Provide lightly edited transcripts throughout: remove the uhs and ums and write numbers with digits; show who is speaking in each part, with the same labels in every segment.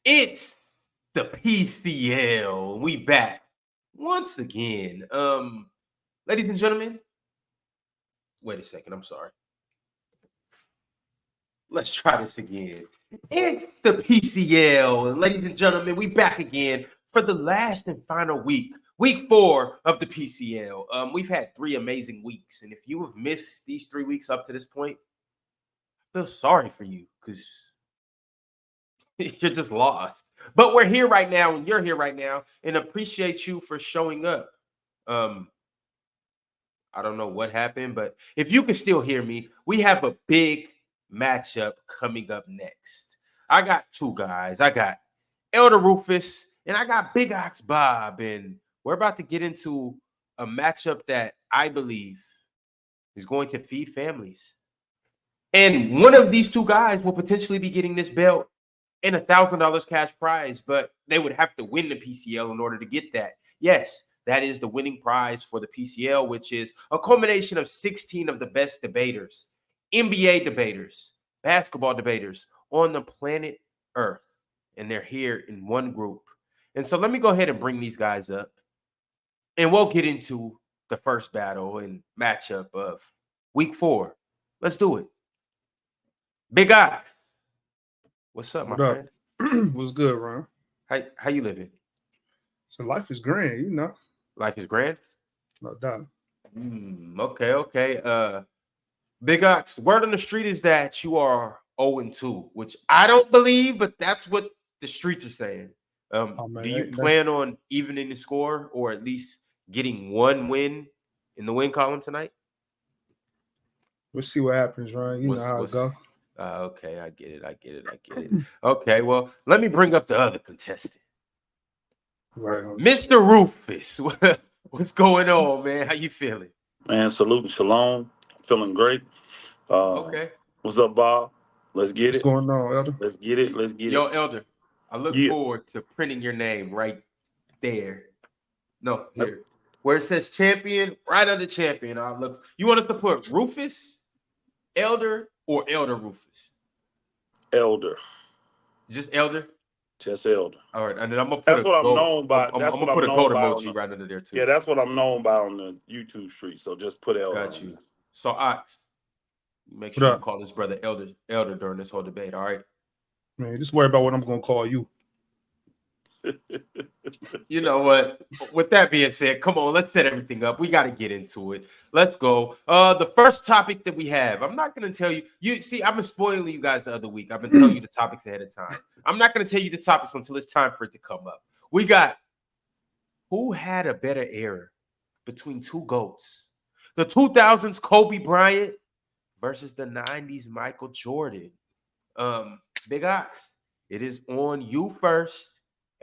Speaker 1: It's the PCL. We back once again. Ladies and gentlemen, wait a second. I'm sorry. Let's try this again. It's the PCL. And ladies and gentlemen, we back again for the last and final week 4 of the PCL. We've had 3 amazing weeks. And if you have missed these 3 weeks up to this point, I feel sorry for you because you're just lost. But we're here right now, and you're here right now, and appreciate you for showing up. I don't know what happened, but if you can still hear me, we have a big matchup coming up next. I got 2 guys. I got Elder Rufus, and I got Big Ox Bob, and we're about to get into a matchup that I believe is going to feed families. And one of these 2 guys will potentially be getting this belt and $1,000 cash prize, but they would have to win the PCL in order to get that. Yes, that is the winning prize for the PCL, which is a culmination of 16 of the best debaters, NBA debaters, basketball debaters on the planet Earth. And they're here in one group. And so let me go ahead and bring these guys up, and we'll get into the first battle and matchup of week 4. Let's do it. Big Ox. What's up, my friend?
Speaker 2: What's good, Ron?
Speaker 1: How you living?
Speaker 2: So life is grand, you know.
Speaker 1: Life is grand?
Speaker 2: No doubt.
Speaker 1: Okay. Big Ox, word on the street is that you are 0-2, which I don't believe, but that's what the streets are saying. Do you plan on evening the score or at least getting 1 win in the win column tonight?
Speaker 2: We'll see what happens, Ron. You know how it goes.
Speaker 1: Okay, I get it. Okay, well, let me bring up the other contestant.
Speaker 2: Right.
Speaker 1: Mr. Rufus, what's going on, man? How you feeling?
Speaker 3: Man, salute and shalom. Feeling great.
Speaker 1: Okay.
Speaker 3: What's up, Bob? Let's get
Speaker 2: What's going on, Elder?
Speaker 3: Let's get it.
Speaker 1: Yo, Elder, I look forward to printing your name right there. No, here. Where it says champion, right under champion. I'll look. You want us to put Rufus, Elder, or Elder Rufus?
Speaker 3: Elder.
Speaker 1: Just Elder?
Speaker 3: Just Elder.
Speaker 1: All right, and then I'm gonna put
Speaker 3: that's what I'm known by.
Speaker 1: I'm gonna put a gold emoji right under there too.
Speaker 3: Yeah, that's what I'm known by on the YouTube street. So just put Elder.
Speaker 1: Got you. So Ox, make sure you call this brother Elder during this whole debate. All right.
Speaker 2: Man, just worry about what I'm gonna call you.
Speaker 1: You know what? With that being said, come on, let's set everything up. We got to get into it. Let's go. The first topic that we have, I'm not going to tell you. You see, I've been spoiling you guys the other week. I've been telling you the topics ahead of time. I'm not going to tell you the topics until it's time for it to come up. We got who had a better era between 2 GOATs? The 2000s Kobe Bryant versus the 90s Michael Jordan. Big Ox, it is on you first.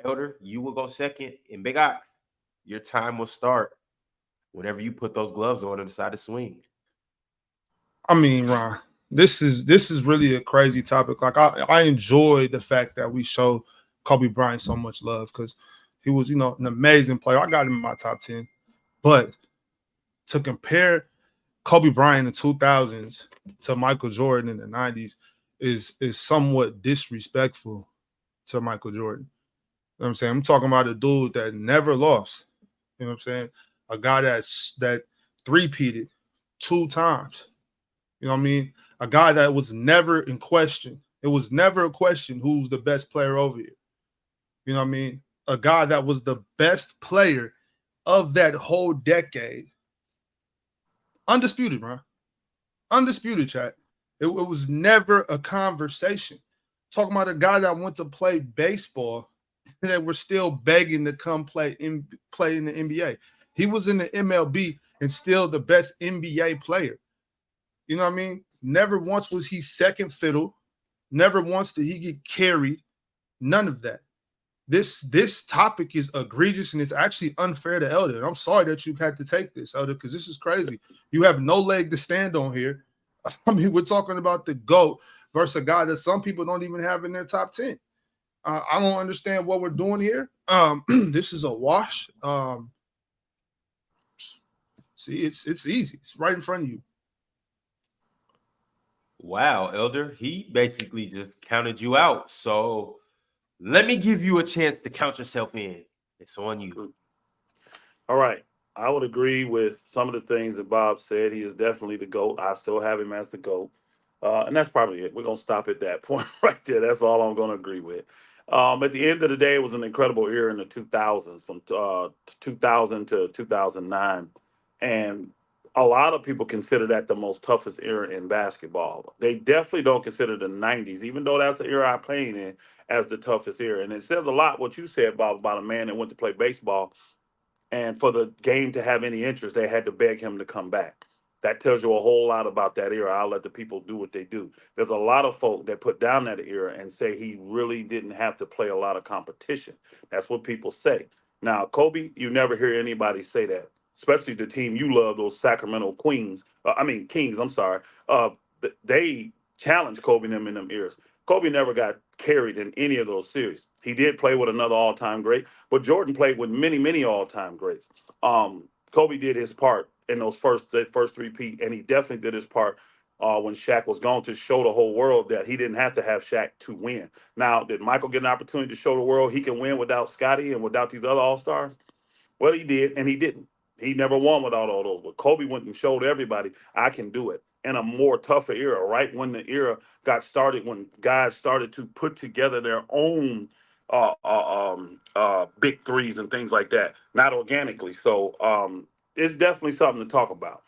Speaker 1: Elder, you will go second, and Big Ox, your time will start whenever you put those gloves on and decide to swing.
Speaker 2: I mean, Ron, this is really a crazy topic. Like I enjoy the fact that we show Kobe Bryant so much love because he was, an amazing player. I got him in my top 10. But to compare Kobe Bryant in the 2000s to Michael Jordan in the 90s is somewhat disrespectful to Michael Jordan. You know what I'm saying? I'm talking about a dude that never lost. You know what I'm saying? A guy that three-peated 2 times. You know what I mean? A guy that was never in question. It was never a question who's the best player over here. You know what I mean? A guy that was the best player of that whole decade. Undisputed, bro. Undisputed, chat. It was never a conversation. Talking about a guy that went to play baseball that we're still begging to come play in the NBA. He was in the MLB and still the best NBA player. You know what I mean? Never once was he second fiddle. Never once did he get carried. None of that. This topic is egregious and it's actually unfair to Elder. And I'm sorry that you had to take this, Elder, because this is crazy. You have no leg to stand on here. I mean, we're talking about the GOAT versus a guy that some people don't even have in their top 10. I don't understand what we're doing here. This is a wash. See, it's easy. It's right in front of you.
Speaker 1: Wow, Elder. He basically just counted you out. So Let me give you a chance to count yourself in. It's on you.
Speaker 3: All right. I would agree with some of the things that Bob said. He is definitely the GOAT. I still have him as the GOAT. And that's probably it. We're going to stop at that point right there. That's all I'm going to agree with. At the end of the day, it was an incredible era in the 2000s, from 2000 to 2009. And a lot of people consider that the most toughest era in basketball. They definitely don't consider the 90s, even though that's the era I played in, as the toughest era. And it says a lot what you said, Bob, about a man that went to play baseball, and for the game to have any interest, they had to beg him to come back. That tells you a whole lot about that era. I'll let the people do what they do. There's a lot of folk that put down that era and say he really didn't have to play a lot of competition. That's what people say. Now, Kobe, you never hear anybody say that, especially the team you love, those Sacramento Queens. Kings, I'm sorry. They challenged Kobe and them in them eras. Kobe never got carried in any of those series. He did play with another all-time great, but Jordan played with many, many all-time greats. Kobe did his part in those first three-peat, and he definitely did his part when Shaq was gone, to show the whole world that he didn't have to have Shaq to win. Now, did Michael get an opportunity to show the world he can win without Scottie and without these other all-stars? Well, he did, and he didn't. He never won without all those. But Kobe went and showed everybody, I can do it. In a more tougher era, right when the era got started, when guys started to put together their own big threes and things like that, not organically. So it's definitely something to talk about.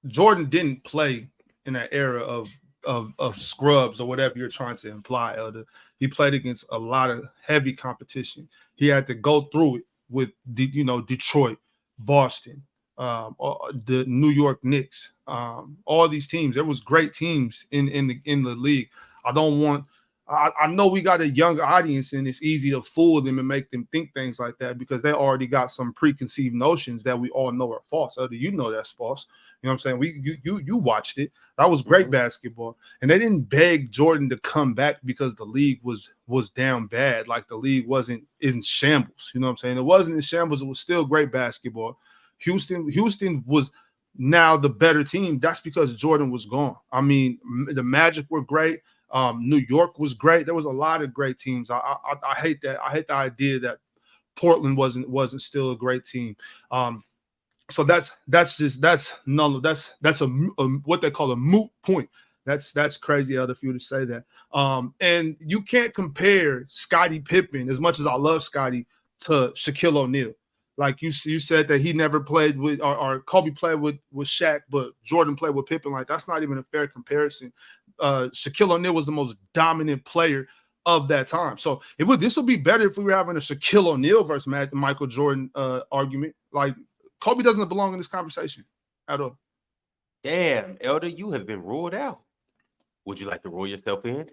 Speaker 2: Jordan didn't play in that era of scrubs or whatever you're trying to imply, Elder. He played against a lot of heavy competition. He had to go through it with Detroit, Boston, the New York Knicks, all these teams. There was great teams in the league. I know we got a younger audience, and it's easy to fool them and make them think things like that because they already got some preconceived notions that we all know are false. Elder, you know that's false. You know what I'm saying? You watched it. That was great basketball. And they didn't beg Jordan to come back because the league was down bad. Like the league wasn't in shambles. You know what I'm saying? It wasn't in shambles. It was still great basketball. Houston was now the better team. That's because Jordan was gone. I mean, the Magic were great. New York was great. There was a lot of great teams. I hate that. I hate the idea that Portland wasn't still a great team. So that's a what they call a moot point. That's crazy, Elder, for you to say that. And you can't compare Scottie Pippen, as much as I love Scottie, to Shaquille O'Neal. Like you said that he never played with, or Kobe played with Shaq, but Jordan played with Pippen. Like that's not even a fair comparison. Shaquille O'Neal was the most dominant player of that time. So this would be better if we were having a Shaquille O'Neal versus Michael Jordan argument. Like Kobe doesn't belong in this conversation at all.
Speaker 1: Damn, Elder, you have been ruled out. Would you like to rule yourself in?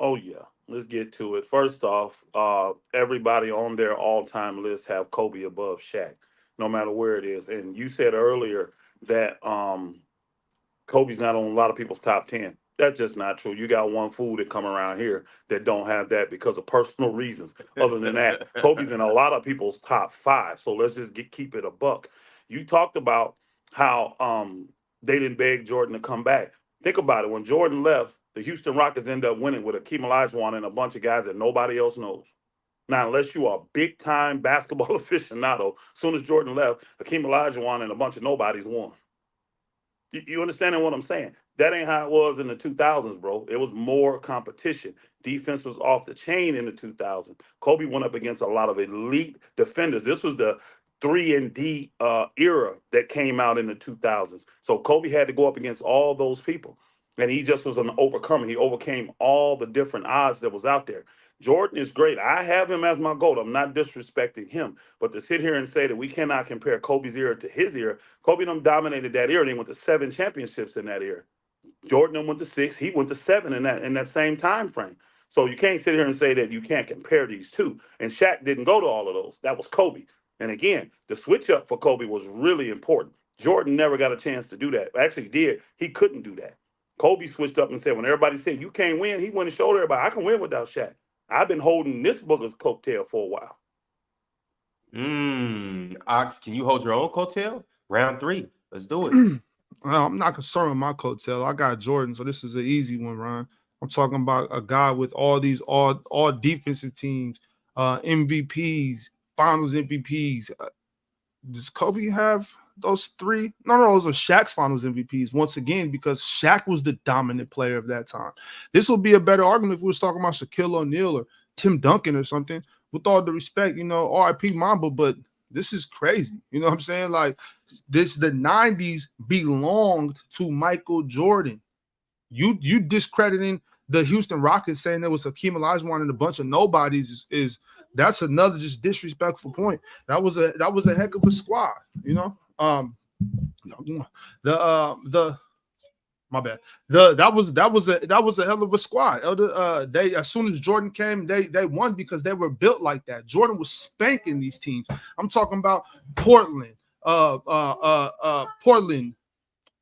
Speaker 3: Oh yeah, let's get to it. First off, everybody on their all-time list have Kobe above Shaq, no matter where it is. And you said earlier that Kobe's not on a lot of people's top 10. That's just not true. You got one fool that come around here that don't have that because of personal reasons. Other than that, Kobe's in a lot of people's top 5. So let's just keep it a buck. You talked about how they didn't beg Jordan to come back. Think about it. When Jordan left, the Houston Rockets ended up winning with Akeem Olajuwon and a bunch of guys that nobody else knows. Now, unless you are a big-time basketball aficionado, as soon as Jordan left, Akeem Olajuwon and a bunch of nobodies won. You understanding what I'm saying? That ain't how it was in the 2000s, bro. It was more competition. Defense was off the chain in the 2000s. Kobe went up against a lot of elite defenders. This was the 3-and-D era that came out in the 2000s. So Kobe had to go up against all those people. And he just was an overcomer. He overcame all the different odds that was out there. Jordan is great. I have him as my GOAT. I'm not disrespecting him. But to sit here and say that we cannot compare Kobe's era to his era, Kobe done dominated that era. And he went to 7 championships in that era. Jordan went to 6. He went to 7 in that same time frame. So you can't sit here and say that you can't compare these two. And Shaq didn't go to all of those. That was Kobe. And again, the switch up for Kobe was really important. Jordan never got a chance to do that. Actually, he did. He couldn't do that. Kobe switched up and said, when everybody said you can't win, he went and showed everybody, I can win without Shaq. I've been holding this booger's coattail for a while.
Speaker 1: Ox, can you hold your own coattail? Round 3. Let's do it.
Speaker 2: Well, I'm not concerned with my coattail. I got Jordan, so this is an easy one, Ryan. I'm talking about a guy with all these all defensive teams, MVPs, Finals MVPs. Does Kobe have those three? No, those are Shaq's Finals MVPs once again because Shaq was the dominant player of that time. This would be a better argument if we was talking about Shaquille O'Neal or Tim Duncan or something. With all the respect, R.I.P. Mamba, but this is crazy. You know what I'm saying? Like the 90s belonged to Michael Jordan. You discrediting the Houston Rockets saying there was Hakeem Olajuwon and a bunch of nobodies is that's another just disrespectful point. That was a heck of a squad, my bad. That was a hell of a squad. They as soon as Jordan came, they won because they were built like that. Jordan was spanking these teams. I'm talking about Portland,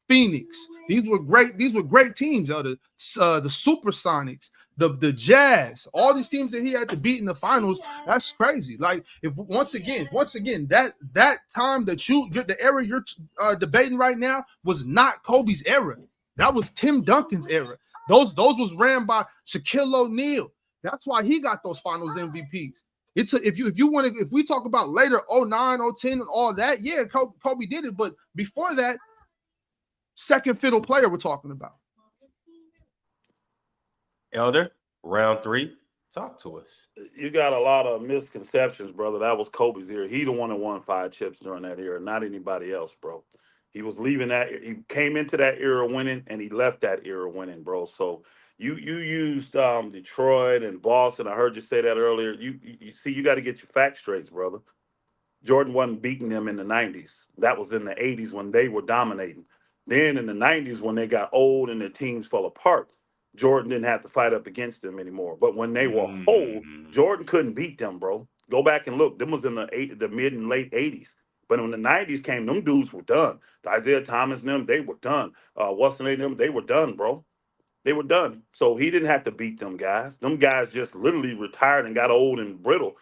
Speaker 2: Phoenix. These were great teams. The Supersonics, the Jazz, all these teams that he had to beat in the finals. That's crazy. Like if once again, that time the era you're debating right now was not Kobe's era. That was Tim Duncan's era. Those was ran by Shaquille O'Neal. That's why he got those finals MVPs. If we talk about later 09, 010 and all that, yeah, Kobe did it. But before that, second fiddle player we're talking about.
Speaker 1: Elder, round 3, talk to us.
Speaker 3: You got a lot of misconceptions, brother. That was Kobe's era. He the one that won 5 chips during that era, not anybody else, bro. He was leaving that. He came into that era winning, and he left that era winning, bro. So you used Detroit and Boston. I heard you say that earlier. You see, you got to get your facts straight, brother. Jordan wasn't beating them in the 90s. That was in the 80s when they were dominating. Then in the 90s, when they got old and their teams fell apart, Jordan didn't have to fight up against them anymore. But when they were whole, Jordan couldn't beat them, bro. Go back and look. Them was in the mid and late 80s. But when the 90s came, them dudes were done. The Isaiah Thomas and them, they were done. What's the name of them? They were done, bro. They were done. So he didn't have to beat them guys. Them guys just literally retired and got old and brittle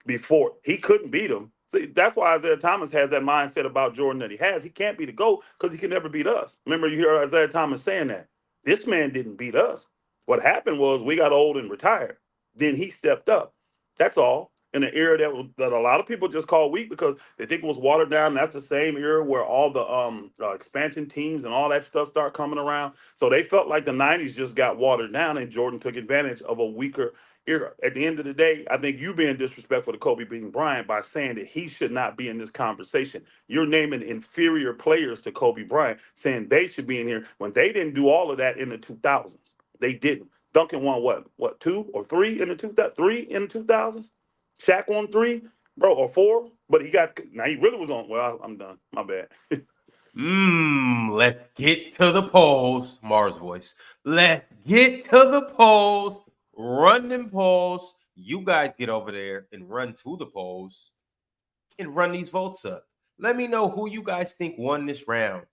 Speaker 3: before. He couldn't beat them. See, that's why Isaiah Thomas has that mindset about Jordan that he has. He can't be the GOAT because he can never beat us. Remember, you hear Isaiah Thomas saying that. This man didn't beat us. What happened was we got old and retired. Then he stepped up. That's all. In an era that a lot of people just call weak because they think it was watered down. That's the same era where all the expansion teams and all that stuff start coming around. So they felt like the 90s just got watered down and Jordan took advantage of a weaker era. At the end of the day, I think you being disrespectful to Kobe being Bryant by saying that he should not be in this conversation. You're naming inferior players to Kobe Bryant, saying they should be in here when they didn't do all of that in the 2000s. They didn't. Duncan won what 2 or 3 in the 2000s? Shaq won 3, bro, or 4, but he really was on. Well, I'm done. My bad.
Speaker 1: Let's get to the polls. Mars voice. Let's get to the polls. Run them polls. You guys get over there and run to the polls and run these votes up. Let me know who you guys think won this round.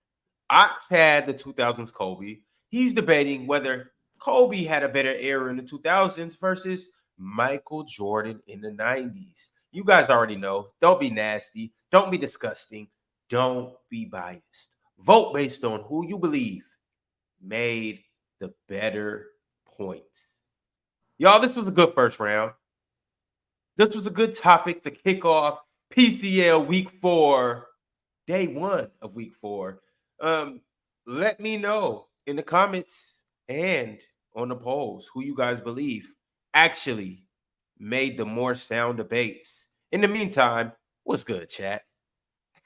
Speaker 1: Ox had the 2000s Kobe. He's debating whether Kobe had a better era in the 2000s versus Michael Jordan in the 90s. You guys already know. Don't be nasty. Don't be disgusting. Don't be biased. Vote based on who you believe made the better points. Y'all, this was a good first round. This was a good topic to kick off PCL Week 4, Day 1 of Week 4. Let me know in the comments and on the polls who you guys believe actually made the more sound debates. In the meantime, what's good, chat?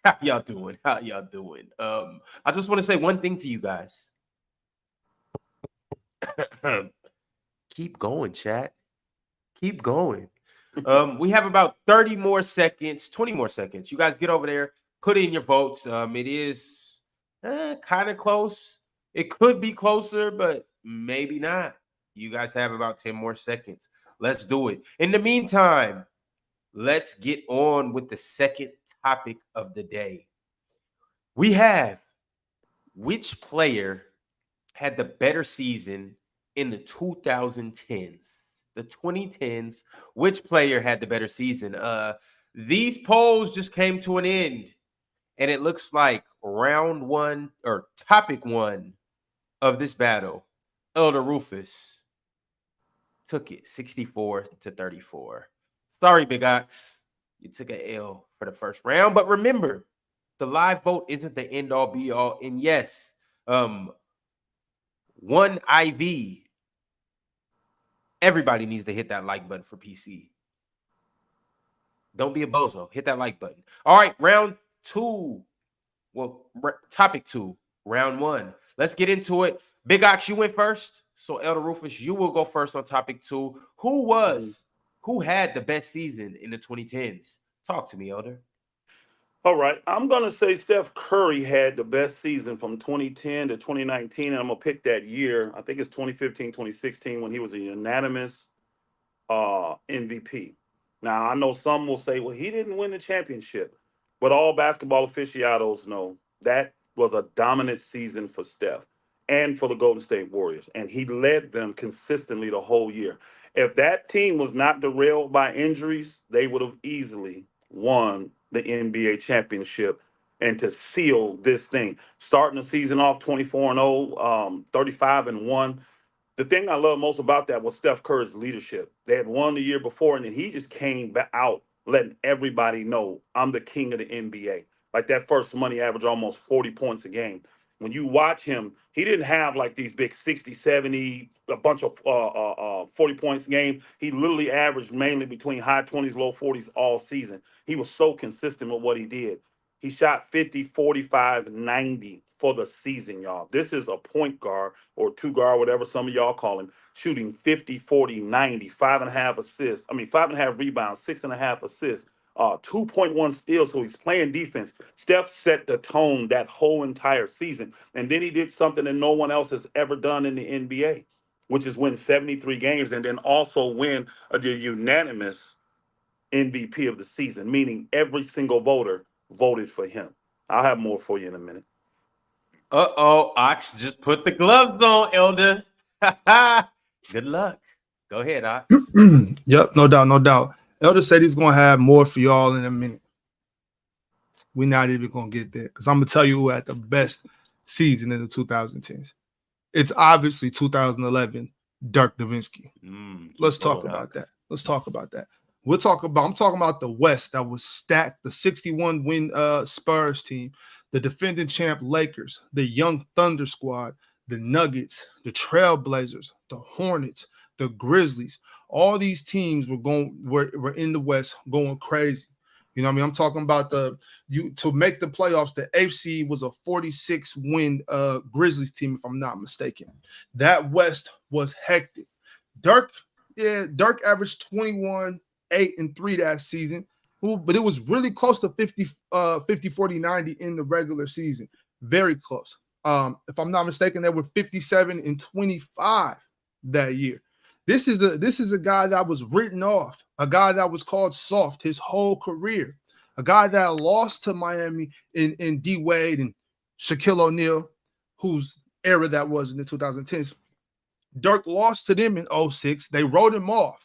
Speaker 1: How y'all doing? I just want to say one thing to you guys. Keep going, chat. Keep going. We have about 30 more seconds, 20 more seconds. You guys get over there, put in your votes. It is kind of close. It could be closer, but maybe not. You guys have about 10 more seconds. Let's do it. In the meantime, let's get on with the second topic of the day. We have which player had the better season in the 2010s? The 2010s, which player had the better season? These polls just came to an end. And it looks like round one or topic one of this battle, Elder Rufus took it 64-34. Sorry, Big Ox. You took a L for the first round. But remember, the live vote isn't the end all be all. And yes, one IV, everybody needs to hit that like button for PC. Don't be a bozo. Hit that like button. All right, round two. Well, topic two, round one. Let's get into it. Big Ox, you went first. So Elder Rufus, you will go first on topic two. Who had the best season in the 2010s? Talk to me, Elder.
Speaker 3: All right, I'm going to say Steph Curry had the best season from 2010 to 2019, and I'm going to pick that year. I think it's 2015, 2016 when he was a unanimous MVP. Now, I know some will say, well, he didn't win the championship, but all basketball aficionados know that was a dominant season for Steph and for the Golden State Warriors, and he led them consistently the whole year. If that team was not derailed by injuries, they would have easily won the NBA championship and to seal this thing. Starting the season off 24-0, 35-1. The thing I love most about that was Steph Curry's leadership. They had won the year before, and then he just came out letting everybody know, I'm the king of the NBA. Like that first month, he averaged almost 40 points a game. When you watch him, he didn't have like these big 60, 70, a bunch of 40 points a game. He literally averaged mainly between high 20s, low 40s all season. He was so consistent with what he did. He shot 50, 45, 90 for the season, y'all. This is a point guard or two guard, whatever some of y'all call him, shooting 50, 40, 90, 5.5 assists. 5.5 rebounds, 6.5 assists, 2.1 steals. So he's playing defense. Steph set the tone that whole entire season. And then he did something that no one else has ever done in the NBA, which is win 73 games and then also win the unanimous MVP of the season, meaning every single voter voted for him. I'll have more for you in a minute.
Speaker 1: Ox just put the gloves on, Elder. Good luck. Go ahead, Ox.
Speaker 2: Yep, no doubt, no doubt. Elder said he's gonna have more for y'all in a minute. We're not even gonna get there because I'm gonna tell you who had the best season in the 2010s. It's obviously 2011, Dirk Nowitzki. Let's talk about that. Let's talk about that. I'm talking about the West that was stacked, the 61 win Spurs team, the defending champ Lakers, the young Thunder squad, the Nuggets, the Trailblazers, the Hornets, the Grizzlies. All these teams were in the West going crazy. You know what I mean? I'm talking about to make the playoffs, the AFC was a 46 win Grizzlies team, if I'm not mistaken. That West was hectic. Dirk averaged 21, 8 and 3 that season, but it was really close to 50, 40, 90 in the regular season. Very close. If I'm not mistaken, they were 57 and 25 that year. This is a guy that was written off, a guy that was called soft his whole career, a guy that lost to Miami in D Wade and Shaquille O'Neal, whose era that was in the 2010s. Dirk lost to them in 06. They wrote him off.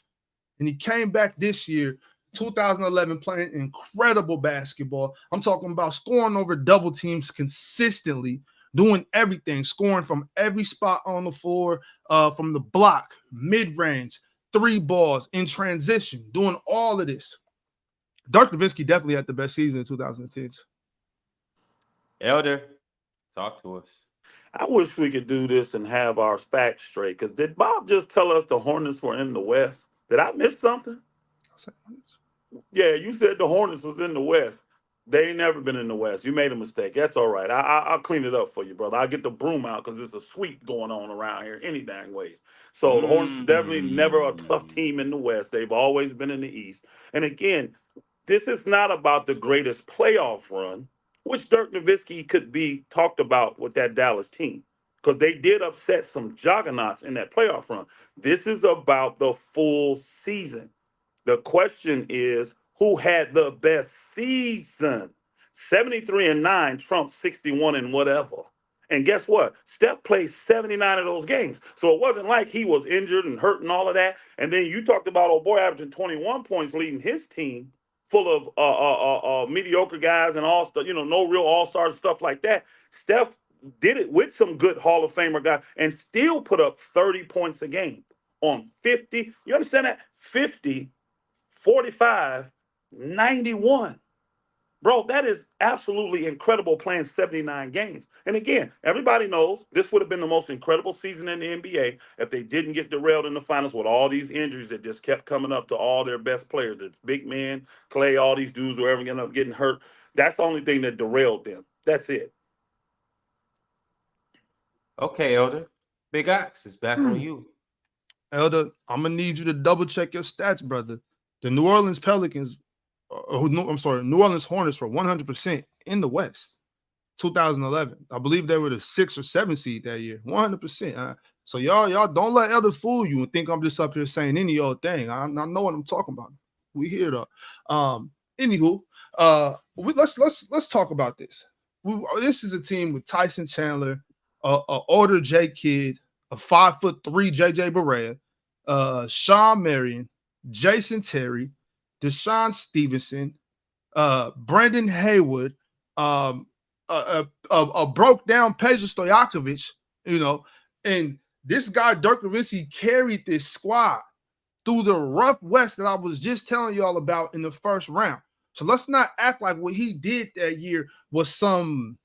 Speaker 2: And he came back this year, 2011, playing incredible basketball. I'm talking about scoring over double teams consistently, doing everything, scoring from every spot on the floor, from the block, mid-range, 3 balls, in transition, doing all of this. Dirk Nowitzki definitely had the best season in 2010s.
Speaker 1: Elder, talk to us.
Speaker 3: I wish we could do this and have our facts straight. Because did Bob just tell us the Hornets were in the West? Did I miss something? Yeah, you said the Hornets was in the West. They ain't never been in the West. You made a mistake. That's all right. I'll clean it up for you, brother. I'll get the broom out because there's a sweep going on around here any dang ways. So the Hornets is definitely never a tough team in the West. They've always been in the East. And again, this is not about the greatest playoff run, which Dirk Nowitzki could be talked about with that Dallas team, because they did upset some juggernauts in that playoff run. This is about the full season. The question is, who had the best season? 73-9 trumps 61 and whatever. And guess what? Steph played 79 of those games. So it wasn't like he was injured and hurt and all of that. And then you talked about old boy averaging 21 points leading his team. full of mediocre guys and no real all-stars, stuff like that. Steph did it with some good Hall of Famer guys and still put up 30 points a game on 50. You understand that? 50, 45, 91. Bro, that is absolutely incredible playing 79 games. And again, everybody knows this would have been the most incredible season in the NBA if they didn't get derailed in the finals with all these injuries that just kept coming up to all their best players. The big men, Clay, all these dudes were ever going to end up getting hurt. That's the only thing that derailed them. That's it.
Speaker 1: Okay, Elder. Big Ox is back on you.
Speaker 2: Elder, I'm going to need you to double check your stats, brother. The New Orleans Pelicans, New Orleans Hornets were 100% in the West, 2011. I believe they were the 6th or 7th seed that year, 100%. So y'all don't let Elder fool you and think I'm just up here saying any old thing. I know what I'm talking about. We here though. Anywho, let's talk about this. This is a team with Tyson Chandler, a older J Kidd, a 5'3" JJ Barea, Sean Marion, Jason Terry, Deshaun Stevenson, Brandon Haywood, a broke down Peja Stojakovic, and this guy Dirk Nowitzki carried this squad through the rough West that I was just telling y'all about in the first round. So let's not act like what he did that year was some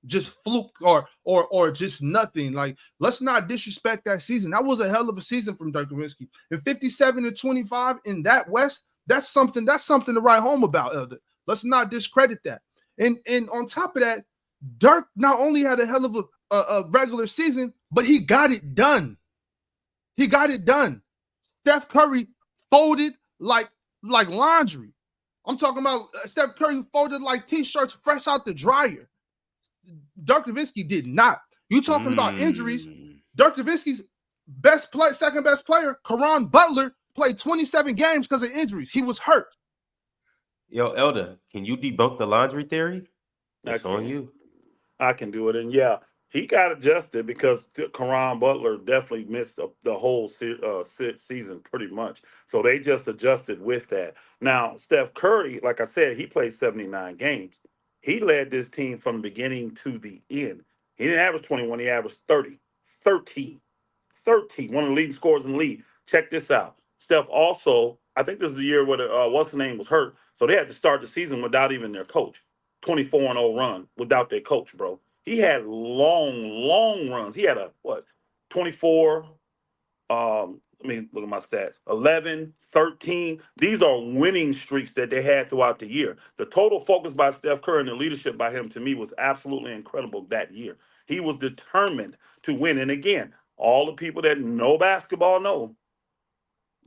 Speaker 2: just fluke or just nothing. Like, let's not disrespect that season. That was a hell of a season from Dirk Nowitzki. And 57-25 in that West, that's something to write home about, Elder. Let's not discredit that. And on top of that, Dirk not only had a hell of a regular season, but he got it done. He got it done. Steph Curry folded like laundry. I'm talking about Steph Curry folded like T-shirts fresh out the dryer. Dirk Nowitzki did not. You talking about injuries? Dirk Nowitzki's second best player, Caron Butler, played 27 games because of injuries. He was hurt.
Speaker 1: Yo, Elder, can you debunk the laundry theory? It's on you.
Speaker 3: I can do it. And yeah, he got adjusted because Caron Butler definitely missed the whole season pretty much. So they just adjusted with that. Now, Steph Curry, like I said, he played 79 games. He led this team from the beginning to the end. He didn't average 21. He averaged 30. 13. One of the leading scorers in the league. Check this out. Steph also, I think this is the year where what's-the-name was hurt. So they had to start the season without even their coach. 24-0 run without their coach, bro. He had long runs. He had 24, let me look at my stats, 11, 13. These are winning streaks that they had throughout the year. The total focus by Steph Curry and the leadership by him, to me, was absolutely incredible that year. He was determined to win. And again, all the people that know basketball know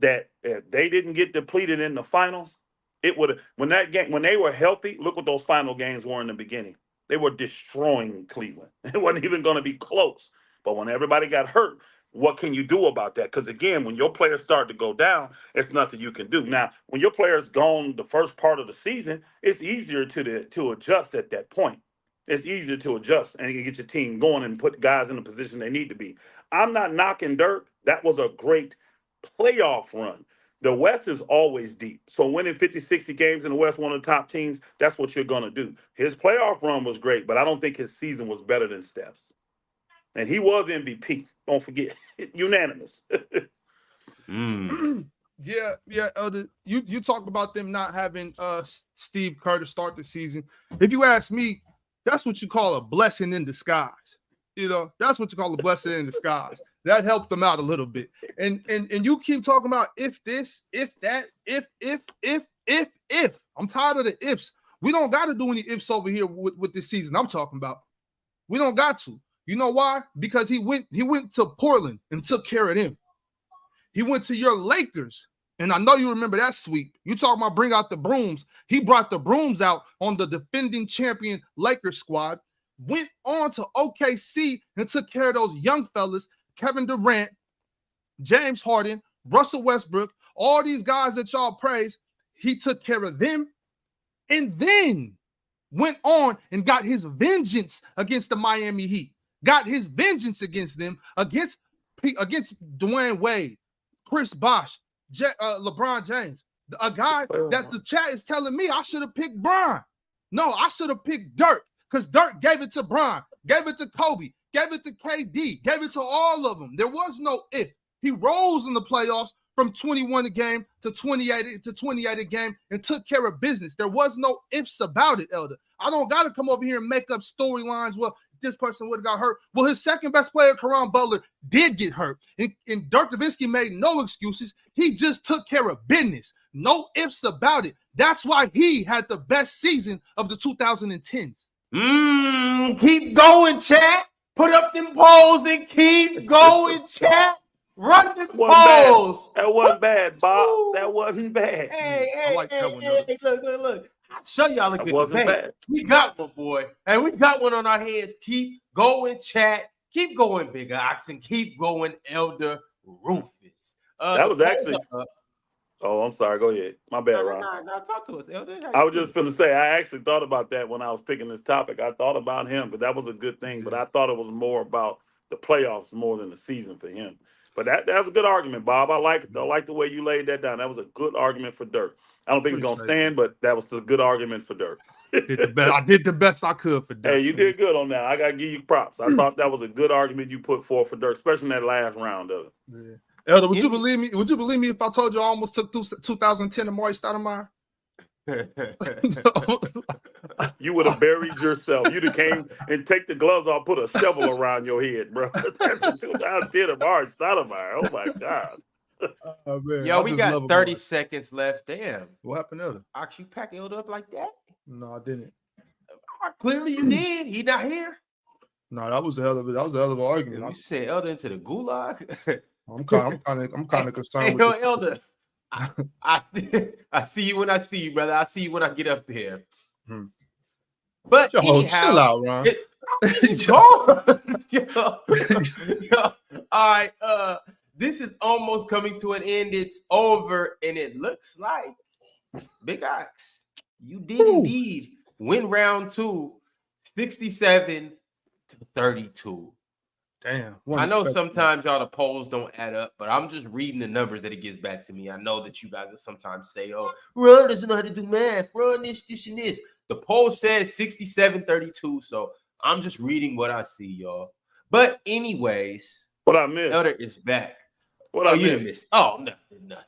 Speaker 3: that if they didn't get depleted in the finals, it would have, when they were healthy, look what those final games were in the beginning. They were destroying Cleveland. It wasn't even going to be close. But when everybody got hurt, what can you do about that? Because again, when your players start to go down, it's nothing you can do. Now, when your players gone the first part of the season, it's easier to adjust at that point. It's easier to adjust and you get your team going and put guys in the position they need to be. I'm not knocking Dirk. That was a great playoff run. The West is always deep. So winning 50, 60 games in the West, one of the top teams, that's what you're going to do. His playoff run was great, but I don't think his season was better than Steph's. And he was MVP. Don't forget. Unanimous.
Speaker 2: Yeah, Elder. You talk about them not having Steve Kerr to start the season. If you ask me, that's what you call a blessing in disguise. That's what you call a blessing in disguise. That helped them out a little bit. And you keep talking about if this, if that, if. I'm tired of the ifs. We don't got to do any ifs over here with this season I'm talking about. We don't got to. You know why? Because he went to Portland and took care of them. He went to your Lakers, and I know you remember that sweep. You talking about bring out the brooms. He brought the brooms out on the defending champion Lakers squad, went on to OKC and took care of those young fellas, Kevin Durant, James Harden, Russell Westbrook, all these guys that y'all praise. He took care of them and then went on and got his vengeance against the Miami Heat. Got his vengeance against them, against Dwayne Wade, Chris Bosh, LeBron James. A guy that the chat is telling me I should have picked Bron. No, I should have picked Dirk because Dirk gave it to Bron, gave it to Kobe, gave it to KD, gave it to all of them. There was no if. He rose in the playoffs from 21 a game to 28 a game and took care of business. There was no ifs about it, Elder. I don't got to come over here and make up storylines. Well, this person would have got hurt. Well, his second best player, Caron Butler, did get hurt. And Dirk Nowitzki made no excuses. He just took care of business. No ifs about it. That's why he had the best season of the 2010s.
Speaker 1: Keep going, chat. Put up them polls and keep going, chat. Run them polls.
Speaker 3: That wasn't bad, Bob. That wasn't bad.
Speaker 1: Hey, look. I'll show y'all a good debate.
Speaker 3: Bad.
Speaker 1: We got one, boy. And we got one on our hands. Keep going, chat. Keep going, Big Ox, and keep going, Elder Rufus.
Speaker 3: That was actually... Oh, I'm sorry. Go ahead. My bad, Ron.
Speaker 1: No, talk to us, Elder.
Speaker 3: I was just going to say, I actually thought about that when I was picking this topic. I thought about him, but that was a good thing. But I thought it was more about the playoffs more than the season for him. But that's a good argument, Bob. I like it. I like the way you laid that down. That was a good argument for Dirk. I don't think he's going to stand, but that was a good argument for Dirk.
Speaker 2: I did the best I could for Dirk.
Speaker 3: Hey, you did good on that. I got to give you props. I thought that was a good argument you put forth for Dirk, especially in that last round of it.
Speaker 2: Yeah. Elder, would you believe me? Would you believe me if I told you I almost took 2010 Amari Stoudemire?
Speaker 3: You would have buried yourself. You'd have came and take the gloves off, put a shovel around your head, bro. That's a 2010 Amari Stoudemire. Oh my God.
Speaker 2: Oh, man.
Speaker 1: Yo, we got 30 seconds left. Damn.
Speaker 2: What happened, Elder?
Speaker 1: Ox, you pack Elder up like that?
Speaker 2: No, I didn't.
Speaker 1: Clearly you did. He not here.
Speaker 2: No, that was a hell of an argument.
Speaker 1: You said Elder into the gulag.
Speaker 2: I'm kind of concerned.
Speaker 1: Hey,
Speaker 2: with
Speaker 1: Elder. I see you when I see you, brother. I see you when I get up there. But anyhow,
Speaker 2: chill out, Ron.
Speaker 1: All right. This is almost coming to an end. It's over, and it looks like Big Ox, you did indeed win round 2, 67-32.
Speaker 2: Damn.
Speaker 1: I know sometimes y'all the polls don't add up, but I'm just reading the numbers that it gives back to me. I know that you guys will sometimes say, oh, Ron doesn't know how to do math. Ron this, and this. The poll says 67-32, so I'm just reading what I see, y'all. But anyways,
Speaker 3: what I missed.
Speaker 1: Elder is back.
Speaker 3: What I
Speaker 1: didn't miss. Oh, nothing.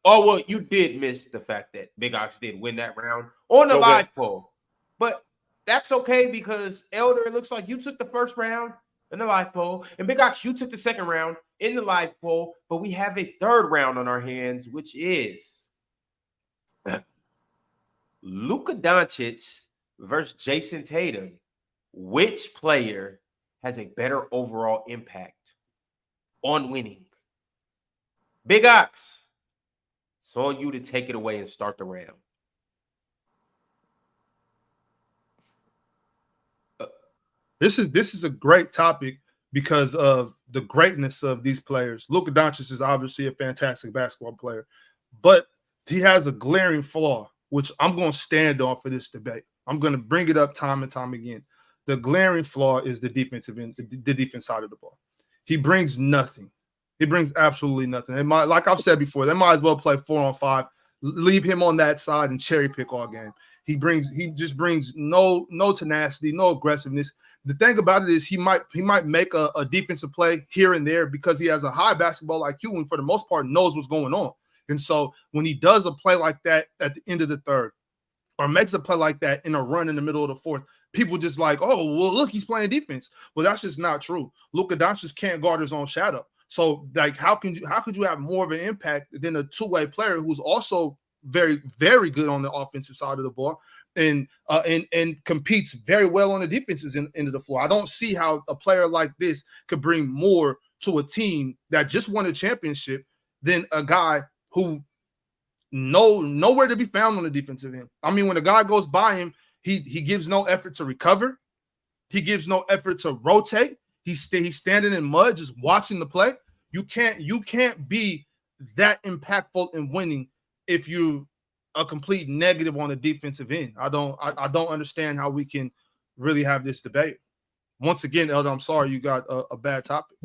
Speaker 1: Well, you did miss the fact that Big Ox did win that round on the live poll. But that's okay because Elder, it looks like you took the first round in the live poll, and Big Ox, you took the second round in the live poll, but we have a third round on our hands, which is Luka Doncic versus Jason Tatum. Which player has a better overall impact on winning? Big Ox, it's on you to take it away and start the round.
Speaker 2: This is a great topic because of the greatness of these players. Luka Doncic is obviously a fantastic basketball player, but he has a glaring flaw, which I'm going to stand on for this debate. I'm going to bring it up time and time again. The glaring flaw is the defense side of the ball. He brings nothing. He brings absolutely nothing. Like I've said before, they might as well play 4-on-5. Leave him on that side and cherry pick all game. He just brings no tenacity, no aggressiveness. The thing about it is he might make a defensive play here and there because he has a high basketball IQ and for the most part knows what's going on. And so when he does a play like that at the end of the third or makes a play like that in a run in the middle of the fourth, people just like, oh, well, look, he's playing defense. Well, that's just not true. Luka Doncic can't guard his own shadow. So, like, how could you have more of an impact than a two-way player who's also very, very good on the offensive side of the ball and competes very well on the defensive end of the floor? I don't see how a player like this could bring more to a team that just won a championship than a guy who nowhere to be found on the defensive end. I mean, when a guy goes by him, he gives no effort to recover. He gives no effort to rotate. He's standing in mud, just watching the play. You can't be that impactful in winning if you a complete negative on the defensive end. I don't understand how we can really have this debate. Once again, Elder, I'm sorry you got a bad topic.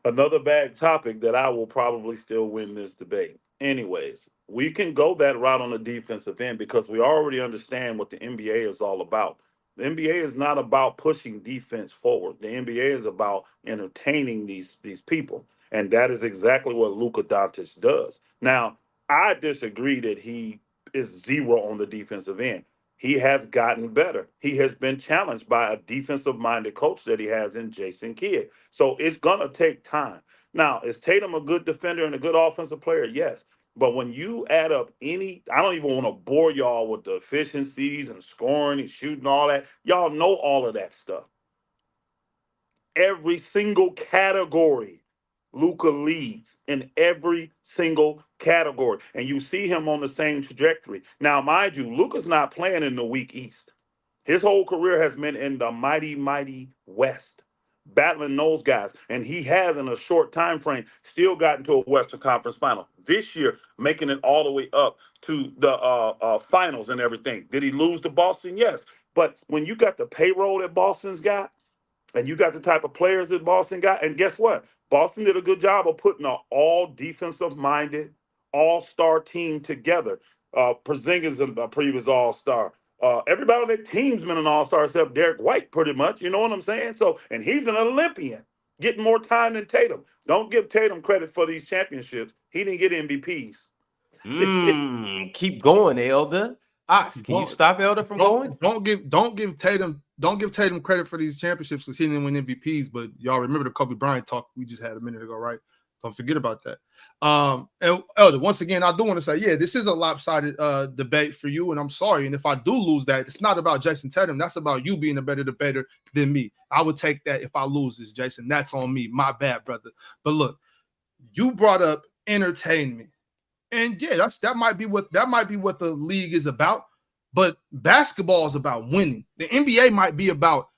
Speaker 3: Another bad topic that I will probably still win this debate. Anyways, we can go that route on the defensive end because we already understand what the NBA is all about. The NBA is not about pushing defense forward. The NBA is about entertaining these people, and that is exactly what Luka Doncic does. Now, I disagree that he is zero on the defensive end. He has gotten better. He has been challenged by a defensive-minded coach that he has in Jason Kidd. So it's going to take time. Now, is Tatum a good defender and a good offensive player? Yes. But when you add up I don't even want to bore y'all with the efficiencies and scoring and shooting, all that. Y'all know all of that stuff. Every single category, Luka leads in every single category. And you see him on the same trajectory. Now, mind you, Luka's not playing in the weak East. His whole career has been in the mighty, mighty West, battling those guys. And he has, in a short time frame, still gotten to a Western Conference final. This year, making it all the way up to the finals and everything. Did he lose to Boston? Yes. But when you got the payroll that Boston's got, and you got the type of players that Boston got, and guess what? Boston did a good job of putting an all defensive-minded, all-star team together. Porzingis is a previous all-star. Everybody on that team's been an all-star except Derek White, pretty much. You know what I'm saying? So, and he's an Olympian, getting more time than Tatum. Don't give Tatum credit for these championships. He didn't get MVPs.
Speaker 1: Keep going, Elder. Ox, can you stop Elder from going?
Speaker 2: Don't give Tatum credit for these championships because he didn't win MVPs. But y'all remember the Kobe Bryant talk we just had a minute ago, right? Don't forget about that. And Elder, once again, I do want to say, yeah, this is a lopsided debate for you, and I'm sorry. And if I do lose that, it's not about Jason Tatum. That's about you being a better debater than me. I would take that if I lose this, Jason. That's on me. My bad, brother. But look, you brought up entertainment. And yeah, that might be what the league is about. But basketball is about winning. The NBA might be about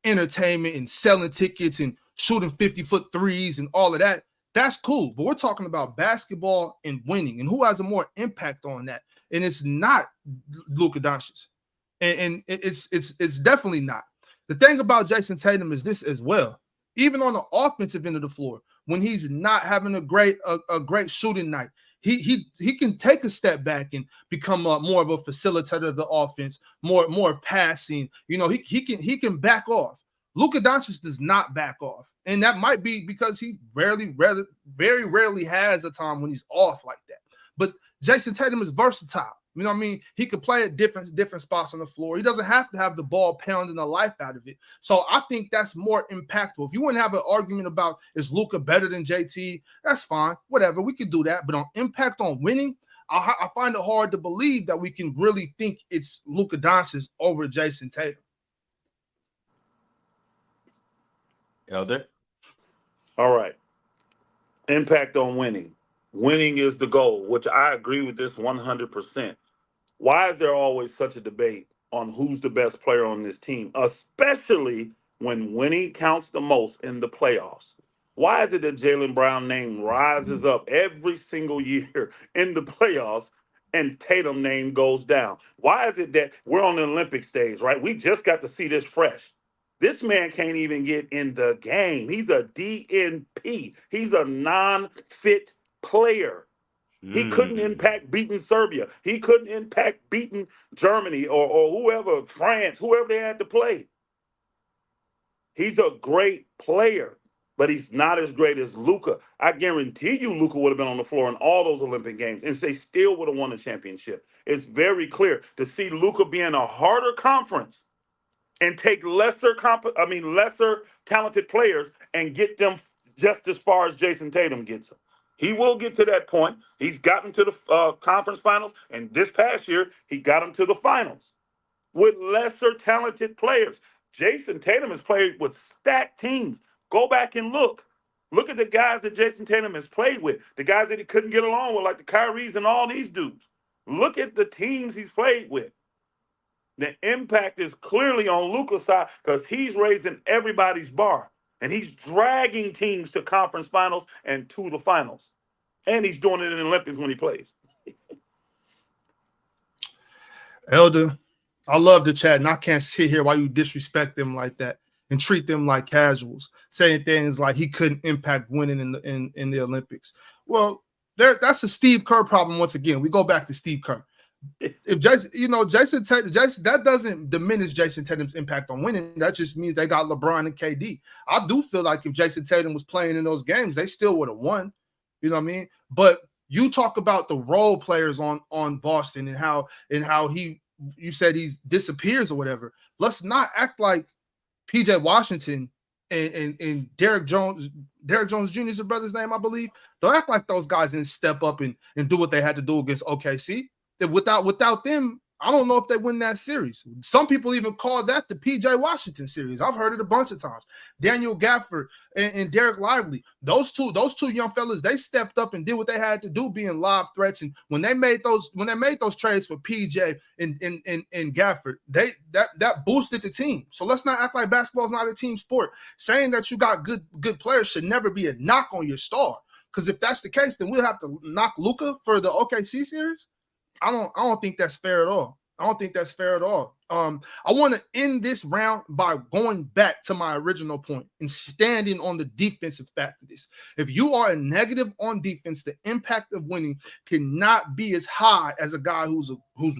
Speaker 2: entertainment and selling tickets and shooting 50-foot threes and all of that. That's cool. But we're talking about basketball and winning. And who has a more impact on that? And it's not Luka Doncic. And it's definitely not. The thing about Jason Tatum is this as well. Even on the offensive end of the floor, when he's not having a great shooting night, he can take a step back and become more of a facilitator of the offense, more passing. You know, he can back off. Luka Doncic does not back off, and that might be because he very rarely has a time when he's off like that. But Jason Tatum is versatile. You know what I mean? He could play at different spots on the floor. He doesn't have to have the ball pounding the life out of it. So I think that's more impactful. If you want to have an argument about is Luka better than JT, that's fine. Whatever, we could do that. But on impact on winning, I find it hard to believe that we can really think it's Luka Doncic over Jason Tatum.
Speaker 1: Elder?
Speaker 3: All right. Impact on winning. Winning is the goal, which I agree with this 100%. Why is there always such a debate on who's the best player on this team, especially when winning counts the most in the playoffs? Why is it that Jaylen Brown's name rises up every single year in the playoffs and Tatum's name goes down? Why is it that we're on the Olympic stage, right? We just got to see this fresh. This man can't even get in the game. He's a DNP. He's a non-fit player. He couldn't impact beating Serbia. He couldn't impact beating Germany or whoever, France, whoever they had to play. He's a great player, but he's not as great as Luka. I guarantee you Luka would have been on the floor in all those Olympic games, and they still would have won the championship. It's very clear to see Luka be in a harder conference and take lesser talented players and get them just as far as Jason Tatum gets them. He will get to that point. He's gotten to the conference finals, and this past year, he got them to the finals with lesser talented players. Jason Tatum has played with stacked teams. Go back and look. Look at the guys that Jason Tatum has played with, the guys that he couldn't get along with, like the Kyries and all these dudes. Look at the teams he's played with. The impact is clearly on Luka's side because he's raising everybody's bar. And he's dragging teams to conference finals and to the finals. And he's doing it in the Olympics when he plays.
Speaker 2: Elder, I love the chat, and I can't sit here while you disrespect them like that. and treat them like casuals, saying things like he couldn't impact winning in the Olympics. Well, that's a Steve Kerr problem once again. We go back to Steve Kerr. If Jason Tatum, that doesn't diminish Jason Tatum's impact on winning. That just means they got LeBron and KD. I do feel like if Jason Tatum was playing in those games, they still would have won. You know what I mean? But you talk about the role players on Boston and how you said he disappears or whatever. Let's not act like PJ Washington and Derrick Jones Jr. is the brother's name, I believe. Don't act like those guys didn't step up and do what they had to do against OKC. Without them, I don't know if they win that series. Some people even call that the PJ Washington series. I've heard it a bunch of times. Daniel Gafford and Derek Lively, those two young fellas, they stepped up and did what they had to do, being lob threats. And when they made those trades for PJ and Gafford, that boosted the team. So let's not act like basketball is not a team sport. Saying that you got good players should never be a knock on your star. Because if that's the case, then we'll have to knock Luka for the OKC series. I don't think that's fair at all. I want to end this round by going back to my original point and standing on the defensive fact of this. If you are a negative on defense, the impact of winning cannot be as high as a guy who's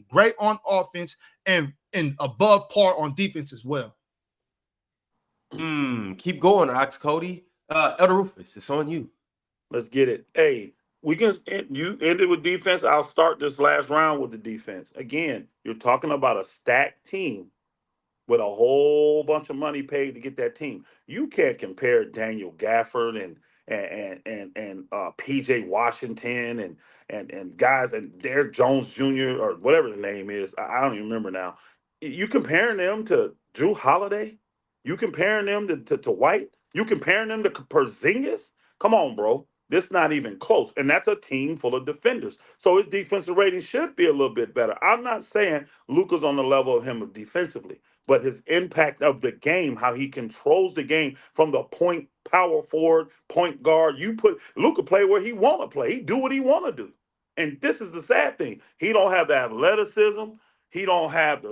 Speaker 2: great on offense and above par on defense as well.
Speaker 1: Keep going, Ox Cody. Elder Rufus, it's on you.
Speaker 3: Let's get it. Hey, you ended with defense. I'll start this last round with the defense. Again, you're talking about a stacked team with a whole bunch of money paid to get that team. You can't compare Daniel Gafford and PJ Washington and guys and Derrick Jones Jr. or whatever the name is. I don't even remember now. You comparing them to Drew Holiday? You comparing them to White? You comparing them to Porzingis? Come on, bro. This is not even close. And that's a team full of defenders. So his defensive rating should be a little bit better. I'm not saying Luka's on the level of him defensively, but his impact of the game, how he controls the game from the point power forward, point guard. You put Luka play where he want to play. He do what he want to do. And this is the sad thing. He don't have the athleticism. He don't have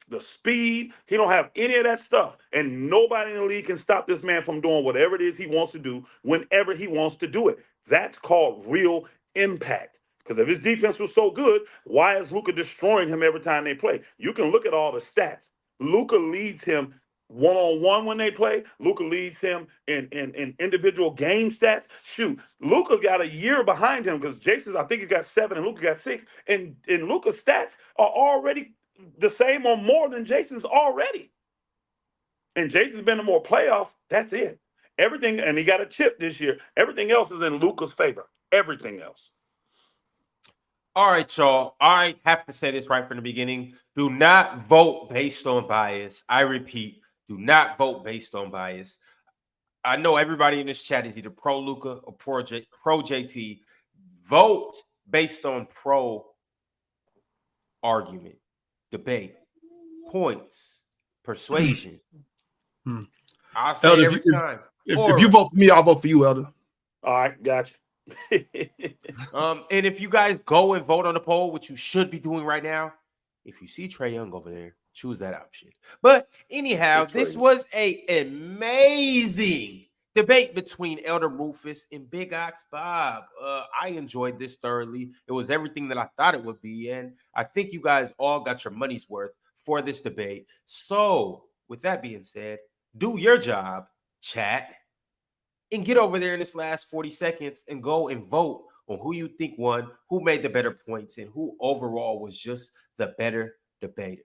Speaker 3: the speed. He don't have any of that stuff. And nobody in the league can stop this man from doing whatever it is he wants to do whenever he wants to do it. That's called real impact. Because if his defense was so good, why is Luka destroying him every time they play? You can look at all the stats. Luka leads him one-on-one when they play. Luka leads him in individual game stats. Shoot, Luka got a year behind him because Jason's, I think he got 7 and Luka got 6. And Luka's stats are already the same or more than Jason's already. And Jason's been in more playoffs. That's it. Everything, and he got a chip this year. Everything else is in Luka's favor. Everything else.
Speaker 1: All right, y'all. I have to say this right from the beginning. Do not vote based on bias. I repeat, do not vote based on bias. I know everybody in this chat is either pro Luka or pro JT. Vote based on pro argument, debate, points, persuasion. I'll say it every time.
Speaker 2: If you vote for me, I'll vote for you, Elder.
Speaker 3: All right, gotcha.
Speaker 1: And if you guys go and vote on the poll, which you should be doing right now, if you see Trae Young over there, choose that option. But anyhow, this was an amazing debate between Elder Rufus and Big Ox Bob. I enjoyed this thoroughly. It was everything that I thought it would be, and I think you guys all got your money's worth for this debate. So, with that being said, do your job, chat, and get over there in this last 40 seconds and go and vote on who you think won, who made the better points, and who overall was just the better debater.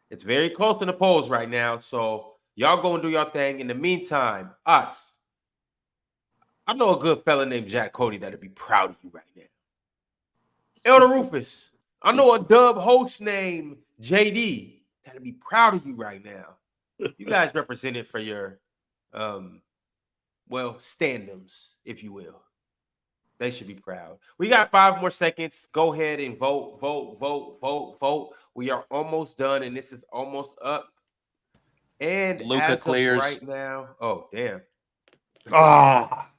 Speaker 1: It's very close in the polls right now, so y'all go and do your thing. In the meantime, Ox, I know a good fella named Jack Cote that'll be proud of you right now. Elder Rufus, I know a dub host named JD that'll be proud of you right now. You guys represented for your standums, if you will. They should be proud. We got 5 more seconds. Go ahead and vote. We are almost done, and this is almost up. And
Speaker 4: Luka clears
Speaker 1: right now. Oh, damn.
Speaker 2: Ah.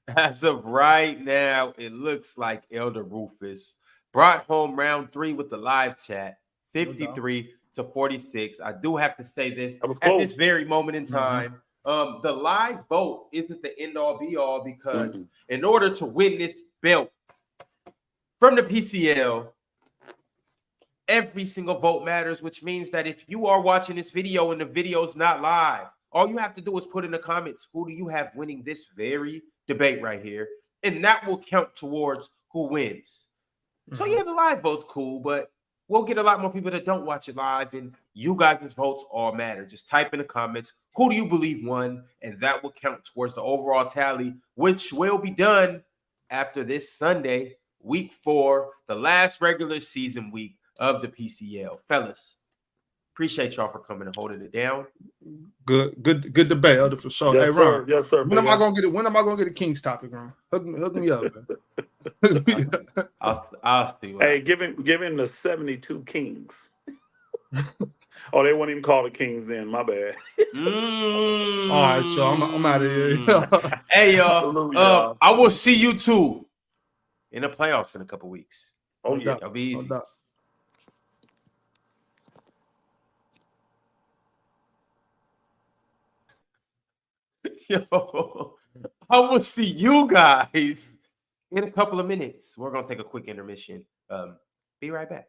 Speaker 1: As of right now, it looks like Elder Rufus brought home round 3 with the live chat, 53 to 46. I do have to say this
Speaker 3: That was
Speaker 1: at
Speaker 3: close.
Speaker 1: this very moment in time. The live vote isn't the end all be all because in order to win this belt from the PCL, every single vote matters, which means that if you are watching this video and the video's not live, all you have to do is put in the comments, who do you have winning this very debate right here? And that will count towards who wins. So yeah, the live vote's cool, but we'll get a lot more people that don't watch it live, and you guys' votes all matter. Just type in the comments, who do you believe won? And that will count towards the overall tally, which will be done after this Sunday, week 4, the last regular season week of the PCL. Fellas, appreciate y'all for coming and holding it down.
Speaker 2: Good debate, Elder, for sure.
Speaker 3: Yes,
Speaker 2: Hey, Ron.
Speaker 3: Yes, sir.
Speaker 2: When am I gonna get a Kings topic, Ron? Hook me up, man.
Speaker 1: I'll see.
Speaker 3: Hey, giving the 72 Kings. Oh, they wouldn't even call the Kings then. My bad.
Speaker 2: All right, so I'm out of here.
Speaker 1: Hey, y'all. I will see you two in the playoffs in a couple weeks.
Speaker 3: Oh, yeah.
Speaker 1: That'll be easy. Yo, I will see you guys in a couple of minutes. We're gonna take a quick intermission. Be right back.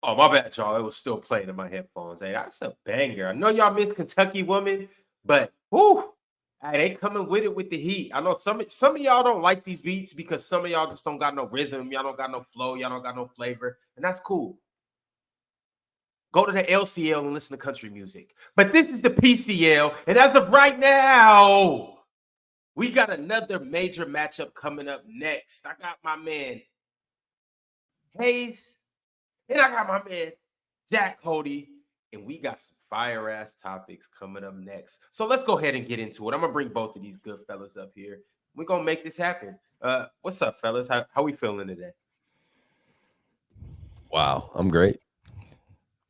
Speaker 1: Oh, my bad, y'all. It was still playing in my headphones. Hey, that's a banger. I know y'all miss Kentucky Woman, but whoo, hey, they coming with it with the heat. I know some of y'all don't like these beats because some of y'all just don't got no rhythm. Y'all don't got no flow. Y'all don't got no flavor, and that's cool. Go to the LCL and listen to country music. But this is the PCL, and as of right now, we got another major matchup coming up next. I got my man Haize, and I got my man Jack Cote, and we got some fire-ass topics coming up next. So let's go ahead and get into it. I'm going to bring both of these good fellas up here. We're going to make this happen. What's up, fellas? How we feeling today?
Speaker 4: Wow, I'm great.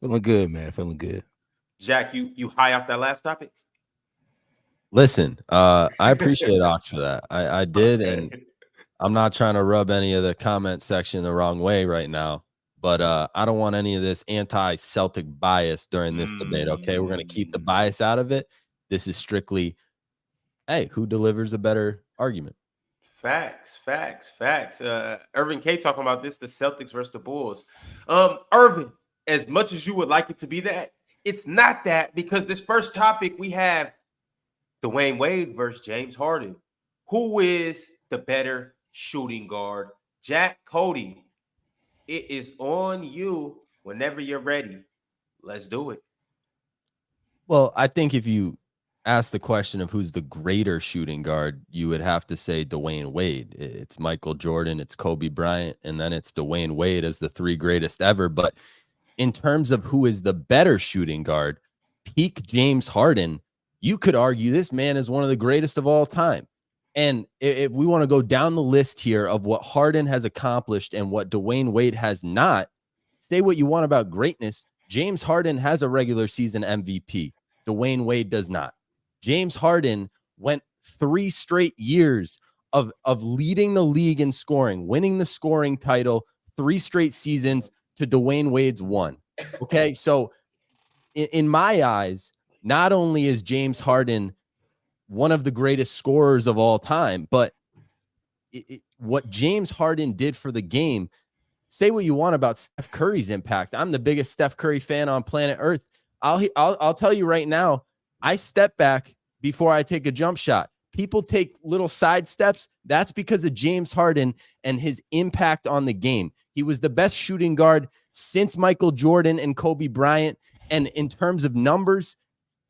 Speaker 4: Feeling good, man. Feeling good.
Speaker 1: Jack, you high off that last topic?
Speaker 4: Listen, I appreciate Ox for that. I did, okay. And I'm not trying to rub any of the comment section the wrong way right now, but I don't want any of this anti-Celtic bias during this debate, okay? We're going to keep the bias out of it. This is strictly, hey, who delivers a better argument?
Speaker 1: Facts. Irvin K talking about this, the Celtics versus the Bulls. Irvin, as much as you would like it to be that, it's not that, because this first topic we have Dwayne Wade versus James Harden. Who is the better shooting guard? Jack Cote, it is on you whenever you're ready. Let's do it.
Speaker 4: Well, I think if you ask the question of who's the greater shooting guard, you would have to say Dwayne Wade. It's Michael Jordan, it's Kobe Bryant, and then it's Dwayne Wade as the three greatest ever. But in terms of who is the better shooting guard, peak James Harden, you could argue this man is one of the greatest of all time. And if we want to go down the list here of what Harden has accomplished and what Dwayne Wade has not, say what you want about greatness. James Harden has a regular season MVP. Dwayne Wade does not. James Harden went 3 straight years of leading the league in scoring, winning the scoring title, 3 straight seasons to Dwayne Wade's 1. Okay, so in my eyes, not only is James Harden one of the greatest scorers of all time, but what James Harden did for the game, say what you want about Steph Curry's impact. I'm the biggest Steph Curry fan on planet Earth. I'll tell you right now, I step back before I take a jump shot. People take little side steps. That's because of James Harden and his impact on the game. He was the best shooting guard since Michael Jordan and Kobe Bryant. And in terms of numbers,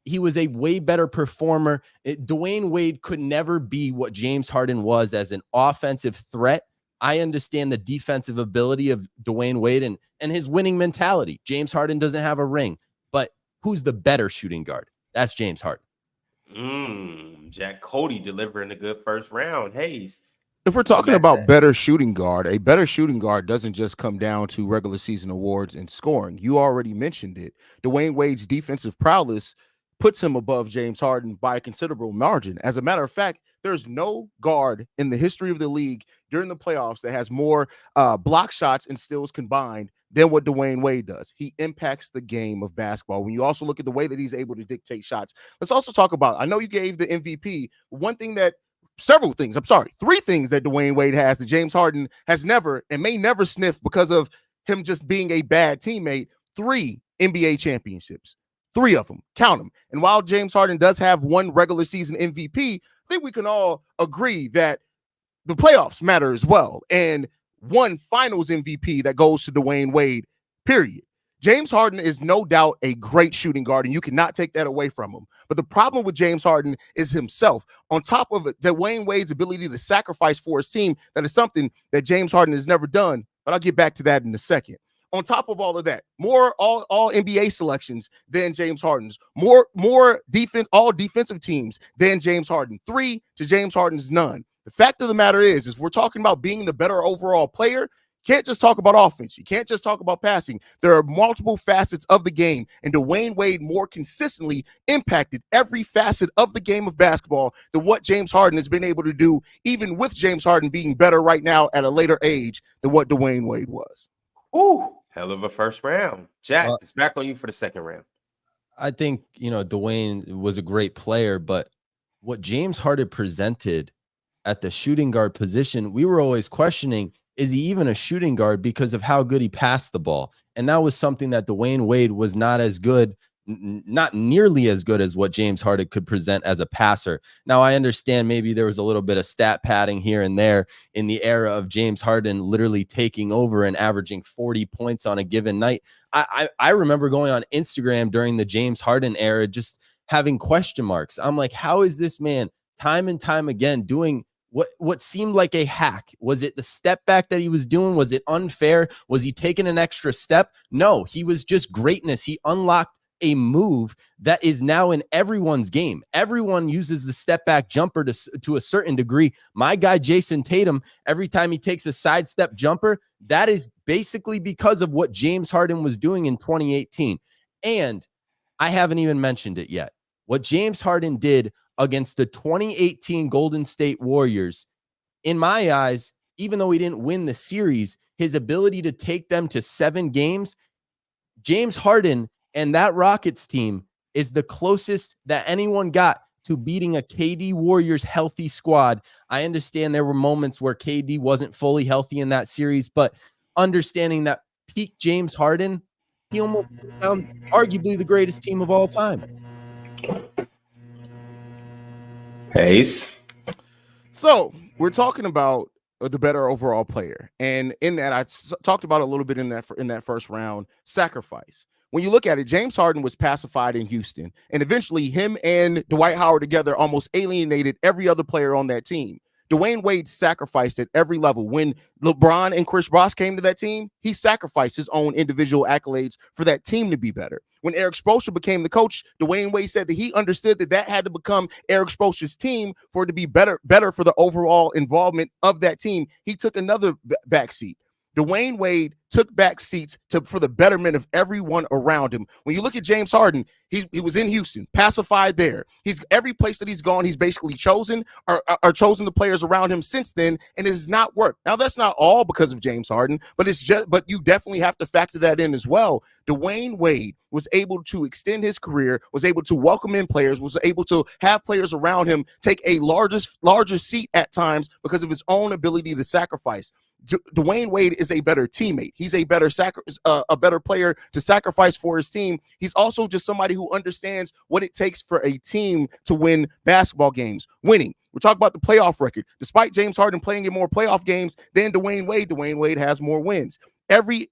Speaker 4: he was a way better performer. Dwayne Wade could never be what James Harden was as an offensive threat. I understand the defensive ability of Dwayne Wade and his winning mentality. James Harden doesn't have a ring, but who's the better shooting guard? That's James Harden.
Speaker 1: Jack Cote delivering a good first round. Haize.
Speaker 5: If we're talking about better shooting guard, a better shooting guard doesn't just come down to regular season awards and scoring. You already mentioned it. Dwayne Wade's defensive prowess puts him above James Harden by a considerable margin. As a matter of fact, there's no guard in the history of the league during the playoffs that has more block shots and steals combined than what Dwayne Wade does. He impacts the game of basketball. When you also look at the way that he's able to dictate shots, let's also talk about, I know you gave the MVP, three things that Dwayne Wade has that James Harden has never and may never sniff because of him just being a bad teammate. 3 NBA championships. 3 of them, count them. And while James Harden does have 1 regular season MVP, I think we can all agree that the playoffs matter as well. And 1 finals MVP that goes to Dwayne Wade, period. James Harden is no doubt a great shooting guard, and you cannot take that away from him. But the problem with James Harden is himself. On top of it, Dwayne Wade's ability to sacrifice for his team, that is something that James Harden has never done. But I'll get back to that in a second. On top of all of that, more all NBA selections than James Harden's, more defense, all defensive teams than James Harden. 3 to James Harden's none. The fact of the matter is we're talking about being the better overall player. You can't just talk about offense. You can't just talk about passing. There are multiple facets of the game, and Dwayne Wade more consistently impacted every facet of the game of basketball than what James Harden has been able to do, even with James Harden being better right now at a later age than what Dwayne Wade was.
Speaker 1: Ooh, hell of a first round. Jack, it's back on you for the second round.
Speaker 4: I think, Dwayne was a great player, but what James Harden presented at the shooting guard position, we were always questioning, is he even a shooting guard because of how good he passed the ball? And that was something that Dwayne Wade was not as good, not nearly as good as what James Harden could present as a passer. Now, I understand maybe there was a little bit of stat padding here and there in the era of James Harden literally taking over and averaging 40 points on a given night. I remember going on Instagram during the James Harden era, just having question marks. I'm like, how is this man time and time again doing what seemed like a hack? Was it the step back that he was doing? Was it unfair? Was he taking an extra step? No, he was just greatness. He unlocked a move that is now in everyone's game. Everyone uses the step back jumper to a certain degree. My guy, Jason Tatum, every time he takes a sidestep jumper, that is basically because of what James Harden was doing in 2018. And I haven't even mentioned it yet. What James Harden did against the 2018 Golden State Warriors, in my eyes, even though he didn't win the series, his ability to take them to 7 games, James Harden and that Rockets team is the closest that anyone got to beating a KD Warriors healthy squad. I understand there were moments where KD wasn't fully healthy in that series, but understanding that peak James Harden, he almost found arguably the greatest team of all time.
Speaker 1: Haize.
Speaker 5: So we're talking about the better overall player, and in that I talked about a little bit in that first round, sacrifice. When you look at it, James Harden was pacified in Houston, and eventually him and Dwight Howard together almost alienated every other player on that team. Dwayne Wade sacrificed at every level. When LeBron and Chris Bosh came to that team, he sacrificed his own individual accolades for that team to be better. when Eric Spoelstra became the coach, Dwayne Wade said that he understood that had to become Eric Spoelstra's team for it to be better for the overall involvement of that team. He took another backseat. Dwayne Wade took back seats for the betterment of everyone around him. When you look at James Harden, he was in Houston, pacified there. He's every place that he's gone, he's basically chosen or chosen the players around him since then, and it has not worked. Now, that's not all because of James Harden, but you definitely have to factor that in as well. Dwayne Wade was able to extend his career, was able to welcome in players, was able to have players around him take a larger seat at times because of his own ability to sacrifice. Dwayne Wade is a better teammate. He's a better player to sacrifice for his team. He's also just somebody who understands what it takes for a team to win basketball games. Winning. We're talking about the playoff record. Despite James Harden playing in more playoff games than Dwayne Wade has more wins. Every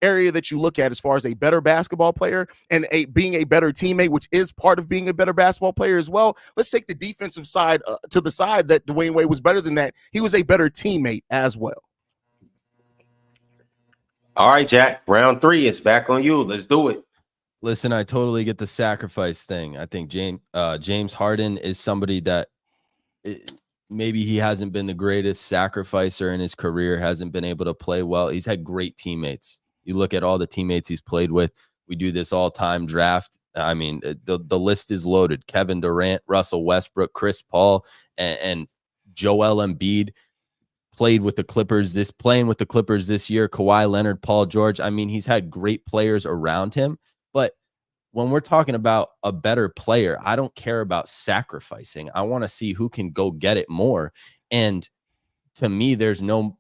Speaker 5: area that you look at as far as a better basketball player and being a better teammate, which is part of being a better basketball player as well. Let's take the defensive side to the side that Dwayne Wade was better than that. He was a better teammate as well.
Speaker 1: All right, Jack, round 3 is back on you. Let's do it.
Speaker 4: Listen, I totally get the sacrifice thing. I think James Harden is somebody that maybe he hasn't been the greatest sacrificer in his career, hasn't been able to play well. He's had great teammates. You look at all the teammates he's played with. We do this all-time draft. I mean, the list is loaded. Kevin Durant, Russell Westbrook, Chris Paul, and Joel Embiid playing with the Clippers this year. Kawhi Leonard, Paul George. I mean, he's had great players around him. But when we're talking about a better player, I don't care about sacrificing. I want to see who can go get it more. And to me, there's no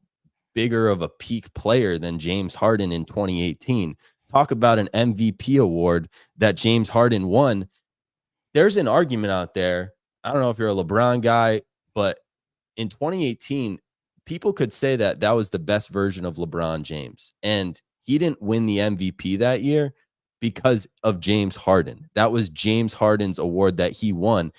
Speaker 4: bigger of a peak player than James Harden in 2018. Talk about an MVP award that James Harden won. There's an argument out there. I don't know if you're a LeBron guy, but in 2018, people could say that was the best version of LeBron James. And he didn't win the MVP that year because of James Harden. That was James Harden's award that he won.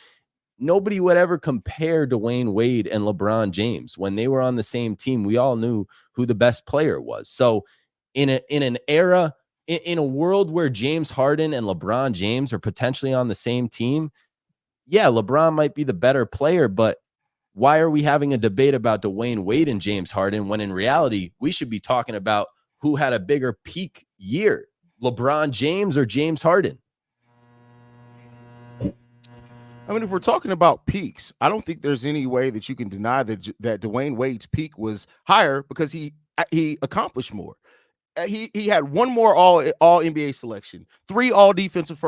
Speaker 4: Nobody would ever compare Dwayne Wade and LeBron James. When they were on the same team, we all knew who the best player was. So in an era, in a world where James Harden and LeBron James are potentially on the same team, yeah, LeBron might be the better player, but why are we having a debate about Dwayne Wade and James Harden when in reality, we should be talking about who had a bigger peak year, LeBron James or James Harden?
Speaker 5: I mean, if we're talking about peaks, I don't think there's any way that you can deny that Dwayne Wade's peak was higher because he accomplished more. He had one more all NBA selection, 3 all defensive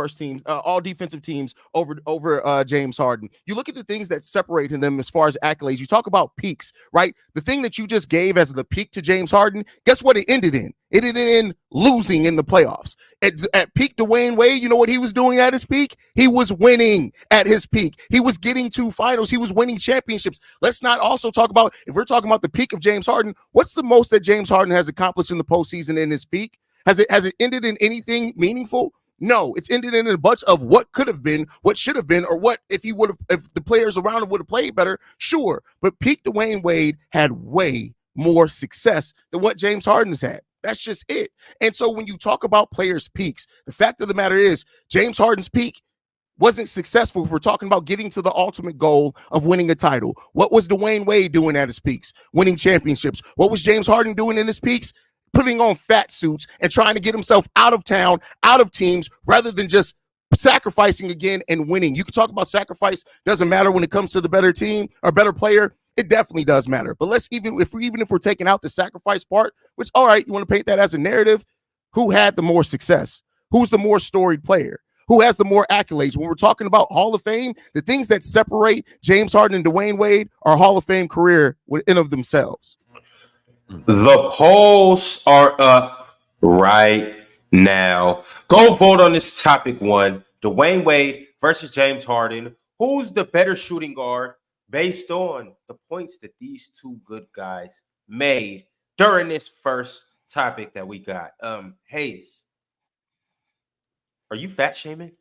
Speaker 5: teams over James Harden. You look at the things that separate them as far as accolades. You talk about peaks, right? The thing that you just gave as the peak to James Harden, guess what it ended in? It ended in losing in the playoffs. At peak Dwayne Wade, you know what he was doing at his peak? He was winning at his peak. He was getting to finals. He was winning championships. Let's not also talk about, if we're talking about the peak of James Harden, what's the most that James Harden has accomplished in the postseason in his peak? Has it ended in anything meaningful? No, it's ended in a bunch of what could have been, what should have been, or what if the players around him would have played better. Sure, but peak Dwayne Wade had way more success than what James Harden has had. That's just it. And so when you talk about players' peaks, the fact of the matter is James Harden's peak wasn't successful if we're talking about getting to the ultimate goal of winning a title. What was Dwayne Wade doing at his peaks? Winning championships. What was James Harden doing in his peaks? Putting on fat suits and trying to get himself out of town, out of teams, rather than just sacrificing again and winning. You can talk about sacrifice. Doesn't matter when it comes to the better team or better player. It definitely does matter. But let's even if we're taking out the sacrifice part, which, all right, you want to paint that as a narrative, who had the more success? Who's the more storied player? Who has the more accolades? When we're talking about Hall of Fame, the things that separate James Harden and Dwayne Wade are Hall of Fame career within of themselves.
Speaker 1: The polls are up right now. Go vote on this topic 1. Dwayne Wade versus James Harden. Who's the better shooting guard based on the points that these two good guys made during this first topic that we got? Haize, are you fat shaming?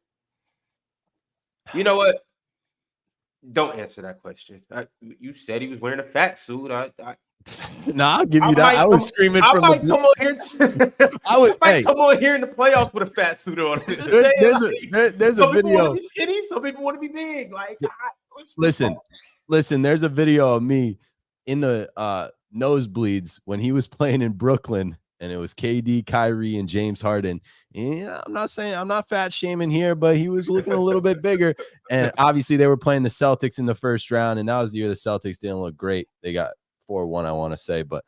Speaker 1: You know what? Don't answer that question. You said he was wearing a fat suit.
Speaker 4: Nah, I'll give you that. I was screaming
Speaker 1: I
Speaker 4: from
Speaker 1: might
Speaker 4: the.
Speaker 1: come on here.
Speaker 4: I
Speaker 1: might
Speaker 4: hey,
Speaker 1: come on here in the playoffs with a fat suit on. I'm just
Speaker 4: there's,
Speaker 1: saying,
Speaker 4: there's
Speaker 1: like,
Speaker 4: there's a
Speaker 1: some people want to
Speaker 4: video.
Speaker 1: be skinny, some people want to be big. Like,
Speaker 4: Listen, there's a video of me in the nosebleeds when he was playing in Brooklyn, and it was KD, Kyrie, and James Harden. Yeah, I'm not fat shaming here, but he was looking a little bit bigger. And obviously, they were playing the Celtics in the first round, and that was the year the Celtics didn't look great. They got 4-1, I want to say, but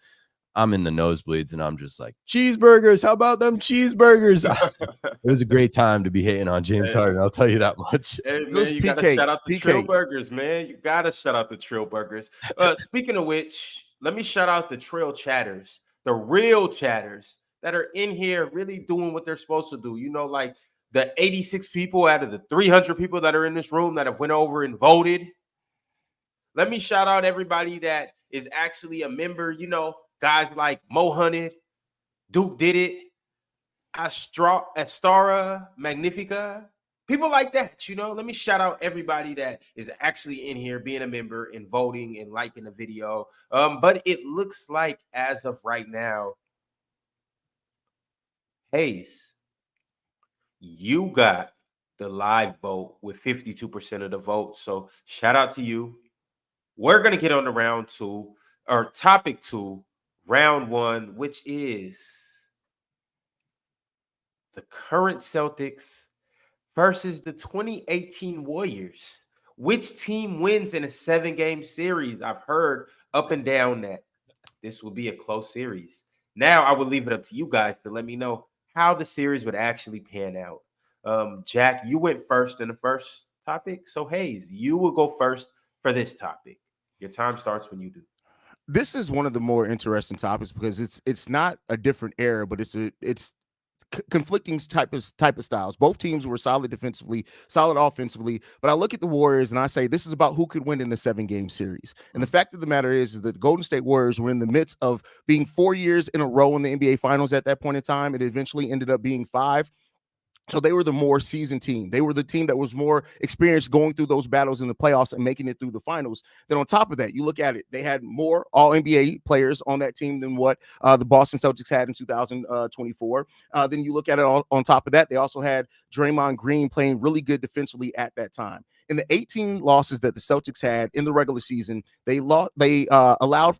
Speaker 4: I'm in the nosebleeds, and I'm just like, cheeseburgers. How about them cheeseburgers? It was a great time to be hating on James Harden. I'll tell you that much.
Speaker 1: Hey,
Speaker 5: Those
Speaker 1: man, you got to
Speaker 5: PK
Speaker 1: shout out the
Speaker 5: PK.
Speaker 1: Trill Burgers, man. You got to shout out the Trill Burgers. Speaking of which, let me shout out the Trill Chatters, the real chatters that are in here really doing what they're supposed to do. You know, like the 86 people out of the 300 people that are in this room that have went over and voted. Let me shout out everybody that is actually a member. You know, guys like Mo Hunted, Duke Did It, Astara Magnifica, people like that, you know. Let me shout out everybody that is actually in here being a member and voting and liking the video. But it looks like as of right now, Haize, you got the live vote with 52% of the vote. So shout out to you. We're gonna get on to round two, or topic two, round one, which is the current Celtics versus the 2018 Warriors. Which team wins in a 7-game series? I've heard up and down that this will be a close series. Now I will leave it up to you guys to let me know how the series would actually pan out. Jack, you went first in the first topic. So Haize, you will go first for this topic. Your time starts when you do.
Speaker 5: This is one of the more interesting topics because it's not a different era, but it's conflicting type of styles. Both teams were solid defensively, solid offensively, but I look at the Warriors and I say this is about who could win in a 7-game series. And the fact of the matter is that the Golden State Warriors were in the midst of being 4 years in a row in the NBA Finals at that point in time. It eventually ended up being 5. So they were the more seasoned team. They were the team that was more experienced going through those battles in the playoffs and making it through the finals. Then on top of that, you look at it, they had more all-NBA players on that team than what the Boston Celtics had in 2024. Then you look at it on top of that, they also had Draymond Green playing really good defensively at that time. In the 18 losses that the Celtics had in the regular season, they allowed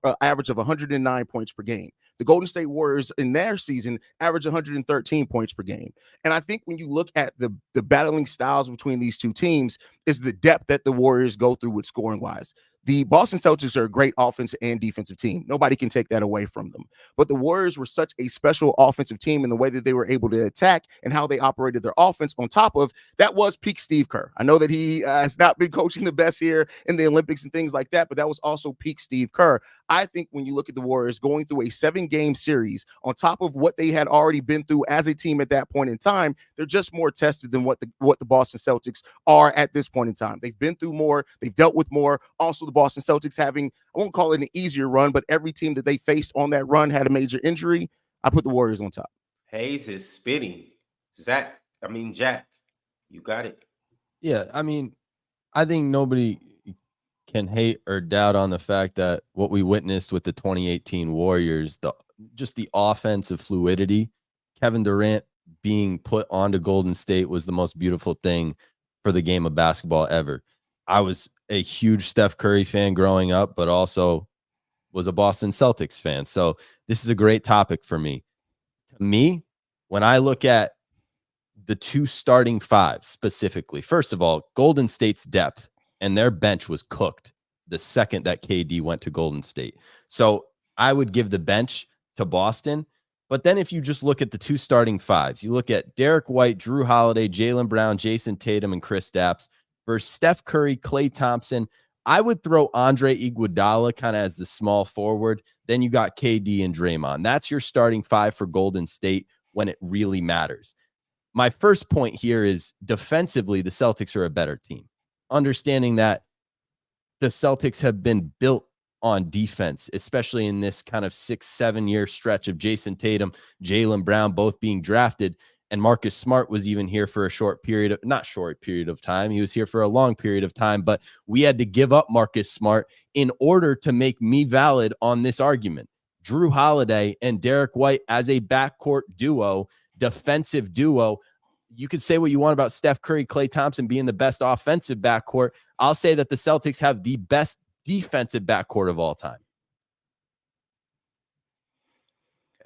Speaker 5: an average of 109 points per game. The Golden State Warriors in their season average 113 points per game. And I think when you look at the battling styles between these two teams is the depth that the Warriors go through with scoring wise. The Boston Celtics are a great offensive and defensive team. Nobody can take that away from them. But the Warriors were such a special offensive team in the way that they were able to attack and how they operated their offense. On top of that was peak Steve Kerr. I know that he has not been coaching the best here in the Olympics and things like that, but that was also peak Steve Kerr. I think when you look at the Warriors going through a 7-game series on top of what they had already been through as a team at that point in time, they're just more tested than what the Boston Celtics are at this point in time. They've been through more. They've dealt with more. Also, the Boston Celtics having, I won't call it an easier run, but every team that they faced on that run had a major injury. I put the Warriors on top.
Speaker 1: Haize is spitting. Jack, you got it.
Speaker 4: Yeah, I mean, I think nobody can hate or doubt on the fact that what we witnessed with the 2018 Warriors, just the offensive fluidity, Kevin Durant being put onto Golden State was the most beautiful thing for the game of basketball ever. I was a huge Steph Curry fan growing up, but also was a Boston Celtics fan. So this is a great topic for me. To me, when I look at the two starting fives specifically, first of all, Golden State's depth and their bench was cooked the second that KD went to Golden State. So I would give the bench to Boston. But then if you just look at the two starting fives, you look at Derek White, Drew Holiday, Jaylen Brown, Jason Tatum, and Kristaps versus Steph Curry, Klay Thompson. I would throw Andre Iguodala kind of as the small forward. Then you got KD and Draymond. That's your starting five for Golden State when it really matters. My first point here is defensively, the Celtics are a better team. Understanding that the Celtics have been built on defense, especially in this kind of 6-7 year stretch of Jason Tatum, Jaylen Brown both being drafted. And Marcus Smart was even here for a not short period of time. He was here for a long period of time, but we had to give up Marcus Smart in order to make me valid on this argument. Drew Holiday and Derek White as a backcourt duo, defensive duo. You could say what you want about Steph Curry, Klay Thompson being the best offensive backcourt. I'll say that the Celtics have the best defensive backcourt of all time.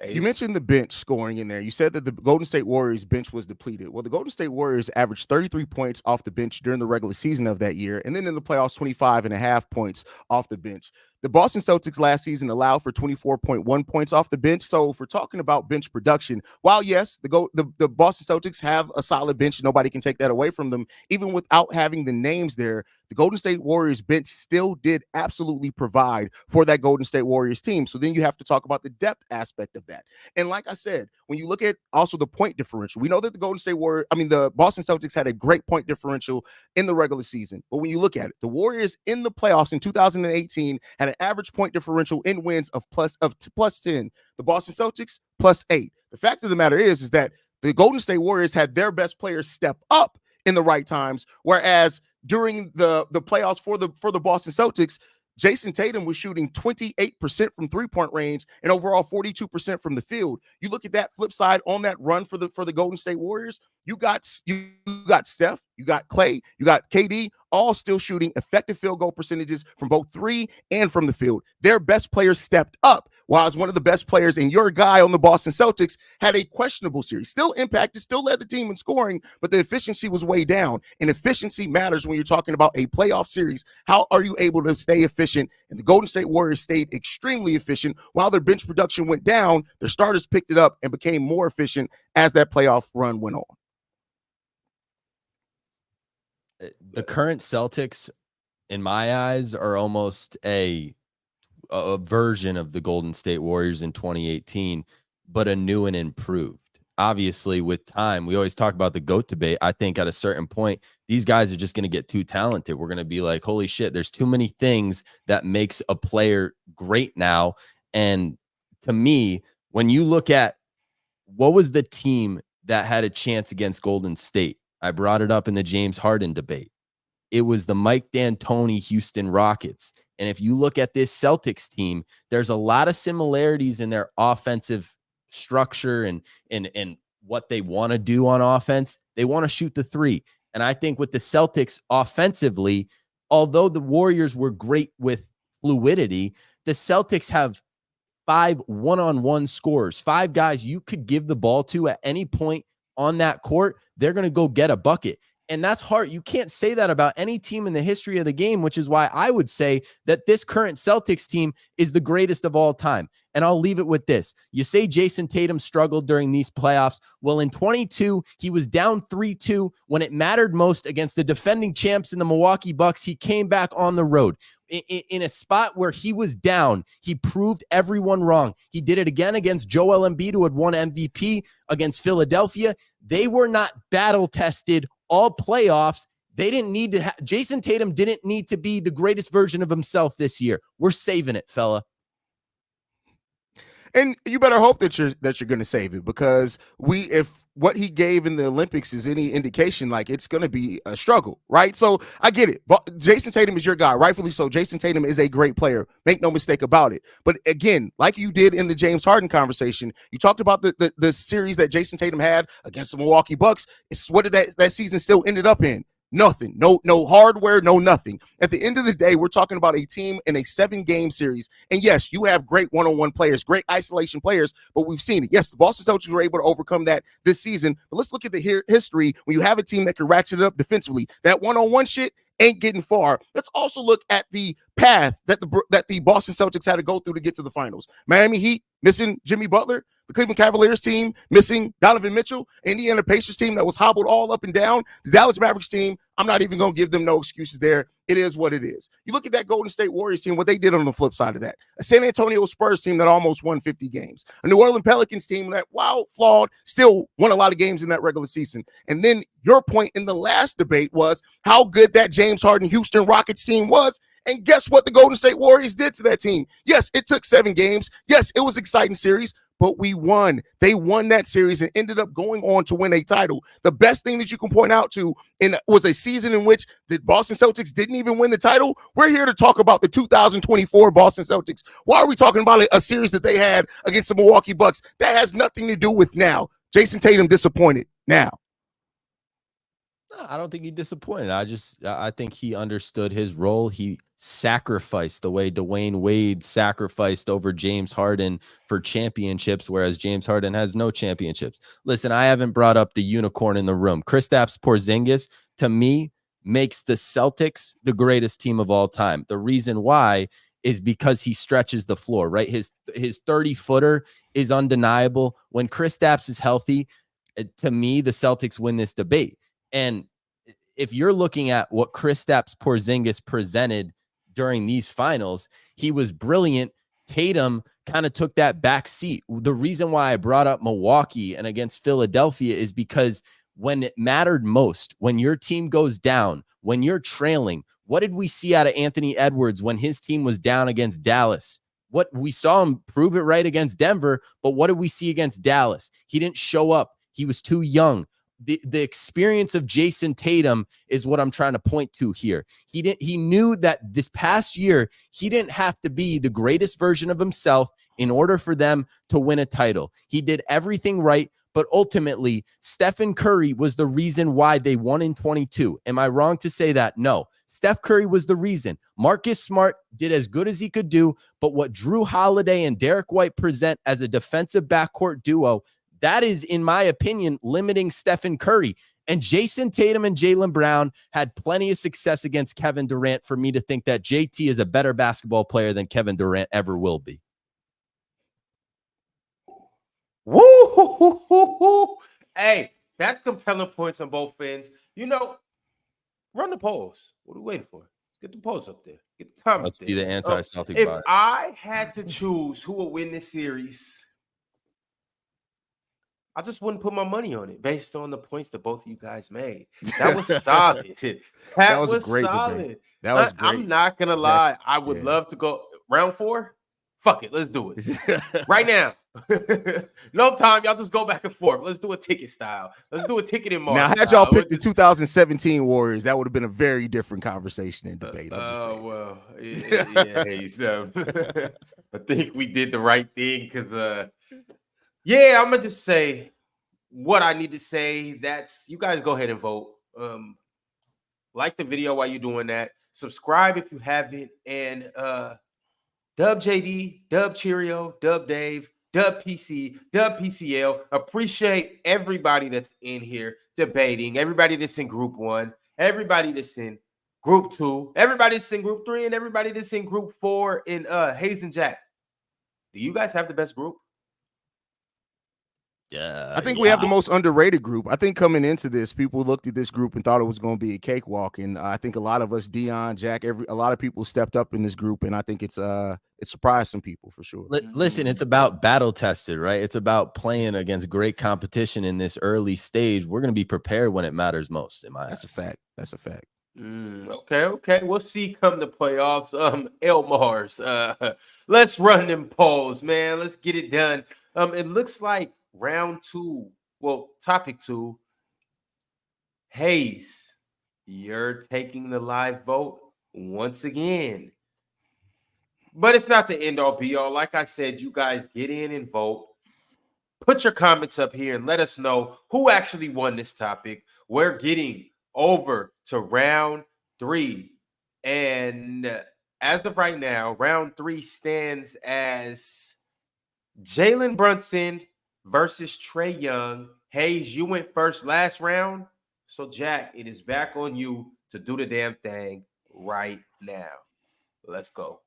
Speaker 5: You mentioned the bench scoring in there. You said that the Golden State Warriors bench was depleted. Well, the Golden State Warriors averaged 33 points off the bench during the regular season of that year. And then in the playoffs, 25.5 points off the bench. The Boston Celtics last season allowed for 24.1 points off the bench. So if we're talking about bench production, while yes, the Boston Celtics have a solid bench, nobody can take that away from them. Even without having the names there, the Golden State Warriors bench still did absolutely provide for that Golden State Warriors team. So then you have to talk about the depth aspect of that. And like I said, when you look at also the point differential, we know that the the Boston Celtics had a great point differential in the regular season. But when you look at it, the Warriors in the playoffs in 2018 had an average point differential in wins of plus 10. The Boston Celtics +8. The fact of the matter is that the Golden State Warriors had their best players step up in the right times, whereas during the playoffs for the Boston Celtics, Jason Tatum was shooting 28% from three-point range and overall 42% from the field. You look at that flip side on that run for the Golden State Warriors, you got Steph, you got Klay, you got KD, all still shooting effective field goal percentages from both three and from the field. Their best players stepped up, while as one of the best players, and your guy on the Boston Celtics had a questionable series. Still impacted, still led the team in scoring, but the efficiency was way down. And efficiency matters when you're talking about a playoff series. How are you able to stay efficient? And the Golden State Warriors stayed extremely efficient. While their bench production went down, their starters picked it up and became more efficient as that playoff run went on.
Speaker 4: The current Celtics, in my eyes, are almost a version of the Golden State Warriors in 2018, but a new and improved. Obviously, with time, we always talk about the GOAT debate. I think at a certain point, these guys are just going to get too talented. We're going to be like, holy shit, there's too many things that makes a player great now. And to me, when you look at what was the team that had a chance against Golden State, I brought it up in the James Harden debate. It was the Mike D'Antoni Houston Rockets. And if you look at this Celtics team, there's a lot of similarities in their offensive structure and what they want to do on offense. They want to shoot the three. And I think with the Celtics offensively, although the Warriors were great with fluidity, the Celtics have 5 one-on-one scorers, 5 guys you could give the ball to at any point on that court. They're going to go get a bucket. And that's hard. You can't say that about any team in the history of the game, which is why I would say that this current Celtics team is the greatest of all time. And I'll leave it with this. You say Jason Tatum struggled during these playoffs. Well, in 22, he was down 3-2 when it mattered most against the defending champs in the Milwaukee Bucks. He came back on the road. In a spot where he was down, he proved everyone wrong. He did it again against Joel Embiid, who had won MVP against Philadelphia. They were not battle-tested all playoffs. They didn't need to Jason Tatum didn't need to be the greatest version of himself this year. We're saving it, fella.
Speaker 5: And you better hope that you're going to save it, because if what he gave in the Olympics is any indication, like, it's going to be a struggle, right? So I get it. But Jason Tatum is your guy, rightfully so. Jason Tatum is a great player. Make no mistake about it. But again, like you did in the James Harden conversation, you talked about the series that Jason Tatum had against the Milwaukee Bucks. What did that season still ended up in? Nothing. No hardware, no nothing. At the end of the day, we're talking about a team in a 7-game series. And yes, you have great one-on-one players, great isolation players, but we've seen it. Yes, the Boston Celtics were able to overcome that this season. But let's look at the history when you have a team that can ratchet it up defensively. That one-on-one shit ain't getting far. Let's also look at the path that the Boston Celtics had to go through to get to the finals. Miami Heat missing Jimmy Butler. The Cleveland Cavaliers team missing Donovan Mitchell. Indiana Pacers team that was hobbled all up and down. The Dallas Mavericks team, I'm not even going to give them no excuses there. It is what it is. You look at that Golden State Warriors team, what they did on the flip side of that. A San Antonio Spurs team that almost won 50 games. A New Orleans Pelicans team that, while flawed, still won a lot of games in that regular season. And then your point in the last debate was how good that James Harden Houston Rockets team was. And guess what the Golden State Warriors did to that team? Yes, it took 7 games. Yes, it was an exciting series. but we won. They won that series and ended up going on to win a title. The best thing that you can point out to was a season in which the Boston Celtics didn't even win the title. We're here to talk about the 2024 Boston Celtics. Why are we talking about a series that they had against the Milwaukee Bucks? That has nothing to do with now. Jason Tatum disappointed now.
Speaker 4: I don't think he disappointed. I think he understood his role. He sacrificed the way Dwayne Wade sacrificed over James Harden for championships, whereas James Harden has no championships. Listen, I haven't brought up the unicorn in the room. Kristaps Porzingis, to me, makes the Celtics the greatest team of all time. The reason why is because he stretches the floor, right? His 30-footer is undeniable. When Kristaps is healthy, to me, the Celtics win this debate. And if you're looking at what Kristaps Porzingis presented during these finals, he was brilliant. Tatum kind of took that back seat. The reason why I brought up Milwaukee and against Philadelphia is because when it mattered most, when your team goes down, when you're trailing, what did we see out of Anthony Edwards when his team was down against Dallas? What we saw him prove it right against Denver, but what did we see against Dallas? He didn't show up. He was too young. The experience of Jason Tatum is what I'm trying to point to here. He knew that this past year, he didn't have to be the greatest version of himself in order for them to win a title. He did everything right, but ultimately, Stephen Curry was the reason why they won in 22. Am I wrong to say that? No. Steph Curry was the reason. Marcus Smart did as good as he could do, but what Drew Holiday and Derek White present as a defensive backcourt duo, that is, in my opinion, limiting Stephen Curry. And Jason Tatum and Jaylen Brown had plenty of success against Kevin Durant for me to think that JT is a better basketball player than Kevin Durant ever will be.
Speaker 1: Woo! Hey, that's compelling points on both ends. You know, run the polls. What are we waiting for? Get the polls up there. Get the time.
Speaker 4: Let's see the anti-Celtic
Speaker 1: If
Speaker 4: bias.
Speaker 1: I had to choose who will win this series, I just wouldn't put my money on it based on the points that both of you guys made. That was solid. That was
Speaker 5: a great
Speaker 1: solid.
Speaker 5: debate. That was great.
Speaker 1: I'm not gonna lie. I would love to go round 4. Fuck it. Let's do it right now. No time. Y'all just go back and forth. Let's do a ticket style. Let's do a ticket in March.
Speaker 5: Now, had y'all picked the 2017 Warriors, that would have been a very different conversation and debate.
Speaker 1: Well, yeah, Haize. I think we did the right thing because, yeah, I'm gonna just say what I need to say. That's you guys go ahead and vote. Like the video while you're doing that. Subscribe if you haven't, and Dub JD, Dub Cheerio, Dub Dave, Dub PC, Dub PCL. Appreciate everybody that's in here debating, everybody that's in group 1, everybody that's in group 2, everybody that's in group 3, and everybody that's in group 4 in Haize and Jack. Do you guys have the best group?
Speaker 4: Yeah,
Speaker 5: I think we have the most underrated group. I think coming into this, people looked at this group and thought it was going to be a cakewalk. And I think a lot of us, Dion, Jack, a lot of people stepped up in this group. And I think it surprised some people for sure.
Speaker 4: Listen, it's about battle tested, right? It's about playing against great competition in this early stage. We're going to be prepared when it matters most.
Speaker 5: That's a fact. That's a fact.
Speaker 1: Okay. We'll see come the playoffs. Elmars, let's run them polls, man. Let's get it done. It looks like round 2, well, topic 2, Haize, you're taking the live vote once again. But it's not the end all be all. Like I said, you guys get in and vote. Put your comments up here and let us know who actually won this topic. We're getting over to round 3. And as of right now, round 3 stands as Jalen Brunson versus Trae Young. Haize, you went first last round. So, Jack, it is back on you to do the damn thing right now. Let's go.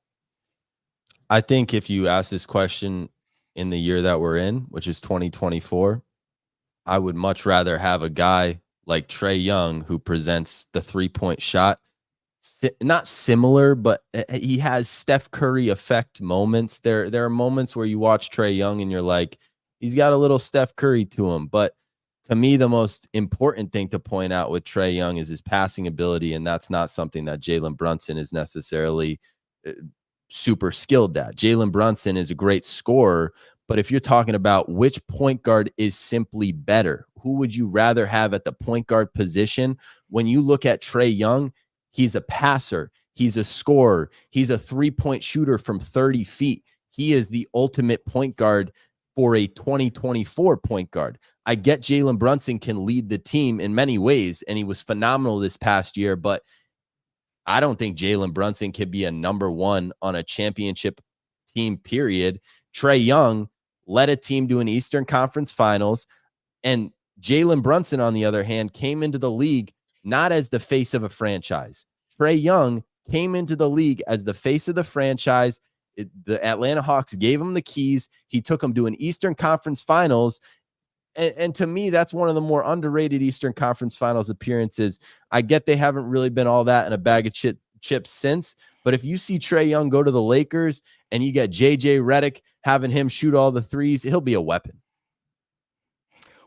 Speaker 4: I think if you ask this question in the year that we're in, which is 2024, I would much rather have a guy like Trae Young who presents the 3-point shot. Not similar, but he has Steph Curry effect moments. There are moments where you watch Trae Young and you're like, he's got a little Steph Curry to him. But to me, the most important thing to point out with Trae Young is his passing ability, and that's not something that Jalen Brunson is necessarily super skilled at. Jalen Brunson is a great scorer, But if you're talking about which point guard is simply better, who would you rather have at the point guard position? When you look at Trae Young, he's a passer. He's a scorer. He's a three-point shooter from 30 feet. He is the ultimate point guard for a 2024 point guard. I get Jalen Brunson can lead the team in many ways, and he was phenomenal this past year, but I don't think Jalen Brunson can be a number one on a championship team, period. Trae Young led a team to an Eastern Conference Finals, and Jalen Brunson, on the other hand, came into the league not as the face of a franchise. Trae Young came into the league as the face of the franchise. The Atlanta Hawks gave him the keys. He took him to an Eastern Conference Finals. And to me, that's one of the more underrated Eastern Conference Finals appearances. I get they haven't really been all that in a bag of chips since. But if you see Trae Young go to the Lakers and you get JJ Redick having him shoot all the threes, he'll be a weapon.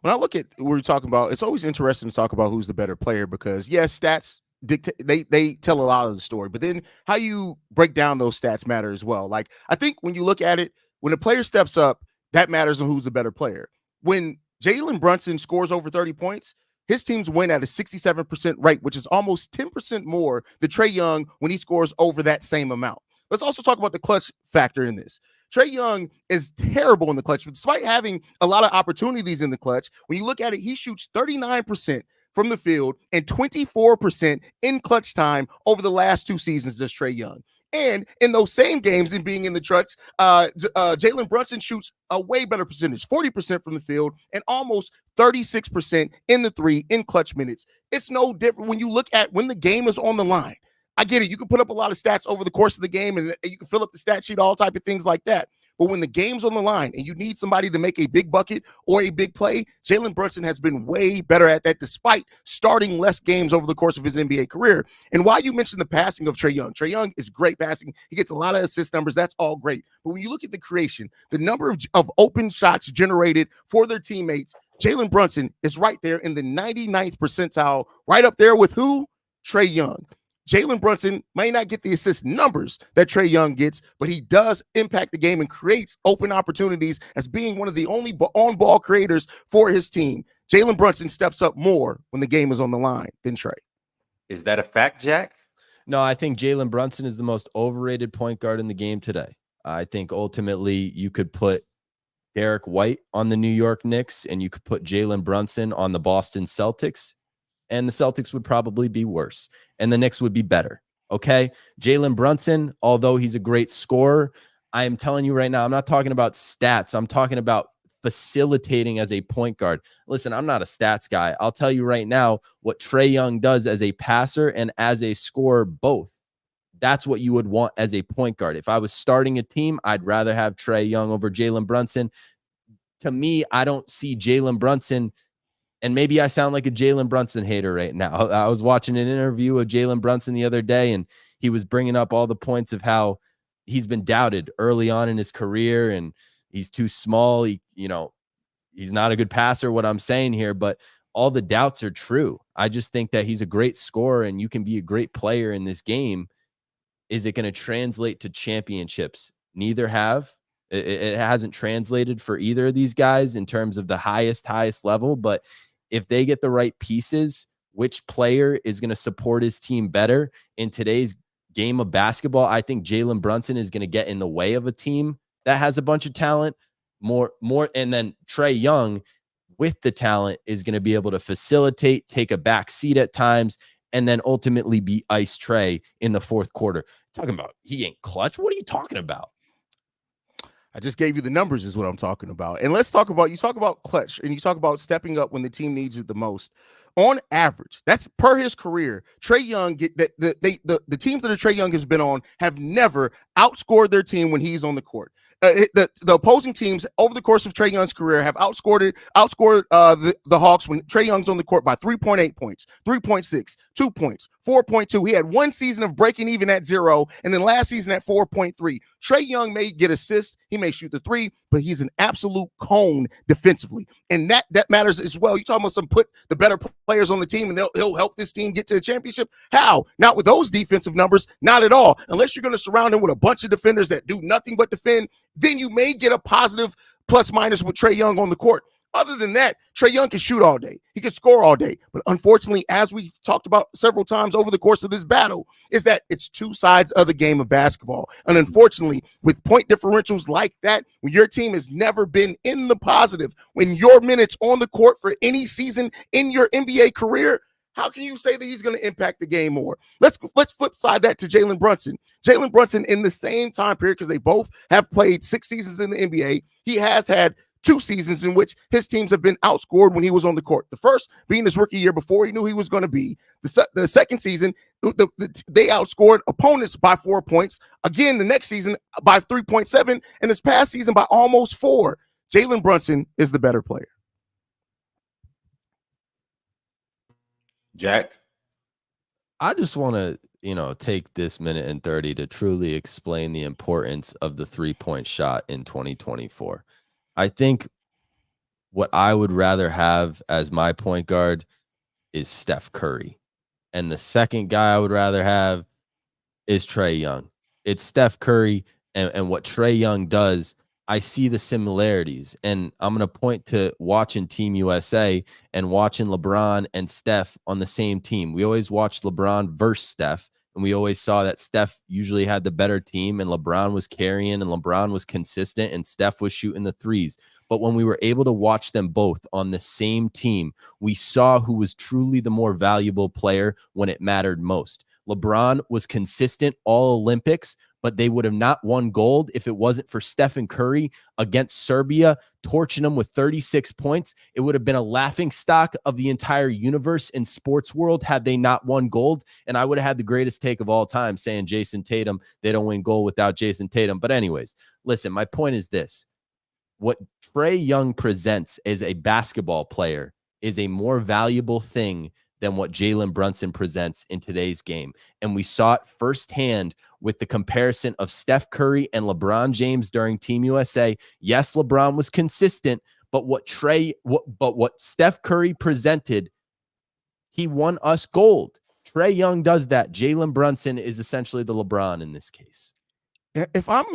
Speaker 5: When I look at what we're talking about, it's always interesting to talk about who's the better player because, yes, stats dictate, they tell a lot of the story, but then how you break down those stats matter as well. Like, I think when you look at it, when a player steps up, that matters on who's the better player. When Jalen Brunson scores over 30 points, his teams win at a 67% rate, which is almost 10% more than Trae Young when he scores over that same amount. Let's also talk about the clutch factor in this. Trae Young is terrible in the clutch, but despite having a lot of opportunities in the clutch, when you look at it, he shoots 39% from the field and 24% in clutch time over the last 2 seasons as Trae Young. And in those same games and being in the clutch, Jalen Brunson shoots a way better percentage, 40% from the field and almost 36% in the three in clutch minutes. It's no different when you look at when the game is on the line. I get it. You can put up a lot of stats over the course of the game and you can fill up the stat sheet, all type of things like that. But when the game's on the line and you need somebody to make a big bucket or a big play, Jalen Brunson has been way better at that despite starting less games over the course of his NBA career. And while you mentioned the passing of Trae Young is great passing. He gets a lot of assist numbers. That's all great. But when you look at the creation, the number of open shots generated for their teammates, Jalen Brunson is right there in the 99th percentile, right up there with who? Trae Young. Jalen Brunson may not get the assist numbers that Trae Young gets, but he does impact the game and creates open opportunities as being one of the only on-ball creators for his team. Jalen Brunson steps up more when the game is on the line than Trae.
Speaker 1: Is that a fact, Jack?
Speaker 4: No, I think Jalen Brunson is the most overrated point guard in the game today. I think ultimately you could put Derek White on the New York Knicks and you could put Jalen Brunson on the Boston Celtics, and the Celtics would probably be worse and the Knicks would be better. Okay. Jalen Brunson, although he's a great scorer, I am telling you right now, I'm not talking about stats. I'm talking about facilitating as a point guard. Listen, I'm not a stats guy. I'll tell you right now what Trae Young does as a passer and as a scorer, both. That's what you would want as a point guard. If I was starting a team, I'd rather have Trae Young over Jalen Brunson. To me, I don't see Jalen Brunson. And maybe I sound like a Jalen Brunson hater right now. I was watching an interview of Jalen Brunson the other day, and he was bringing up all the points of how he's been doubted early on in his career, and he's too small. He's not a good passer, what I'm saying here, but all the doubts are true. I just think that he's a great scorer, and you can be a great player in this game. Is it going to translate to championships? Neither have. It hasn't translated for either of these guys in terms of the highest level, but if they get the right pieces, which player is going to support his team better in today's game of basketball? I think Jalen Brunson is going to get in the way of a team that has a bunch of talent more. And then Trae Young with the talent is going to be able to facilitate, take a back seat at times, and then ultimately be ice Trae in the fourth quarter. Talking about he ain't clutch. What are you talking about?
Speaker 5: I just gave you the numbers is what I'm talking about. And let's talk about, you talk about clutch and you talk about stepping up when the team needs it the most. On average, that's per his career. Trae Young, the teams that Trae Young has been on have never outscored their team when he's on the court. The opposing teams over the course of Trae Young's career have outscored the Hawks when Trae Young's on the court by 3.8 points, 3.6, 2 points, 4.2. He had one season of breaking even at 0, and then last season at 4.3. Trae Young may get assists, he may shoot the 3, but he's an absolute cone defensively, and that matters as well. You talking about some put the better players on the team, and he'll help this team get to the championship? How? Not with those defensive numbers, not at all. Unless you're going to surround him with a bunch of defenders that do nothing but defend, then you may get a positive plus minus with Trae Young on the court. Other than that, Trae Young can shoot all day. He can score all day. But unfortunately, as we've talked about several times over the course of this battle, is that it's two sides of the game of basketball. And unfortunately, with point differentials like that, when your team has never been in the positive, when your minutes on the court for any season in your NBA career, how can you say that he's going to impact the game more? Let's flip side that to Jalen Brunson. Jalen Brunson, in the same time period, because they both have played 6 seasons in the NBA, he has had 2 seasons in which his teams have been outscored when he was on the court. The first being his rookie year before he knew he was going to be. The second season, they outscored opponents by 4 points. Again, the next season by 3.7, and this past season by almost 4. Jalen Brunson is the better player.
Speaker 1: Jack?
Speaker 4: I just want to, take this minute and 30 to truly explain the importance of the 3-point shot in 2024. I think what I would rather have as my point guard is Steph Curry. And the second guy I would rather have is Trae Young. It's Steph Curry and what Trae Young does. I see the similarities, and I'm going to point to watching Team USA and watching LeBron and Steph on the same team. We always watched LeBron versus Steph, and we always saw that Steph usually had the better team, and LeBron was carrying, and LeBron was consistent, and Steph was shooting the threes. But when we were able to watch them both on the same team, we saw who was truly the more valuable player when it mattered most. LeBron was consistent all Olympics, but they would have not won gold if it wasn't for Stephen Curry against Serbia, torching them with 36 points. It would have been a laughing stock of the entire universe in sports world had they not won gold. And I would have had the greatest take of all time saying Jason Tatum, they don't win gold without Jason Tatum. But anyways, listen, my point is this. What Trae Young presents as a basketball player is a more valuable thing than what Jalen Brunson presents in today's game. And we saw it firsthand with the comparison of Steph Curry and LeBron James during Team USA. Yes, LeBron was consistent, but what Steph Curry presented, he won us gold. Trae Young does that. Jalen Brunson is essentially the LeBron in this case.
Speaker 5: If I'm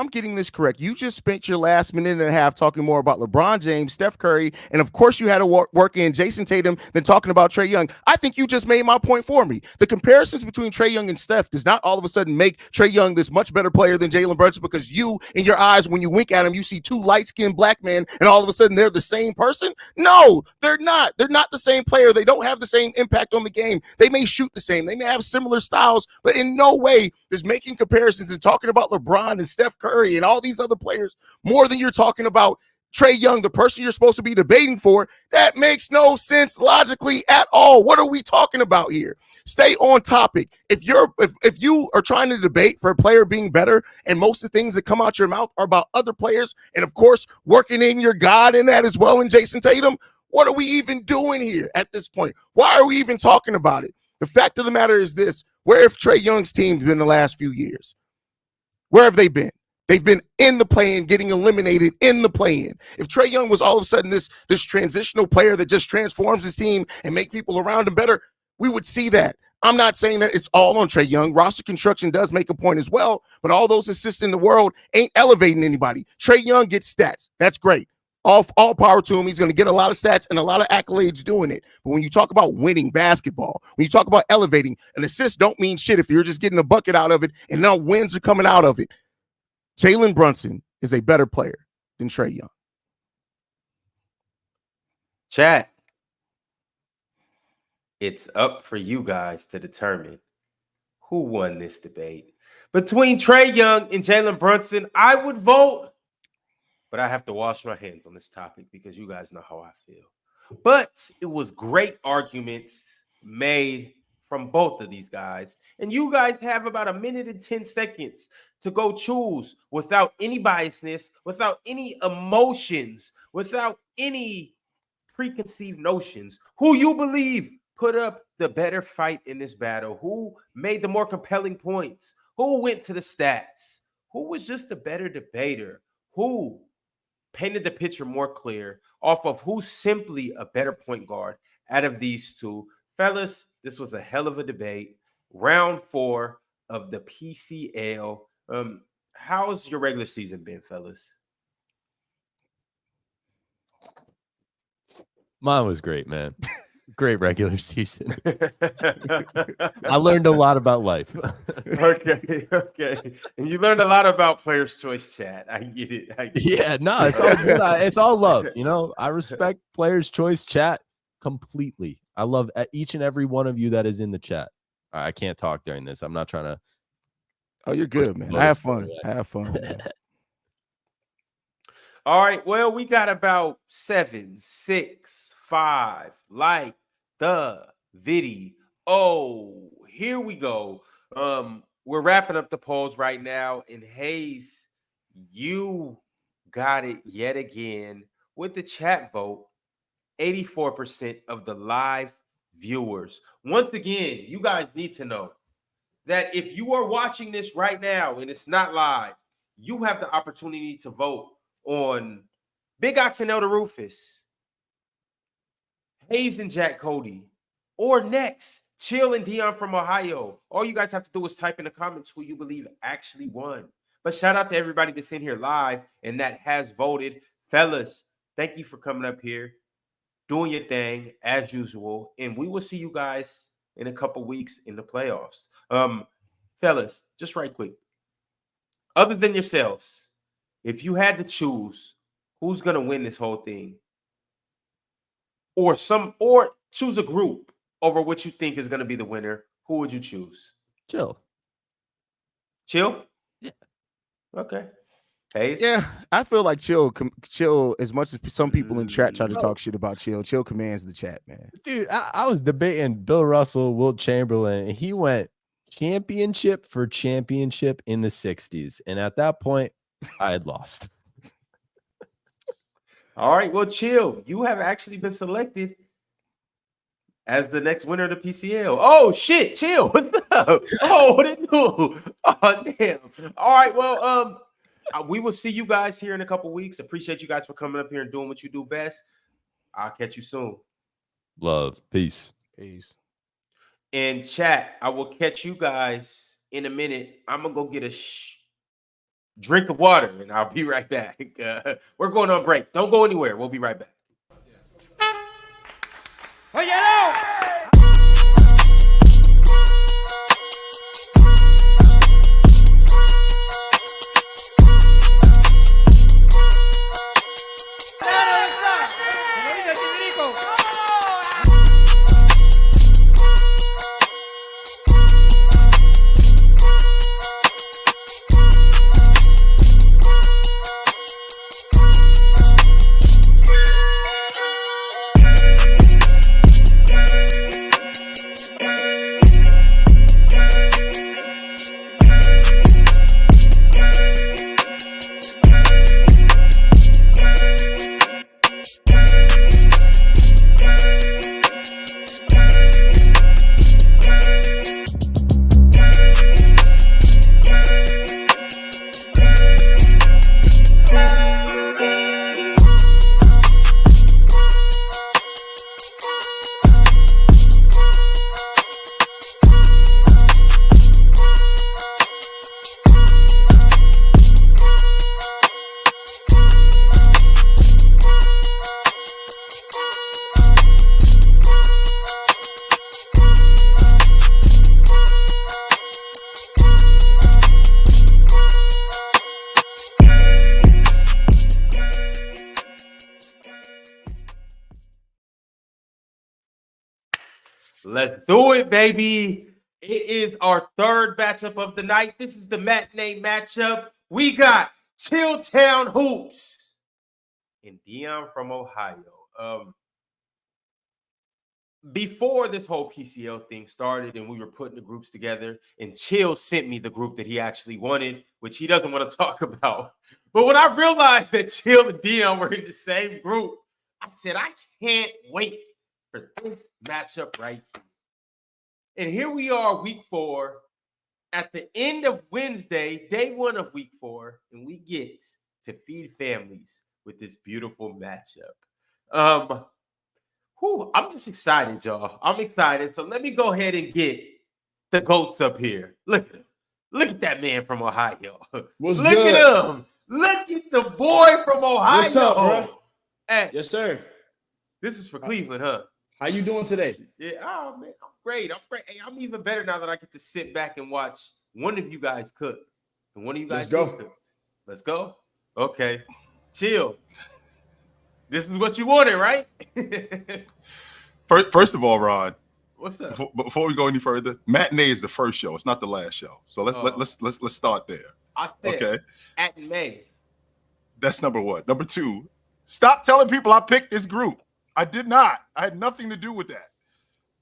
Speaker 5: getting this correct, you just spent your last minute and a half talking more about LeBron James, Steph Curry, and of course you had to work in Jason Tatum than talking about Trae Young. I think you just made my point for me. The comparisons between Trae Young and Steph does not all of a sudden make Trae Young this much better player than Jalen Brunson, because you, in your eyes, when you wink at him, you see 2 light-skinned black men, and all of a sudden they're the same person. No, they're not. They're not the same player. They don't have the same impact on the game. They may shoot the same. They may have similar styles, but in no way is making comparisons and talking about LeBron and Steph Curry and all these other players more than you're talking about Trae Young, the person you're supposed to be debating for. That makes no sense logically at all. What are we talking about here? Stay on topic. If you are trying to debate for a player being better, and most of the things that come out your mouth are about other players, and of course working in your God in that as well in Jason Tatum, what are we even doing here at this point? Why are we even talking about it? The fact of the matter is this: where have Trae Young's teams been the last few years? Where have they been? They've been in the play-in, getting eliminated in the play-in. If Trae Young was all of a sudden this transitional player that just transforms his team and make people around him better, we would see that. I'm not saying that it's all on Trae Young. Roster construction does make a point as well, but all those assists in the world ain't elevating anybody. Trae Young gets stats. That's great. All power to him. He's going to get a lot of stats and a lot of accolades doing it. But when you talk about winning basketball, when you talk about elevating, an assist don't mean shit if you're just getting a bucket out of it and now wins are coming out of it. Jalen Brunson is a better player than Trae Young.
Speaker 1: Chat. It's up for you guys to determine who won this debate. Between Trae Young and Jalen Brunson, I would vote, but I have to wash my hands on this topic because you guys know how I feel. But it was great arguments made from both of these guys. And you guys have about 1 minute and 10 seconds to go choose without any biasness, without any emotions, without any preconceived notions, who you believe put up the better fight in this battle, who made the more compelling points, who went to the stats, who was just the better debater, who painted the picture more clear off of who's simply a better point guard out of these two. Fellas, this was a hell of a debate. Round 4 of the PCL. How's your regular season been, fellas?
Speaker 4: Mine was great, man. Great regular season. I learned a lot about life.
Speaker 1: Okay. And you learned a lot about Players' Choice chat. I get it.
Speaker 4: Yeah, no, it's all good. It's all love. You know, I respect Players' Choice chat completely. I love each and every one of you that is in the chat. I can't talk during this. I'm not trying to.
Speaker 5: Oh, you're good, man. Have fun. Have fun.
Speaker 1: All right. Well, we got about 7, 6, 5. Like the video. Oh, here we go. We're wrapping up the polls right now, and Haize, you got it yet again with the chat vote. 84% of the live viewers. Once again, you guys need to know that if you are watching this right now and it's not live, you have the opportunity to vote on Big Ox and Elder Rufus, Haize and Jack Cote, or next, Chill and Dion from Ohio. All you guys have to do is type in the comments who you believe actually won. But shout out to everybody that's in here live and that has voted. Fellas, thank you for coming up here, doing your thing as usual. And we will see you guys in a couple weeks in the playoffs. Fellas, just right quick. Other than yourselves, if you had to choose who's going to win this whole thing, or choose a group over what you think is going to be the winner, who would you choose?
Speaker 4: Chill.
Speaker 1: Chill?
Speaker 4: Yeah.
Speaker 1: Okay. Haize?
Speaker 5: Yeah, I feel like Chill, as much as some people in chat try to talk shit about Chill commands the chat, man.
Speaker 4: Dude, I was debating Bill Russell, Wilt Chamberlain, and he went championship for championship in the 60s. And at that point, I had lost.
Speaker 1: All right, well, Chill, you have actually been selected as the next winner of the PCL. Oh, shit, Chill, what's up? Oh, what it do? Oh, damn. All right, well, we will see you guys here in a couple weeks. Appreciate you guys for coming up here and doing what you do best. I'll catch you soon.
Speaker 4: Love. Peace.
Speaker 5: Peace.
Speaker 1: In chat, I will catch you guys in a minute. I'm going to go get a drink of water, and I'll be right back. We're going on break. Don't go anywhere. We'll be right back. Let's do it, baby. It is our third matchup of the night. This is the matinee matchup. We got Chilltown Hoops and Dion from Ohio. Before this whole PCL thing started and we were putting the groups together, and Chill sent me the group that he actually wanted, which he doesn't want to talk about. But when I realized that Chill and Dion were in the same group, I said, I can't wait for this matchup right here. And here we are, week 4, at the end of Wednesday, day 1 of week 4, and we get to feed families with this beautiful matchup. I'm just excited, y'all. I'm excited. So let me go ahead and get the GOATs up here. Look at him. Look at that man from Ohio.
Speaker 6: What's
Speaker 1: Look
Speaker 6: good?
Speaker 1: at him. Look at the boy from Ohio.
Speaker 6: What's up, bro?
Speaker 1: Hey,
Speaker 6: Yes, sir.
Speaker 1: This is for Cleveland, huh?
Speaker 6: How you doing today?
Speaker 1: Yeah. Oh man, I'm great. Hey, I'm even better now that I get to sit back and watch one of you guys cook, and one of you guys
Speaker 6: Let's go.
Speaker 1: get cooked. Let's go. Okay. Chill. This is what you wanted, right?
Speaker 7: First of all, Ron,
Speaker 1: What's up?
Speaker 7: before we go any further, matinee is the first show. It's not the last show. So let's start there.
Speaker 1: I said
Speaker 7: Okay.
Speaker 1: at May.
Speaker 7: That's number one. Number two, stop telling people I picked this group. I did not. I had nothing to do with that.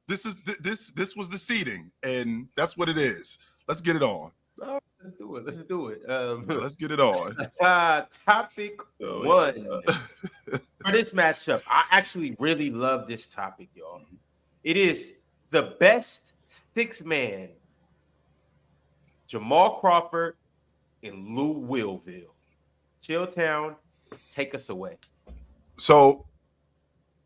Speaker 7: This was the seeding, and that's what it is. Let's get it on.
Speaker 1: Oh, let's do it. Let's do it.
Speaker 7: Let's get it on.
Speaker 1: Topic one. For this matchup, I actually really love this topic, y'all. It is the best six-man, Jamal Crawford and Lou Willville. Chilltown, take us away.
Speaker 7: So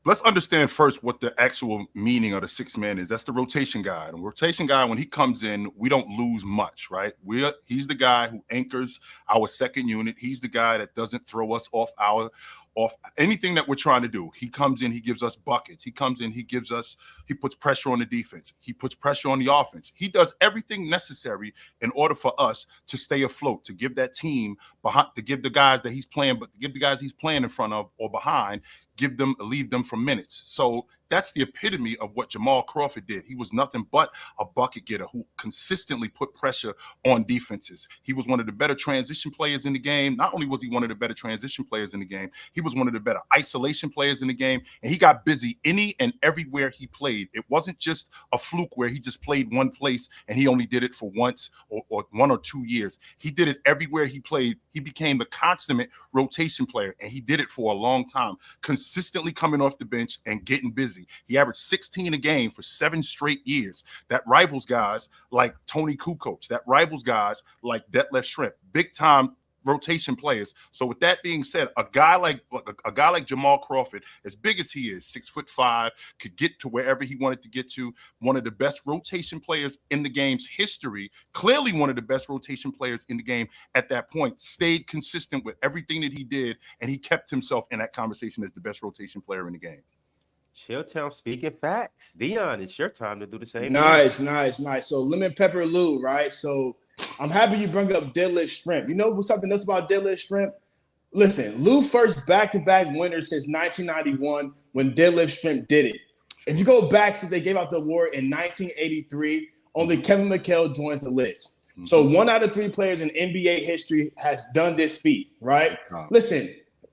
Speaker 7: let's understand first what the actual meaning of the six man is. That's the rotation guy. The rotation guy, when he comes in, we don't lose much, right? He's the guy who anchors our second unit. He's the guy that doesn't throw us off anything that we're trying to do. He comes in, he gives us buckets. He comes in, he puts pressure on the defense. He puts pressure on the offense. He does everything necessary in order for us to stay afloat, to give that team behind, to give the guys that he's playing, but to give the guys he's playing in front of or behind, leave them for minutes. So that's the epitome of what Jamal Crawford did. He was nothing but a bucket getter who consistently put pressure on defenses. He was one of the better transition players in the game. Not only was he one of the better transition players in the game, he was one of the better isolation players in the game. And he got busy any and everywhere he played. It wasn't just a fluke where he just played one place and he only did it for once or 1 or 2 years. He did it everywhere he played. He became the consummate rotation player, and he did it for a long time, consistently coming off the bench and getting busy. He averaged 16 a game for 7 straight years. That rivals guys like Tony Kukoc. That rivals guys like Detlef Schrempf. Big time rotation players. So with that being said, a guy like Jamal Crawford, as big as he is, 6'5", could get to wherever he wanted to get to. One of the best rotation players in the game's history, clearly one of the best rotation players in the game at that point, stayed consistent with everything that he did, and he kept himself in that conversation as the best rotation player in the game.
Speaker 1: Chilltown speaking facts. Dion, it's your time to do the same.
Speaker 6: Nice. So lemon pepper Lou, right? So I'm happy you bring up Detlef Schrempf. You know something else about Detlef Schrempf? Listen, Lou first back-to-back winner since 1991 when Detlef Schrempf did it. If you go back since they gave out the award in 1983, only Kevin McHale joins the list. So 1 out of 3 players in NBA history has done this feat, right? Listen,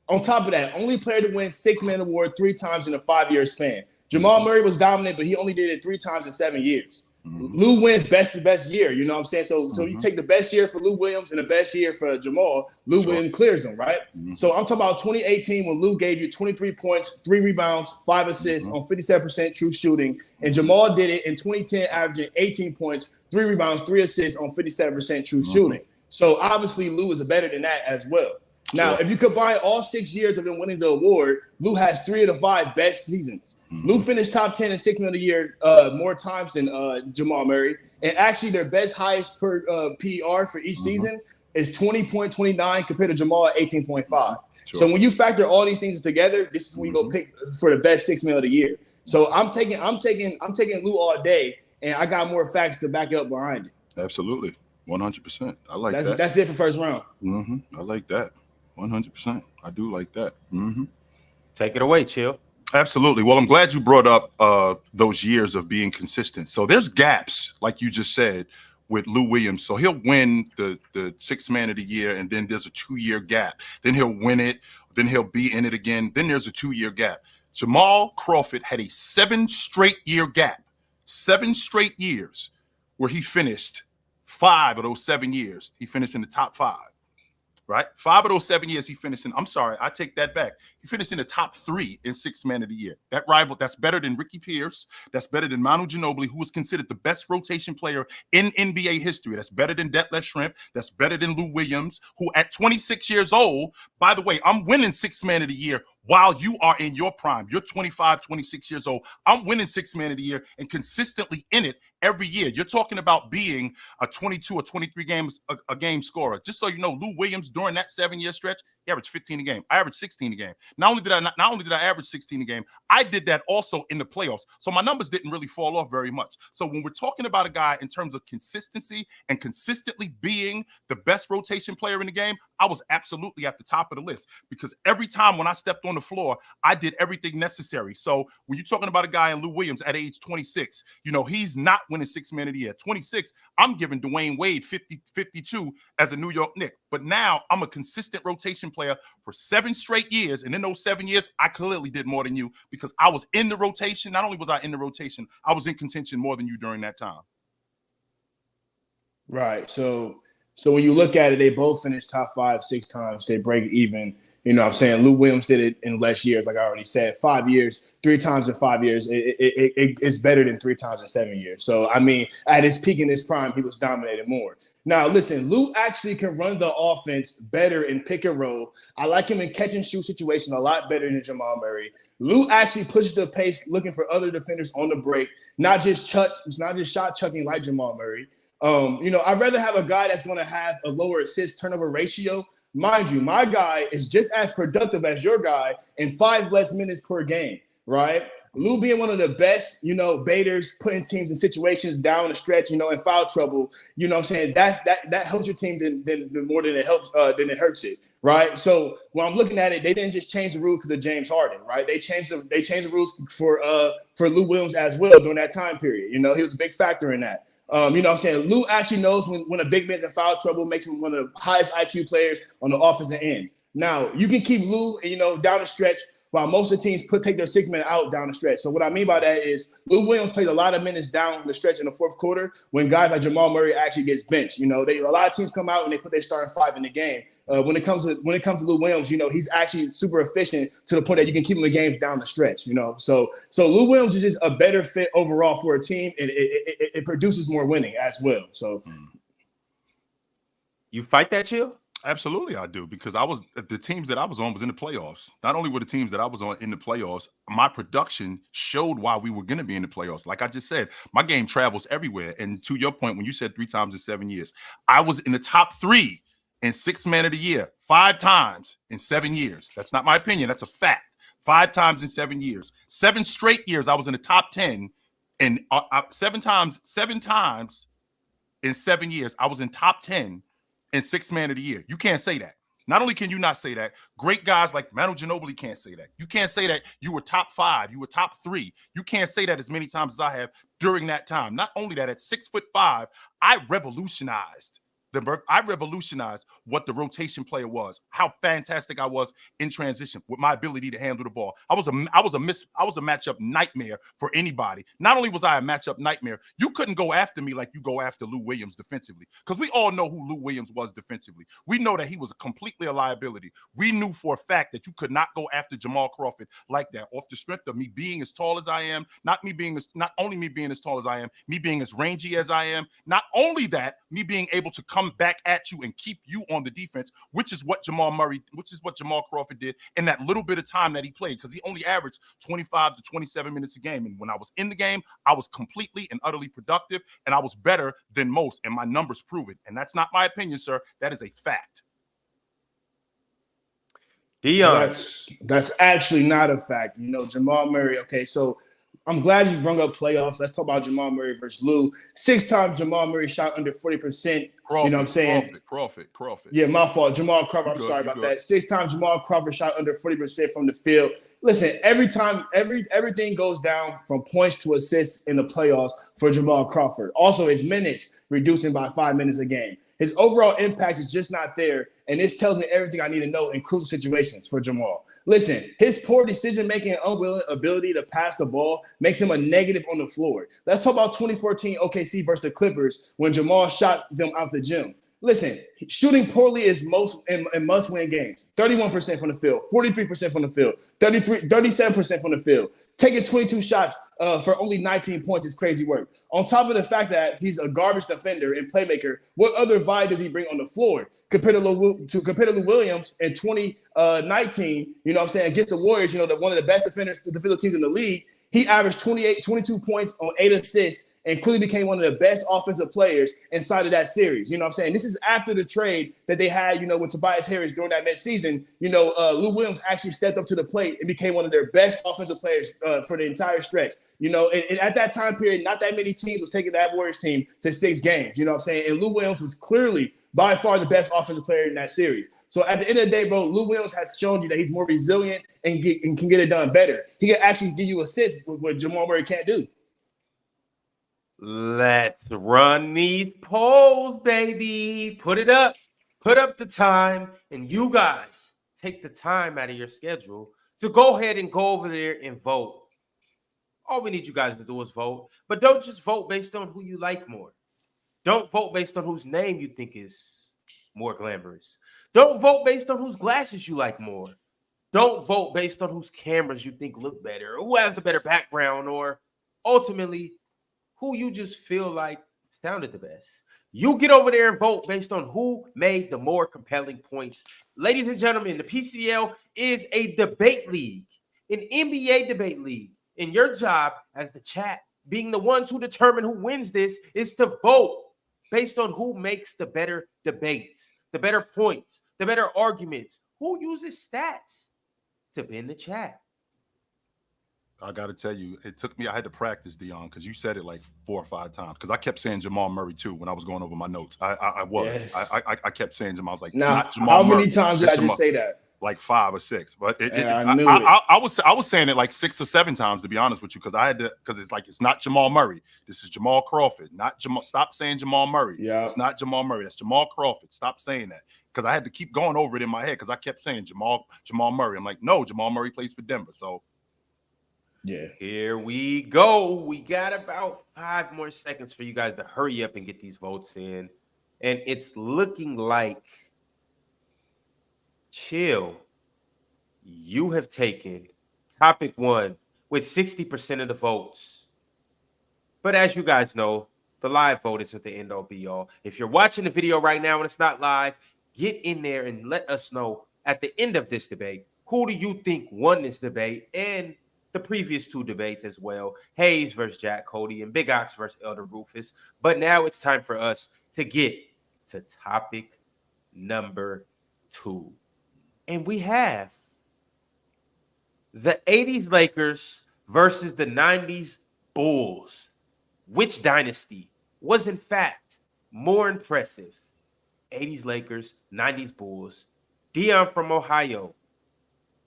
Speaker 6: on top of that, only player to win six-man award 3 times in a 5-year span. Jamal Murray was dominant, but he only did it 3 times in 7 years. Lou wins best year, you know what I'm saying? So you take the best year for Lou Williams and the best year for Jamal, Lou Williams clears them, right? So I'm talking about 2018 when Lou gave you 23 points, 3 rebounds, 5 assists on 57% true shooting. And Jamal did it in 2010, averaging 18 points, 3 rebounds, 3 assists on 57% true shooting. So obviously Lou is better than that as well. Now, if you combine all 6 years of him winning the award, Lou has 3 of the 5 best seasons. Lou finished top 10 in six-man of the year more times than Jamal Murray. And actually, their highest per PER for each season is 20.29 compared to Jamal at 18.5. So when you factor all these things together, this is when you go pick for the best six-man of the year. So I'm taking Lou all day, and I got more facts to back it up behind it.
Speaker 7: Absolutely, 100%. I like that.
Speaker 6: That's it for first round.
Speaker 7: I like that. 100%. I do like that.
Speaker 1: Take it away, Chill.
Speaker 7: Absolutely. Well, I'm glad you brought up those years of being consistent. So there's gaps, like you just said, with Lou Williams. So he'll win the sixth man of the year, and then there's a 2-year gap. Then he'll win it. Then he'll be in it again. Then there's a 2-year gap. Jamal Crawford had a 7 straight year gap, 7 straight years where he finished 5 of those 7 years. He finished in the top 5. Right? 5 of those 7 years he finished in. I'm sorry, I take that back. He finished in the top 3 in sixth man of the year. That rival, that's better than Ricky Pierce. That's better than Manu Ginobili, who was considered the best rotation player in NBA history. That's better than Detlef Schrempf. That's better than Lou Williams, who at 26 years old, by the way, I'm winning sixth man of the year while you are in your prime. You're 25, 26 years old. I'm winning sixth man of the year and consistently in it every year. You're talking about being a 22 or 23 games a game scorer. Just so you know, Lou Williams during that 7-year stretch, He averaged 15 a game. I averaged 16 a game. Not only did I average 16 a game, I did that also in the playoffs. So my numbers didn't really fall off very much. So when we're talking about a guy in terms of consistency and consistently being the best rotation player in the game, I was absolutely at the top of the list because every time when I stepped on the floor, I did everything necessary. So when you're talking about a guy in Lou Williams at age 26, he's not winning Sixth Man of the Year. 26, I'm giving Dwayne Wade 52 as a New York Knick. But now I'm a consistent rotation player for 7 straight years. And in those 7 years, I clearly did more than you because I was in the rotation. Not only was I in the rotation, I was in contention more than you during that time.
Speaker 6: Right. So when you look at it, they both finished top 5 6 times. They break even. You know what I'm saying? Lou Williams did it in less years, like I already said. 5 years, 3 times in 5 years. It's better than 3 times in 7 years. So, I mean, at his peak in his prime, he was dominating more. Now, listen, Lou actually can run the offense better in pick and roll. I like him in catch and shoot situation a lot better than Jamal Murray. Lou actually pushes the pace, looking for other defenders on the break, not just shot chucking like Jamal Murray. I'd rather have a guy that's going to have a lower assist turnover ratio. Mind you, my guy is just as productive as your guy in 5 less minutes per game, right? Lou being one of the best, baiters, putting teams in situations down the stretch, in foul trouble, what I'm saying? That helps your team than more than it helps than it hurts it, right? So when I'm looking at it, they didn't just change the rules because of James Harden, right? They changed the rules for Lou Williams as well during that time period. He was a big factor in that. What I'm saying? Lou actually knows when a big man's in foul trouble, makes him one of the highest IQ players on the offensive end. Now, you can keep Lou, down the stretch while most of the teams take their 6-man out down the stretch. So what I mean by that is Lou Williams played a lot of minutes down the stretch in the fourth quarter when guys like Jamal Murray actually gets benched. A lot of teams come out and they put their starting 5 in the game. When it comes to Lou Williams, he's actually super efficient to the point that you can keep him in games down the stretch. So Lou Williams is just a better fit overall for a team, and it produces more winning as well. So
Speaker 1: you fight that, Chill?
Speaker 7: Absolutely, I do, because the teams that I was on was in the playoffs. Not only were the teams that I was on in the playoffs, my production showed why we were going to be in the playoffs. Like I just said, my game travels everywhere. And to your point, when you said 3 times in 7 years, I was in the top 3 in 6th Man of the Year 5 times in 7 years. That's not my opinion. That's a fact. 5 times in 7 years. 7 straight years, I was in the top 10. And 7 times in 7 years, I was in top 10 and 6th Man of the Year. You can't say that. Not only can you not say that, great guys like Manu Ginobili can't say that. You can't say that you were top 5, you were top 3. You can't say that as many times as I have during that time. Not only that, at 6'5", I revolutionized what the rotation player was, how fantastic I was in transition with my ability to handle the ball. I was a matchup nightmare for anybody. Not only was I a matchup nightmare, you couldn't go after me like you go after Lou Williams defensively, because we all know who Lou Williams was defensively. We know that he was completely a liability. We knew for a fact that you could not go after Jamal Crawford like that off the strength of me being as tall as I am, not only me being as tall as I am, me being as rangy as I am, not only that, me being able to come back at you and keep you on the defense, which is what Jamal Crawford did in that little bit of time that he played, because he only averaged 25 to 27 minutes a game. And when I was in the game, I was completely and utterly productive, and I was better than most, and my numbers prove it. And that's not my opinion, sir. That is a fact.
Speaker 1: Dion.
Speaker 6: That's actually not a fact. Jamal Murray, okay, so I'm glad you brought up playoffs. Let's talk about Jamal Murray versus Lou. 6 times Jamal Murray shot under 40%.
Speaker 7: Crawford,
Speaker 6: you know what I'm saying?
Speaker 7: Crawford.
Speaker 6: Yeah, my fault. Jamal Crawford. I'm sorry about that. 6 times Jamal Crawford shot under 40% from the field. Listen, everything goes down from points to assists in the playoffs for Jamal Crawford. Also, his minutes reducing by 5 minutes a game. His overall impact is just not there, and this tells me everything I need to know in crucial situations for Jamal. Listen, his poor decision-making and unwilling ability to pass the ball makes him a negative on the floor. Let's talk about 2014 OKC versus the Clippers when Jamal shot them out the gym. Listen, shooting poorly is in must-win games. 31% from the field, 43% from the field, 37% from the field. Taking 22 shots for only 19 points is crazy work. On top of the fact that he's a garbage defender and playmaker, what other vibe does he bring on the floor compared to Lou Williams in 2019? Against the Warriors, one of the best defensive teams in the league. He averaged 22 points on 8 assists and quickly became one of the best offensive players inside of that series. You know what I'm saying? This is after the trade that they had, with Tobias Harris during that midseason. Lou Williams actually stepped up to the plate and became one of their best offensive players for the entire stretch. And at that time period, not that many teams was taking that Warriors team to 6 games. You know what I'm saying? And Lou Williams was clearly by far the best offensive player in that series. So at the end of the day, bro, Lou Williams has shown you that he's more resilient and can get it done better. He can actually give you assists with what Jamal Murray can't do.
Speaker 1: Let's run these polls, baby. Put it up. Put up the time. And you guys take the time out of your schedule to go ahead and go over there and vote. All we need you guys to do is vote. But don't just vote based on who you like more. Don't vote based on whose name you think is more glamorous. Don't vote based on whose glasses you like more. Don't vote based on whose cameras you think look better, or who has the better background, or ultimately who you just feel like sounded the best. You get over there and vote based on who made the more compelling points. Ladies and gentlemen, the PCL is a debate league, an NBA debate league. And your job as the chat, being the ones who determine who wins this, is to vote based on who makes the better debates, the better points, the better arguments, who uses stats to be in the chat.
Speaker 7: I got to tell you, it took me, I had to practice, Dion, because you said it like 4 or 5 times. Because I kept saying Jamal Murray, too, when I was going over my notes. I kept saying Jamal. I was like,
Speaker 6: now,
Speaker 7: not Jamal
Speaker 6: how many
Speaker 7: Murray,
Speaker 6: times did I
Speaker 7: Jamal.
Speaker 6: just say that?
Speaker 7: Like 5 or 6. But
Speaker 6: I
Speaker 7: was saying it like 6 or 7 times, to be honest with you, because it's not Jamal Murray. This is Jamal Crawford, not Jamal. Stop saying Jamal Murray.
Speaker 6: Yeah.
Speaker 7: It's not Jamal Murray. That's Jamal Crawford. Stop saying that. Because I had to keep going over it in my head because I kept saying Jamal Murray. I'm like, no, Jamal Murray plays for Denver. So
Speaker 6: yeah.
Speaker 1: Here we go. We got about 5 more seconds for you guys to hurry up and get these votes in. And it's looking like, Chill, you have taken topic 1 with 60% of the votes. But as you guys know, the live vote isn't the end all be all. If you're watching the video right now and it's not live, get in there and let us know at the end of this debate, who do you think won this debate and the previous 2 debates as well, Haize versus Jack Cote and Big Ox versus Elder Rufus. But now it's time for us to get to topic number 2. And we have the 80s Lakers versus the 90s Bulls. Which dynasty was in fact more impressive? 80s Lakers, 90s Bulls. Dion from Ohio.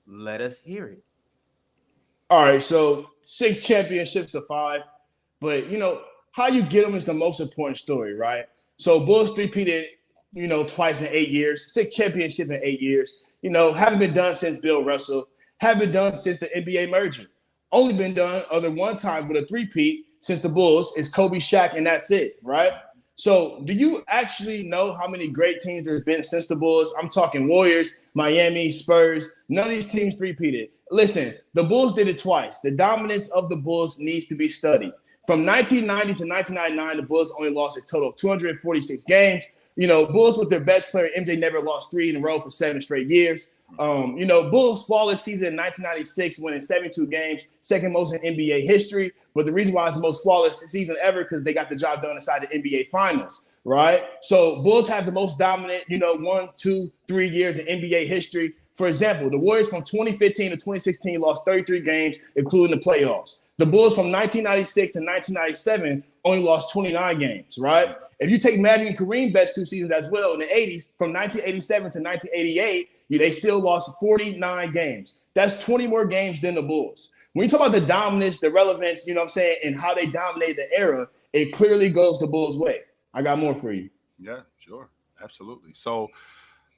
Speaker 1: Let us hear it.
Speaker 6: All right, so 6 championships to 5. But, how you get them is the most important story, right? So Bulls three-peated, twice in 8 years. 6 championships in 8 years. Haven't been done since Bill Russell. Haven't been done since the NBA merger. Only been done other one time with a three-peat since the Bulls is Kobe, Shaq, and that's it, right? So do you actually know how many great teams there's been since the Bulls? I'm talking Warriors, Miami, Spurs. None of these teams three-peated. Listen, the Bulls did it twice. The dominance of the Bulls needs to be studied. From 1990 to 1999, the Bulls only lost a total of 246 games. Bulls with their best player, MJ, never lost 3 in a row for 7 straight years. Bulls flawless season in 1996, winning 72 games, second most in NBA history. But the reason why it's the most flawless season ever because they got the job done inside the NBA Finals, right? So Bulls have the most dominant, 1, 2, 3 years in NBA history. For example, the Warriors from 2015 to 2016 lost 33 games, including the playoffs. The Bulls from 1996 to 1997 only lost 29 games, right? If you take Magic and Kareem best 2 seasons as well in the 80s, from 1987 to 1988, they still lost 49 games. That's 20 more games than the Bulls. When you talk about the dominance, the relevance, and how they dominated the era, it clearly goes the Bulls' way. I got more for you.
Speaker 7: yeah, sure, absolutely. So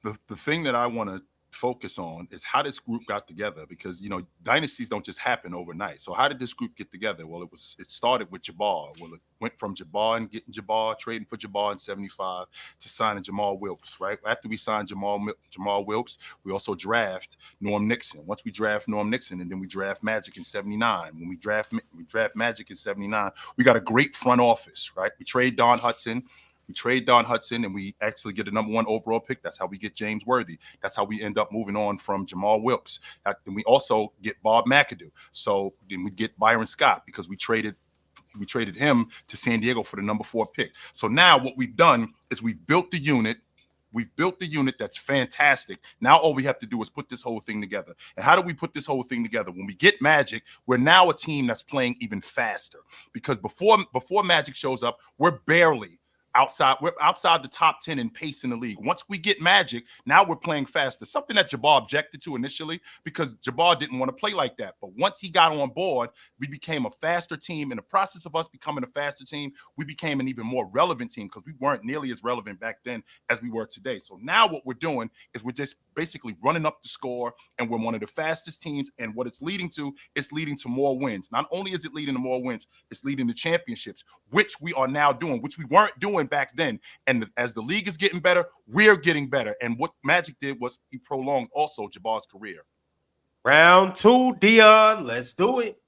Speaker 7: the thing that I want to focus on is how this group got together, because dynasties don't just happen overnight. So how did this group get together? Well, it started with Jabbar. Well, it went from Jabbar and getting Jabbar, trading for Jabbar in 75 to signing Jamal Wilkes, right? After we signed Jamal Wilkes, we also draft Norm Nixon. Once we draft Norm Nixon, and then we draft Magic in 79. When we draft Magic in 79, we got a great front office, right? We trade Don Hudson. We trade Don Hudson, and we actually get a number 1 overall pick. That's how we get James Worthy. That's how we end up moving on from Jamal Wilkes. And we also get Bob McAdoo. So then we get Byron Scott because we traded him to San Diego for the number 4 pick. So now what we've done is we've built the unit. We've built the unit that's fantastic. Now all we have to do is put this whole thing together. And how do we put this whole thing together? When we get Magic, we're now a team that's playing even faster. Because before Magic shows up, we're outside the top 10 in pace in the league. Once we get Magic, now we're playing faster. Something that Jabbar objected to initially because Jabbar didn't want to play like that. But once he got on board, we became a faster team. In the process of us becoming a faster team, we became an even more relevant team because we weren't nearly as relevant back then as we were today. So now what we're doing is we're just basically running up the score, and we're one of the fastest teams. And what it's leading to more wins. Not only is it leading to more wins, it's leading to championships, which we are now doing, which we weren't doing back then. And as the league is getting better, we're getting better. And what Magic did was he prolonged also Jabbar's career.
Speaker 1: Round 2, Dion. Let's do it.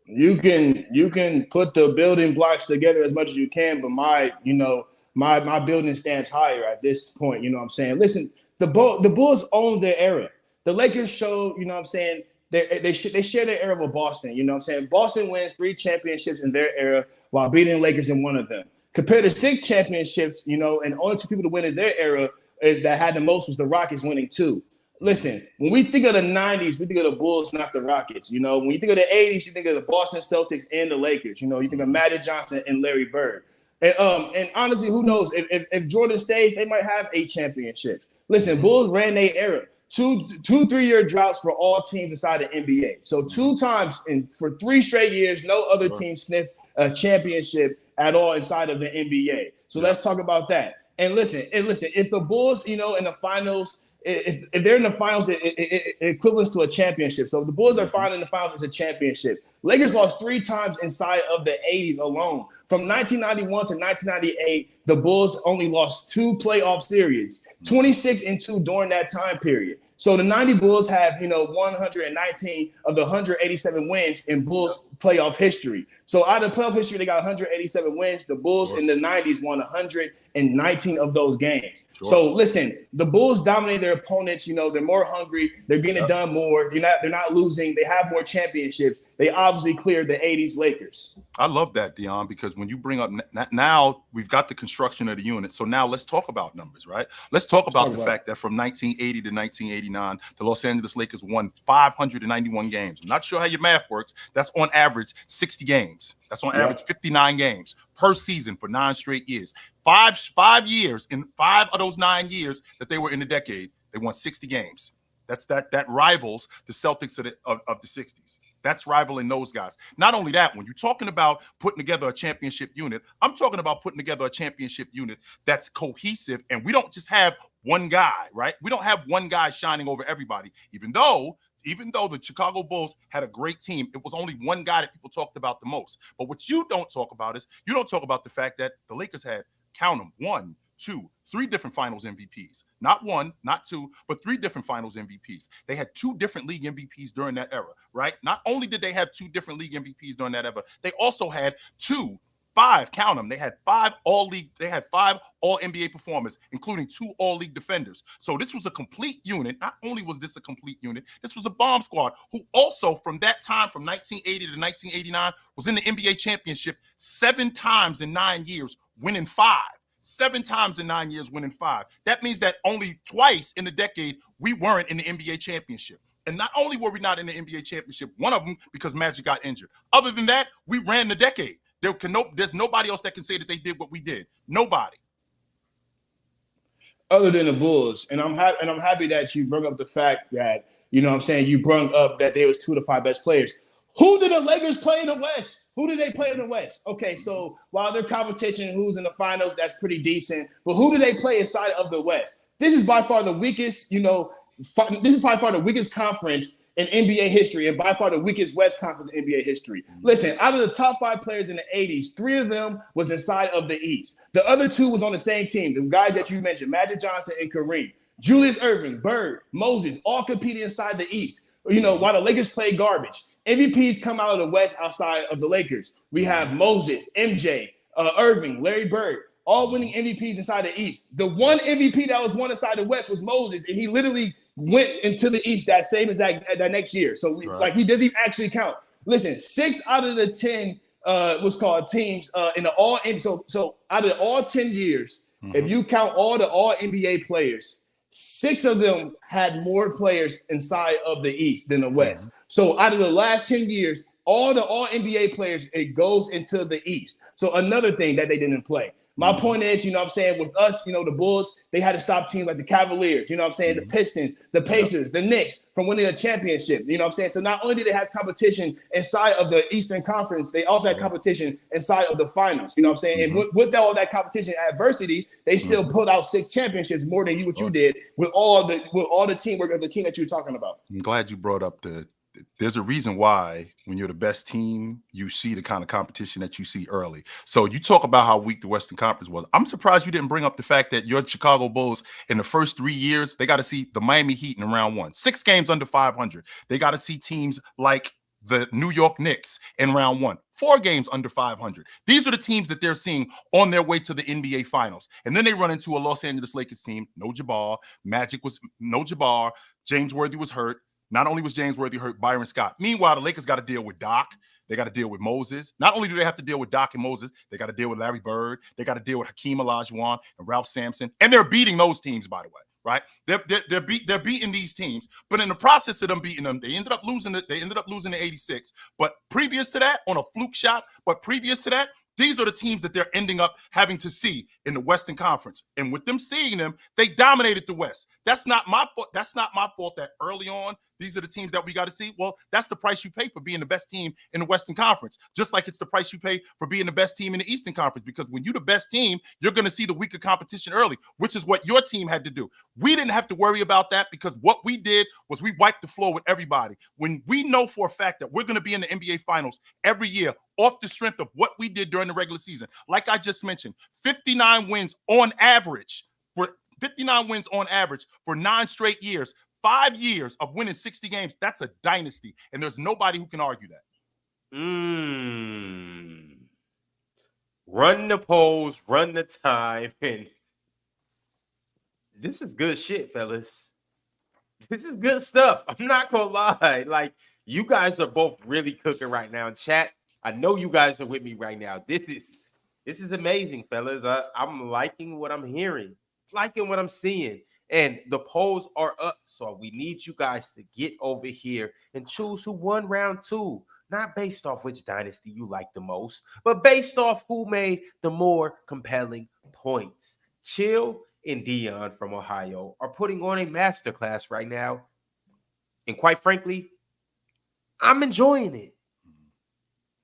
Speaker 6: You can put the building blocks together as much as you can, but my building stands higher at this point. You know what I'm saying? Listen, the Bulls own their era. The Lakers show, you know what I'm saying, they share their era with Boston. You know what I'm saying? Boston wins 3 championships in their era while beating the Lakers in one of them. Compared to 6 championships, and only 2 people to win in their era that had the most was the Rockets winning 2. Listen, when we think of the 90s, we think of the Bulls, not the Rockets. When you think of the 80s, you think of the Boston Celtics and the Lakers. You think of Magic Johnson and Larry Bird. And honestly, who knows? If Jordan stays, they might have 8 championships. Listen, Bulls ran their era. 2 3-year droughts for all teams inside the NBA. So 2 times for 3 straight years, no other team sniffed a championship at all inside of the NBA. So let's talk about that. And listen, if the Bulls, in the finals, if they're in the finals, it equivalents to a championship. So if the Bulls are finally in the finals, it's a championship. Lakers lost 3 times inside of the 80s alone. From 1991 to 1998, the Bulls only lost 2 playoff series, 26-2 during that time period. So the 90 Bulls have, 119 of the 187 wins in Bulls playoff history. So out of playoff history, they got 187 wins. The Bulls in the 90s won 119 of those games. So listen, the Bulls dominate their opponents. They're more hungry. They're getting it done more. They're not losing. They have more championships. They obviously cleared the 80s Lakers.
Speaker 7: I love that, Dion, because when you bring up now we've got the construction of the unit. So now let's talk about numbers, right? Let's talk about the fact that from 1980 to 1989, the Los Angeles Lakers won 591 games. I'm not sure how your math works. That's on average 60 games. That's on average 59 games per season for 9 straight years. 5 years, in 5 of those 9 years that they were in the decade, they won 60 games. That rivals the Celtics of the 60s. That's rivaling those guys. Not only that, when you're talking about putting together a championship unit, I'm talking about putting together a championship unit that's cohesive, and we don't just have one guy, right? We don't have one guy shining over everybody. Even though the Chicago Bulls had a great team, it was only one guy that people talked about the most. But what you don't talk about is you don't talk about the fact that the Lakers had, count them, 1, 2, 3 different finals MVPs. Not 1, not 2, but 3 different finals MVPs. They had 2 different league MVPs during that era, right? Not only did they have 2 different league MVPs during that era, they also had 5, count them. They had 5 all-league, they had 5 all-NBA performers, including 2 all-league defenders. So this was a complete unit. Not only was this a complete unit, this was a bomb squad who also from that time, from 1980 to 1989, was in the NBA championship 7 times in 9 years, winning 5. 7 times in 9 years, winning 5. That means that only twice in the decade, we weren't in the NBA championship. And not only were we not in the NBA championship, one of them because Magic got injured. Other than that, we ran the decade. There's nobody else that can say that they did what we did. Nobody.
Speaker 6: Other than the Bulls. And I'm happy that you brought up the fact that, you brought up that they was 2 of the 5 best players. Who did the Lakers play in the West? Who did they play in the West? Okay, so while their competition, who's in the finals, that's pretty decent. But who do they play inside of the West? This is by far the weakest, this is by far the weakest conference in NBA history and by far the weakest West Conference in NBA history. Listen, out of the top 5 players in the 80s, 3 of them was inside of the East. The other 2 was on the same team, the guys that you mentioned, Magic Johnson and Kareem. Julius Erving, Bird, Moses, all competed inside the East. While the Lakers play garbage. MVPs come out of the West outside of the Lakers. We have Moses, MJ, Irving, Larry Bird, all winning MVPs inside the East. The one MVP that was won inside the West was Moses, and he literally went into the East that same exact that next year. So like he doesn't even actually count. Listen, 6 out of the 10 what's called teams in the all so out of all 10 years, if you count all the all NBA players, 6 of them had more players inside of the East than the West. So out of the last 10 years, all NBA players, it goes into the East. So another thing that they didn't play. My point is, you know what I'm saying, with us, you know, the Bulls, they had to stop teams like the Cavaliers, you know what I'm saying, the Pistons, the Pacers, the Knicks from winning a championship, you know what I'm saying? So not only did they have competition inside of the Eastern Conference, they also had competition inside of the finals, you know what I'm saying? And with all that competition adversity, they still pulled out 6 championships more than what you did with all the teamwork of the team that you're talking about.
Speaker 7: I'm glad you brought up there's a reason why when you're the best team, you see the kind of competition that you see early. So you talk about how weak the Western Conference was. I'm surprised you didn't bring up the fact that your Chicago Bulls in the first 3 years, they got to see the Miami Heat in round 1, 6 games under 500. They got to see teams like the New York Knicks in round 1, 4 games under 500. These are the teams that they're seeing on their way to the NBA Finals. And then they run into a Los Angeles Lakers team, no Jabbar. Magic was no Jabbar. James Worthy was hurt. Not only was James Worthy hurt, Byron Scott. Meanwhile, the Lakers got to deal with Doc. They got to deal with Moses. Not only do they have to deal with Doc and Moses, they got to deal with Larry Bird. They got to deal with Hakeem Olajuwon and Ralph Sampson. And they're beating those teams, by the way, right? They're beating these teams. But in the process of them beating them, they ended up losing the 86. But previous to that, on a fluke shot, previous to that, these are the teams that they're ending up having to see in the Western Conference. And with them seeing them, they dominated the West. That's not my fault. That's not my fault that early on, these are the teams that we got to see. Well, that's the price you pay for being the best team in the Western Conference, just like it's the price you pay for being the best team in the Eastern Conference, because when you're the best team, you're going to see the weaker competition early, which is what your team had to do. We didn't have to worry about that because what we did was we wiped the floor with everybody. When we know for a fact that we're going to be in the NBA Finals every year off the strength of what we did during the regular season, like I just mentioned, 59 wins on average for 9 straight years. 5 years of winning 60 games, that's a dynasty. And there's nobody who can argue that.
Speaker 1: Run the polls, run the time. And this is good shit, fellas. This is good stuff. I'm not going to lie. Like, you guys are both really cooking right now. Chat, I know you guys are with me right now. This is amazing, fellas. I'm liking what I'm hearing, liking what I'm seeing. And the polls are up, so we need you guys to get over here and choose who won round 2. Not based off which dynasty you like the most, but based off who made the more compelling points. Chill and Dion from Ohio are putting on a masterclass right now. And quite frankly, I'm enjoying it.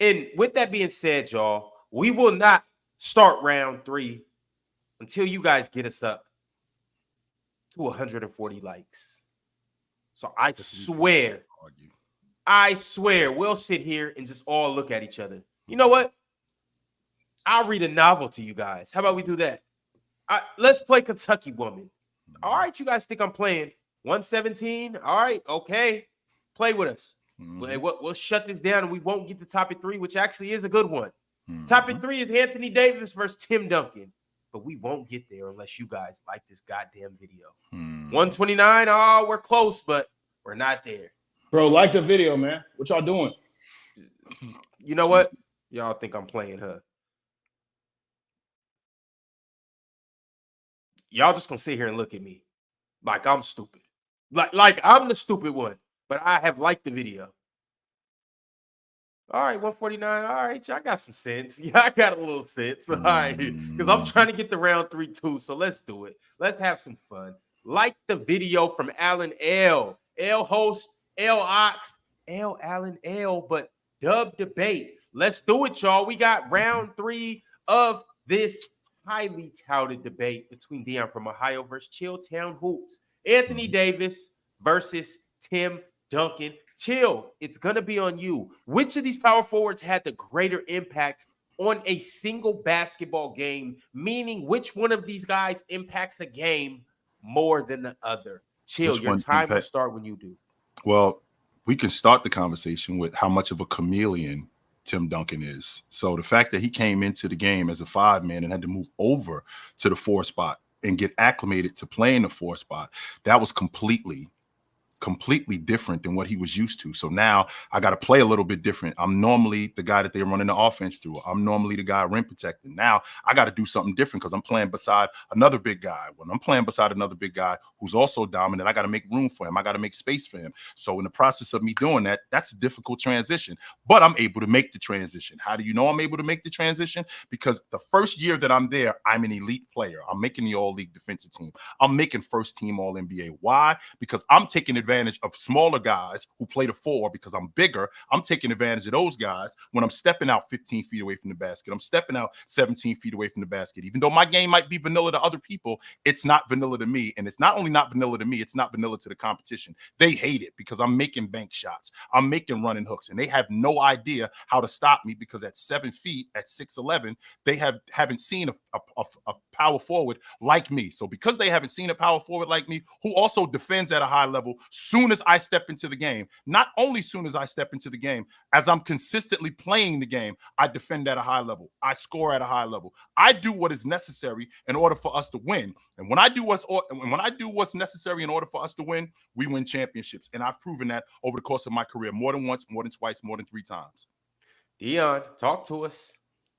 Speaker 1: And with that being said, y'all, we will not start round 3 until you guys get us up to 140 likes. So I swear we'll sit here and just all look at each other. You know what? I'll read a novel to you guys. How about we do that? Let's play Kentucky Woman. All right, you guys think I'm playing 117? All right, okay. Play with us. We'll shut this down and we won't get to topic 3, which actually is a good one. Topic 3 is Anthony Davis versus Tim Duncan. But we won't get there unless you guys like this goddamn video. 129, oh, we're close, but we're not there.
Speaker 6: Bro, like the video, man. What y'all doing?
Speaker 1: You know what? Y'all think I'm playing her. Y'all just gonna sit here and look at me like I'm stupid. Like I'm the stupid one, but I have liked the video. All right, 149. All right, y'all got some sense. Yeah, I got a little sense. All right, because I'm trying to get to round 3 too. So let's do it. Let's have some fun. Like the video from Alan L. L host, L Ox, L Allen L, but dub debate. Let's do it, y'all. We got round 3 of this highly touted debate between Dion from Ohio versus Chilltown Hoops. Anthony Davis versus Tim Duncan. Chill, it's going to be on you. Which of these power forwards had the greater impact on a single basketball game? Meaning, which one of these guys impacts a game more than the other? Chill, your time will start when you do.
Speaker 7: Well, we can start the conversation with how much of a chameleon Tim Duncan is. So the fact that he came into the game as a 5-man and had to move over to the 4 spot and get acclimated to playing the 4 spot, that was completely different than what he was used to. So now I got to play a little bit different. I'm normally the guy that they're running the offense through. I'm normally the guy rim protecting. Now I got to do something different because I'm playing beside another big guy. When I'm playing beside another big guy who's also dominant, I got to make room for him. I got to make space for him. So in the process of me doing that, that's a difficult transition, but I'm able to make the transition. How do you know I'm able to make the transition? Because the first year that I'm there, I'm an elite player. I'm making the all-league defensive team. I'm making first team all-NBA. Why? Because I'm taking advantage of smaller guys who play the 4 because I'm bigger. I'm taking advantage of those guys when I'm stepping out 15 feet away from the basket. I'm stepping out 17 feet away from the basket. Even though my game might be vanilla to other people, it's not vanilla to me. And it's not only not vanilla to me, it's not vanilla to the competition. They hate it because I'm making bank shots. I'm making running hooks, and they have no idea how to stop me because at 7 feet, at 6'11", they haven't seen a power forward like me. So because they haven't seen a power forward like me, who also defends at a high level, soon as I step into the game, not only soon as I step into the game, as I'm consistently playing the game, I defend at a high level. I score at a high level. I do what is necessary in order for us to win. And when I do what's necessary in order for us to win, we win championships. And I've proven that over the course of my career more than once, more than twice, more than 3 times.
Speaker 1: Dion, talk to us.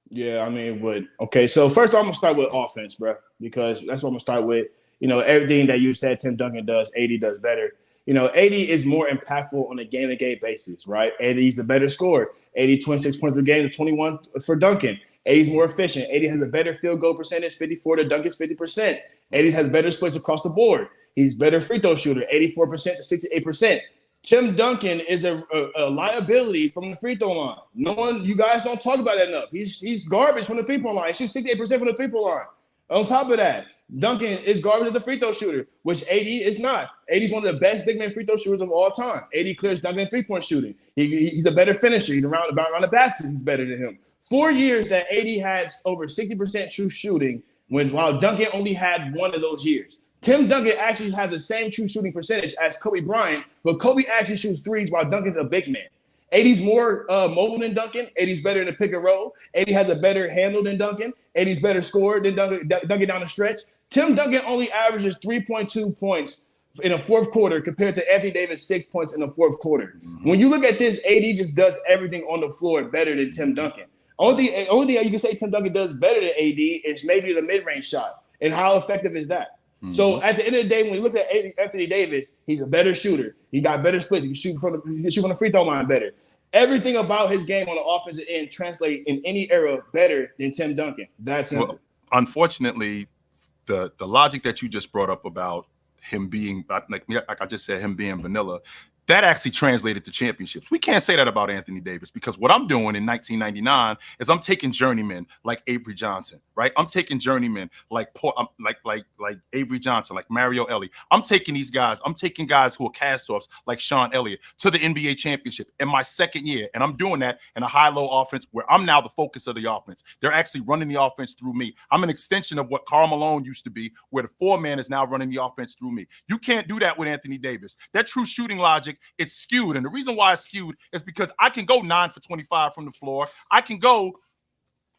Speaker 6: Yeah, I mean, okay, so first I'm going to start with offense, bro, because that's what I'm going to start with. You know, everything that you said Tim Duncan does, AD does better. You know, AD is more impactful on a game-to-game basis, right? AD's a better scorer. AD 26 points per game to 21 for Duncan. AD's more efficient. AD has a better field goal percentage, 54 to Duncan's 50%. AD has better splits across the board. He's better free throw shooter, 84% to 68%. Tim Duncan is a liability from the free throw line. You guys don't talk about that enough. He's garbage from the three-point line. He shoots 68% from the three-point line. On top of that, Duncan is garbage as the free throw shooter, which AD is not. AD is one of the best big man free throw shooters of all time. AD clears Duncan in three-point shooting. He's a better finisher. He's around the basket. He's better than him. 4 years that AD had over 60% true shooting, while Duncan only had one of those years. Tim Duncan actually has the same true shooting percentage as Kobe Bryant, but Kobe actually shoots threes while Duncan's a big man. AD's more mobile than Duncan. AD's better in the pick and roll. AD has a better handle than Duncan. AD's better scorer than Duncan down the stretch. Tim Duncan only averages 3.2 points in the fourth quarter compared to Anthony Davis 6 points in the fourth quarter. When you look at this, AD just does everything on the floor better than Tim Duncan. Only thing you can say Tim Duncan does better than AD is maybe the mid-range shot. And how effective is that? So at the end of the day, when you look at Anthony Davis, he's a better shooter. He got better splits. He can shoot from the free throw line better. Everything about his game on the offensive end translates in any era better than Tim Duncan. That's simple.
Speaker 7: Well, unfortunately, the logic that you just brought up about him being like I just said, him being vanilla, that actually translated to championships. We can't say that about Anthony Davis because what I'm doing in 1999 is I'm taking journeymen like Avery Johnson, right? I'm taking journeymen like Avery Johnson, like Mario Elie. I'm taking these guys. I'm taking guys who are cast-offs like Sean Elliott to the NBA championship in my second year, and I'm doing that in a high-low offense where I'm now the focus of the offense. They're actually running the offense through me. I'm an extension of what Karl Malone used to be, where the 4-man is now running the offense through me. You can't do that with Anthony Davis. That true shooting logic, it's skewed. And the reason why it's skewed is because I can go 9 for 25 from the floor. I can go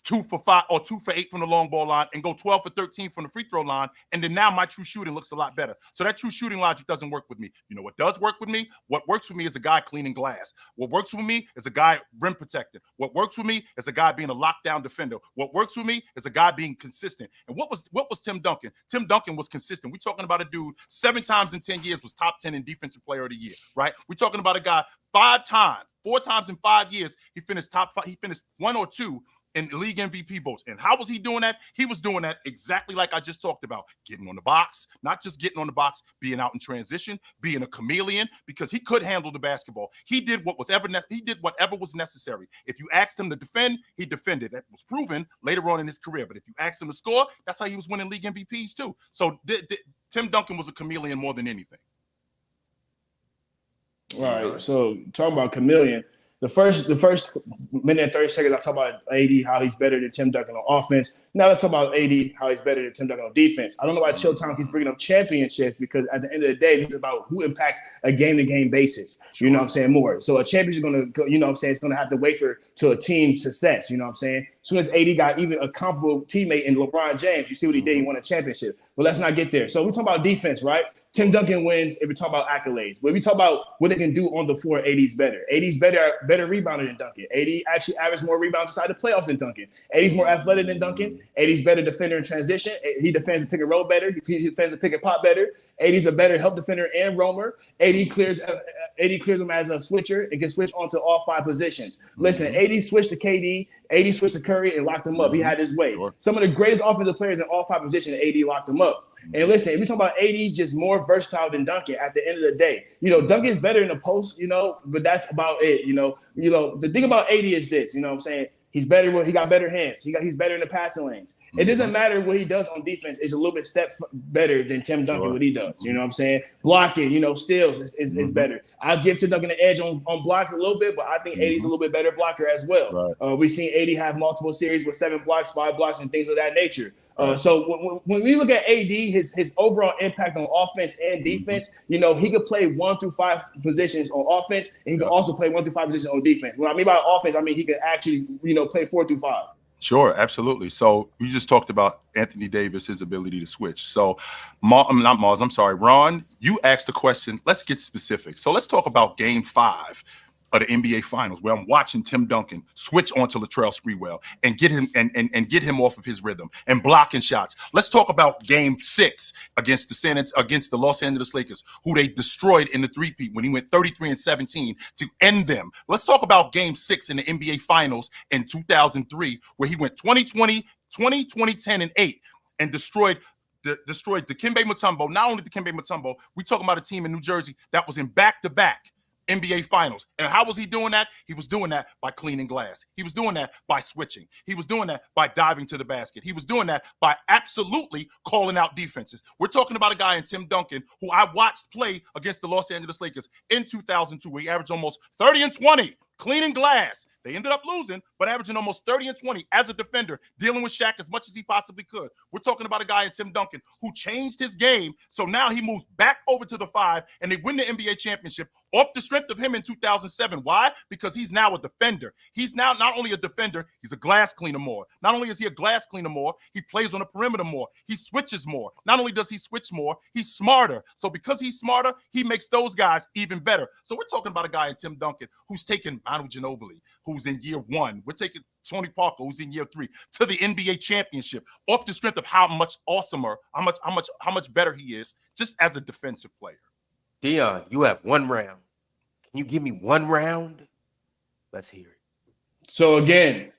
Speaker 7: 2 for 5 or 2 for 8 from the long ball line and go 12 for 13 from the free throw line. And then now my true shooting looks a lot better. So that true shooting logic doesn't work with me. You know what does work with me? What works with me is a guy cleaning glass. What works with me is a guy rim protecting. What works with me is a guy being a lockdown defender. What works with me is a guy being consistent. And what was Tim Duncan? Tim Duncan was consistent. We're talking about a dude 7 times in 10 years was top 10 in defensive player of the year, right? We're talking about a guy 4 times in 5 years, he finished top 5. He finished 1 or 2 in league MVP votes. And how was he doing that? He was doing that exactly like I just talked about, getting on the box, not just getting on the box, being out in transition, being a chameleon, because he could handle the basketball. He did whatever was necessary. If you asked him to defend, he defended. That was proven later on in his career. But if you asked him to score, that's how he was winning league MVPs too. So Tim Duncan was a chameleon more than anything.
Speaker 6: All right. So talking about chameleon, The first minute and 30 seconds, I talk about AD, how he's better than Tim Duncan on offense. Now let's talk about AD, how he's better than Tim Duncan on defense. I don't know why Chill Town keeps bringing up championships, because at the end of the day, this is about who impacts a game-to-game basis. You know what I'm saying? More. So a championship is going to, you know what I'm saying, it's going to have to wait to a team success. You know what I'm saying? As soon as AD got even a comparable teammate in LeBron James, you see what he did. He won a championship. But let's not get there. So we talk about defense, right? Tim Duncan wins if we talk about accolades. But we talk about what they can do on the floor, AD's better. AD's better rebounder than Duncan. AD actually averaged more rebounds inside the playoffs than Duncan. AD's more athletic than Duncan. AD's better defender in transition. He defends the pick and roll better. He defends the pick and pop better. AD's a better help defender and roamer. AD clears him as a switcher and can switch onto all 5 positions. Listen, AD switched to KD. AD switched to Curry and locked him up. He had his way.
Speaker 7: Sure.
Speaker 6: Some of the greatest offensive players in all 5 positions, AD locked him up. And listen, if we talk about AD just more versatile than Duncan at the end of the day, you know, Duncan's better in the post, you know, but that's about it. You know, the thing about AD is this, you know what I'm saying? He's better when he got better hands. He's better in the passing lanes. It doesn't matter what he does on defense. It's a little bit better than Tim Duncan, what he does. You know what I'm saying? Blocking, you know, steals is better. I'll give Tim Duncan an edge on blocks a little bit, but I think AD's a little bit better blocker as well. Right. We've seen AD have multiple series with 7 blocks, 5 blocks, and things of that nature. So when we look at AD, his overall impact on offense and defense, you know, he could play 1 through 5 positions on offense, and he could also play 1 through 5 positions on defense. What I mean by offense, I mean he could actually, you know, play 4 through 5.
Speaker 7: Sure, absolutely. So you just talked about Anthony Davis, his ability to switch. So Ron, you asked the question. Let's get specific. So let's talk about Game 5 of the NBA Finals, where I'm watching Tim Duncan switch onto Latrell Sprewell and get him and get him off of his rhythm and blocking shots. Let's talk about Game 6 against the Los Angeles Lakers, who they destroyed in the three-peat when he went 33-17 to end them. Let's talk about Game 6 in the NBA Finals in 2003, where he went 20-20, 20-10, and 8, and destroyed Dikembe Mutombo. Not only Dikembe Mutombo, we talking about a team in New Jersey that was in back-to-back NBA Finals. And how was he doing that? He was doing that by cleaning glass. He was doing that by switching. He was doing that by diving to the basket. He was doing that by absolutely calling out defenses. We're talking about a guy in Tim Duncan who I watched play against the Los Angeles Lakers in 2002, where he averaged almost 30 and 20, cleaning glass. They ended up losing, but averaging almost 30 and 20 as a defender, dealing with Shaq as much as he possibly could. We're talking about a guy in Tim Duncan who changed his game, so now he moves back over to the 5, and they win the NBA championship off the strength of him in 2007. Why? Because he's now a defender. He's now not only a defender, he's a glass cleaner more. Not only is he a glass cleaner more, he plays on the perimeter more. He switches more. Not only does he switch more, he's smarter. So because he's smarter, he makes those guys even better. So we're talking about a guy in Tim Duncan who's taken Manu Ginobili, who's in year 1. We're taking Tony Parker, who's in year 3, to the NBA championship off the strength of how much awesomer, how much better he is just as a defensive player.
Speaker 1: Dion, you have 1 round. Can you give me 1 round? Let's hear it.
Speaker 6: So again,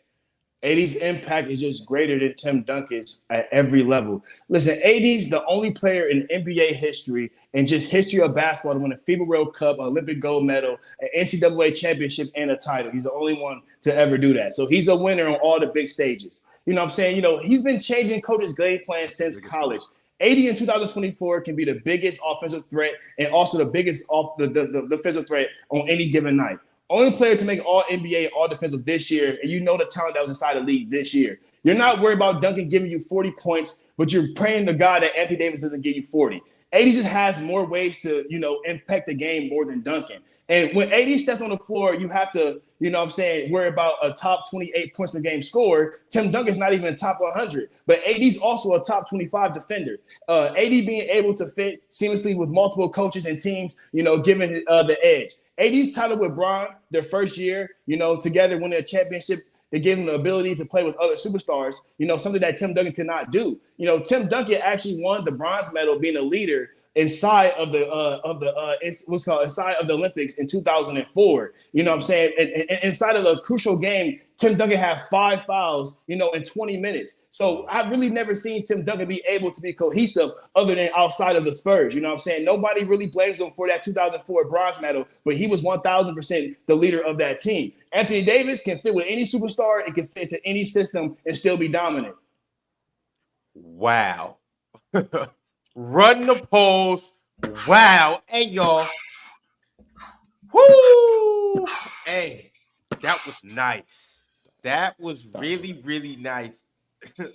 Speaker 6: AD's impact is just greater than Tim Duncan's at every level. Listen, AD's the only player in NBA history and just history of basketball to win a FIBA World Cup, an Olympic gold medal, an NCAA championship, and a title. He's the only one to ever do that. So he's a winner on all the big stages. You know what I'm saying? You know, he's been changing Cote's game plan since college. AD in 2024 can be the biggest offensive threat and also the biggest the defensive threat on any given night. Only player to make all NBA, all defensive this year, and you know the talent that was inside the league this year. You're not worried about Duncan giving you 40 points, but you're praying to God that Anthony Davis doesn't give you 40. AD just has more ways to, you know, impact the game more than Duncan. And when AD steps on the floor, you have to, you know what I'm saying, worry about a top 28 points per game scorer. Tim Duncan's not even a top 100, but AD's also a top 25 defender. AD being able to fit seamlessly with multiple coaches and teams, you know, giving the edge. AD's title with Bron, their first year, you know, together winning a championship, they gave him the ability to play with other superstars, you know, something that Tim Duncan could not do. You know, Tim Duncan actually won the bronze medal being a leader inside of the inside of the Olympics in 2004. You know what I'm saying? And inside of the crucial game, Tim Duncan had 5 fouls, you know, in 20 minutes. So I've really never seen Tim Duncan be able to be cohesive other than outside of the Spurs. You know what I'm saying? Nobody really blames him for that 2004 bronze medal, but he was 1,000% the leader of that team. Anthony Davis can fit with any superstar and can fit into any system and still be dominant.
Speaker 1: Wow. Run the polls. Wow. Hey, y'all. Woo! Hey, That was nice. That was really, really nice.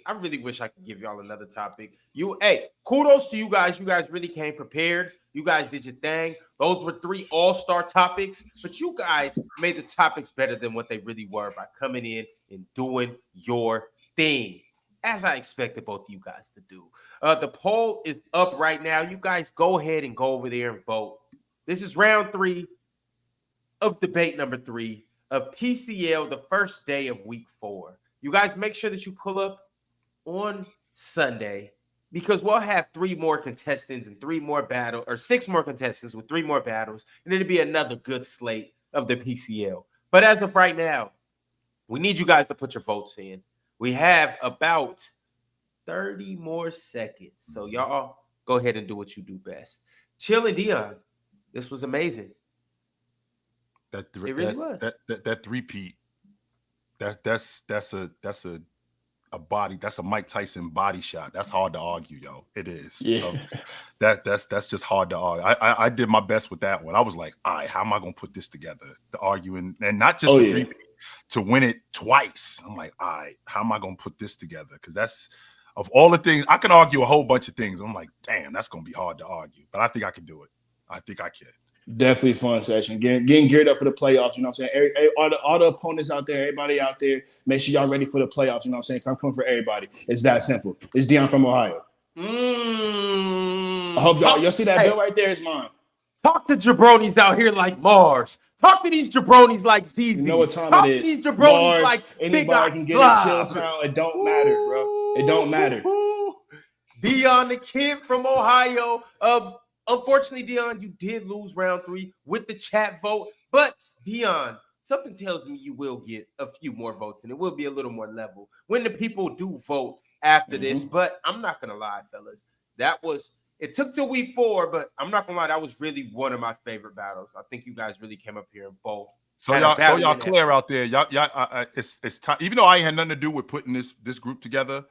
Speaker 1: I really wish I could give y'all another topic. Kudos to you guys. You guys really came prepared. You guys did your thing. Those were 3 all-star topics, but you guys made the topics better than what they really were by coming in and doing your thing, as I expected both of you guys to do. The poll is up right now. You guys go ahead and go over there and vote. This is round 3 of debate number 3 of PCL, the first day of week 4. You guys make sure that you pull up on Sunday because we'll have 3 more contestants and 6 more contestants with 3 more battles, and it'll be another good slate of the PCL. But as of right now, we need you guys to put your votes in. We have about 30 more seconds. So y'all go ahead and do what you do best. Chill and Dion, this was amazing. It really was.
Speaker 7: That three-peat. That's a body. That's a Mike Tyson body shot. That's hard to argue, yo. It is.
Speaker 6: Yeah.
Speaker 7: That's just hard to argue. I did my best with that one. I was like, all right, how am I gonna put this together? To argue and not just three-peat, to win it twice. I'm like, all right, how am I gonna put this together? Because that's of all the things I can argue a whole bunch of things. I'm like, damn, that's gonna be hard to argue. But I think I can do it. I think I can.
Speaker 6: Definitely fun session. Getting geared up for the playoffs. You know what I'm saying? All the opponents out there, everybody out there, make sure y'all ready for the playoffs. You know what I'm saying? 'Cause I'm coming for everybody. It's that simple. It's Dion from Ohio. I hope y'all see that bill right there. It's mine.
Speaker 1: Talk to jabronis out here like Mars. Talk to these jabronis like ZZ.
Speaker 6: You know what time
Speaker 1: Talk
Speaker 6: it is.
Speaker 1: to these jabronis
Speaker 6: Mars,
Speaker 1: like
Speaker 6: anybody can get it. Chill town. It don't matter, bro. It don't matter.
Speaker 1: Dion, the kid from Ohio. Unfortunately, Dion, you did lose round 3 with the chat vote. But, Dion, something tells me you will get a few more votes, and it will be a little more level when the people do vote after this. But I'm not going to lie, fellas. It took till week 4, but I'm not going to lie. That was really one of my favorite battles. I think you guys really came up here and both.
Speaker 7: So y'all clear out there. Y'all, it's time. Even though I ain't had nothing to do with putting this group together,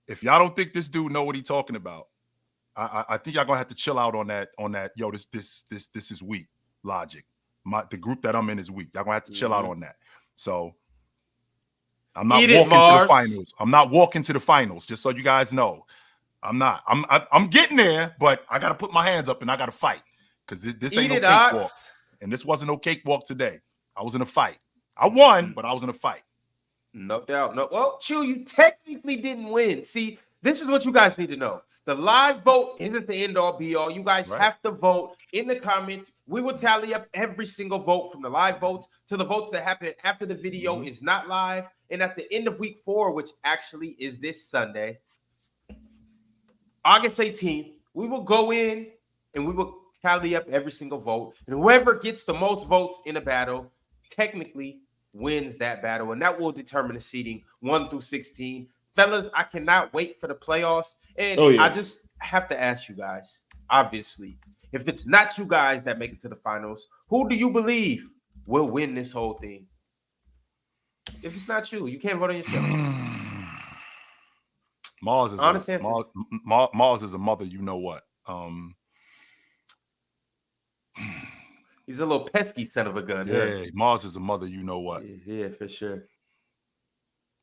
Speaker 7: if y'all don't think this dude know what he's talking about, I think y'all gonna have to chill out on that. Yo, this is weak logic. The group that I'm in is weak. Y'all gonna have to chill out on that. So I'm not walking to the finals. I'm not walking to the finals. Just so you guys know, I'm not. I'm getting there, but I gotta put my hands up and I gotta fight because this ain't no cakewalk. And this wasn't no cakewalk today. I was in a fight. I won, but I was in a fight.
Speaker 1: No doubt. No. Well, Chill, you technically didn't win. See, this is what you guys need to know. The live vote isn't the end-all, be-all. You guys have to vote in the comments. We will tally up every single vote from the live votes to the votes that happen after the video is not live. And at the end of week 4, which actually is this Sunday, August 18th, we will go in and we will tally up every single vote. And whoever gets the most votes in a battle technically wins that battle. And that will determine the seeding 1 through 16. Fellas, I cannot wait for the playoffs. And I just have to ask you guys, obviously, if it's not you guys that make it to the finals, who do you believe will win this whole thing? If it's not you, you can't vote on yourself.
Speaker 7: Mars is a mother, you know what?
Speaker 1: He's a little pesky son of a gun.
Speaker 7: Yeah, Mars is a mother, you know what?
Speaker 1: Yeah, for sure.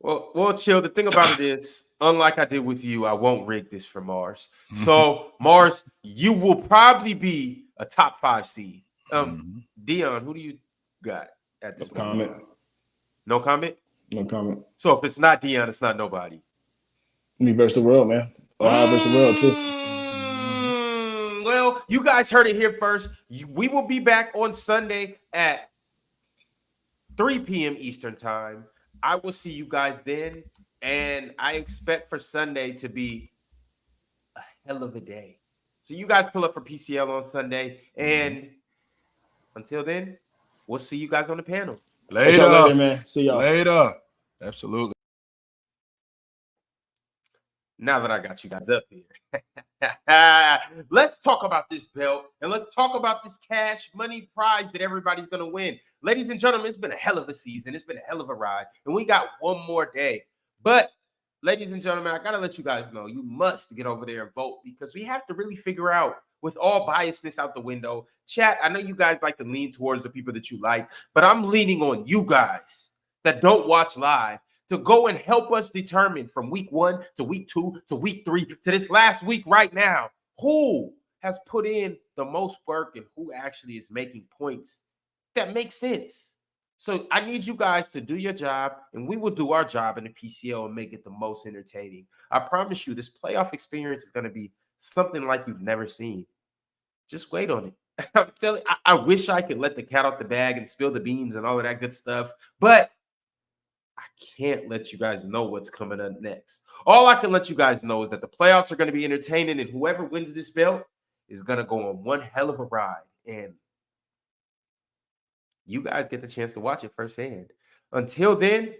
Speaker 1: Well, Chill, the thing about it is, unlike I did with you, I won't rig this for Mars. So, Mars, you will probably be a top 5 seed. Dion, who do you got at this moment? No comment?
Speaker 6: No comment.
Speaker 1: So, if it's not Dion, it's not nobody.
Speaker 6: Me versus the world, man. Ohio versus the world, too.
Speaker 1: Well, you guys heard it here first. We will be back on Sunday at 3 p.m. Eastern time. I will see you guys then, and I expect for Sunday to be a hell of a day. So you guys pull up for PCL on Sunday, and until then, we'll see you guys on the panel.
Speaker 6: Later, man. See y'all
Speaker 7: later. Absolutely.
Speaker 1: Now that I got you guys up here, let's talk about this belt and let's talk about this cash money prize that everybody's going to win. Ladies and gentlemen, it's been a hell of a season. It's been a hell of a ride, and we got one more day. But, ladies and gentlemen, I got to let you guys know you must get over there and vote because we have to really figure out with all biasness out the window. Chat, I know you guys like to lean towards the people that you like, but I'm leaning on you guys that don't watch live to go and help us determine from week 1 to week 2 to week 3 to this last week right now, who has put in the most work and who actually is making points that make sense. So I need you guys to do your job, and we will do our job in the PCL and make it the most entertaining. I promise you, this playoff experience is going to be something like you've never seen. Just wait on it. I'm telling you, I wish I could let the cat out the bag and spill the beans and all of that good stuff, but I can't let you guys know what's coming up next. All I can let you guys know is that the playoffs are going to be entertaining, and whoever wins this belt is going to go on one hell of a ride. And you guys get the chance to watch it firsthand. Until then,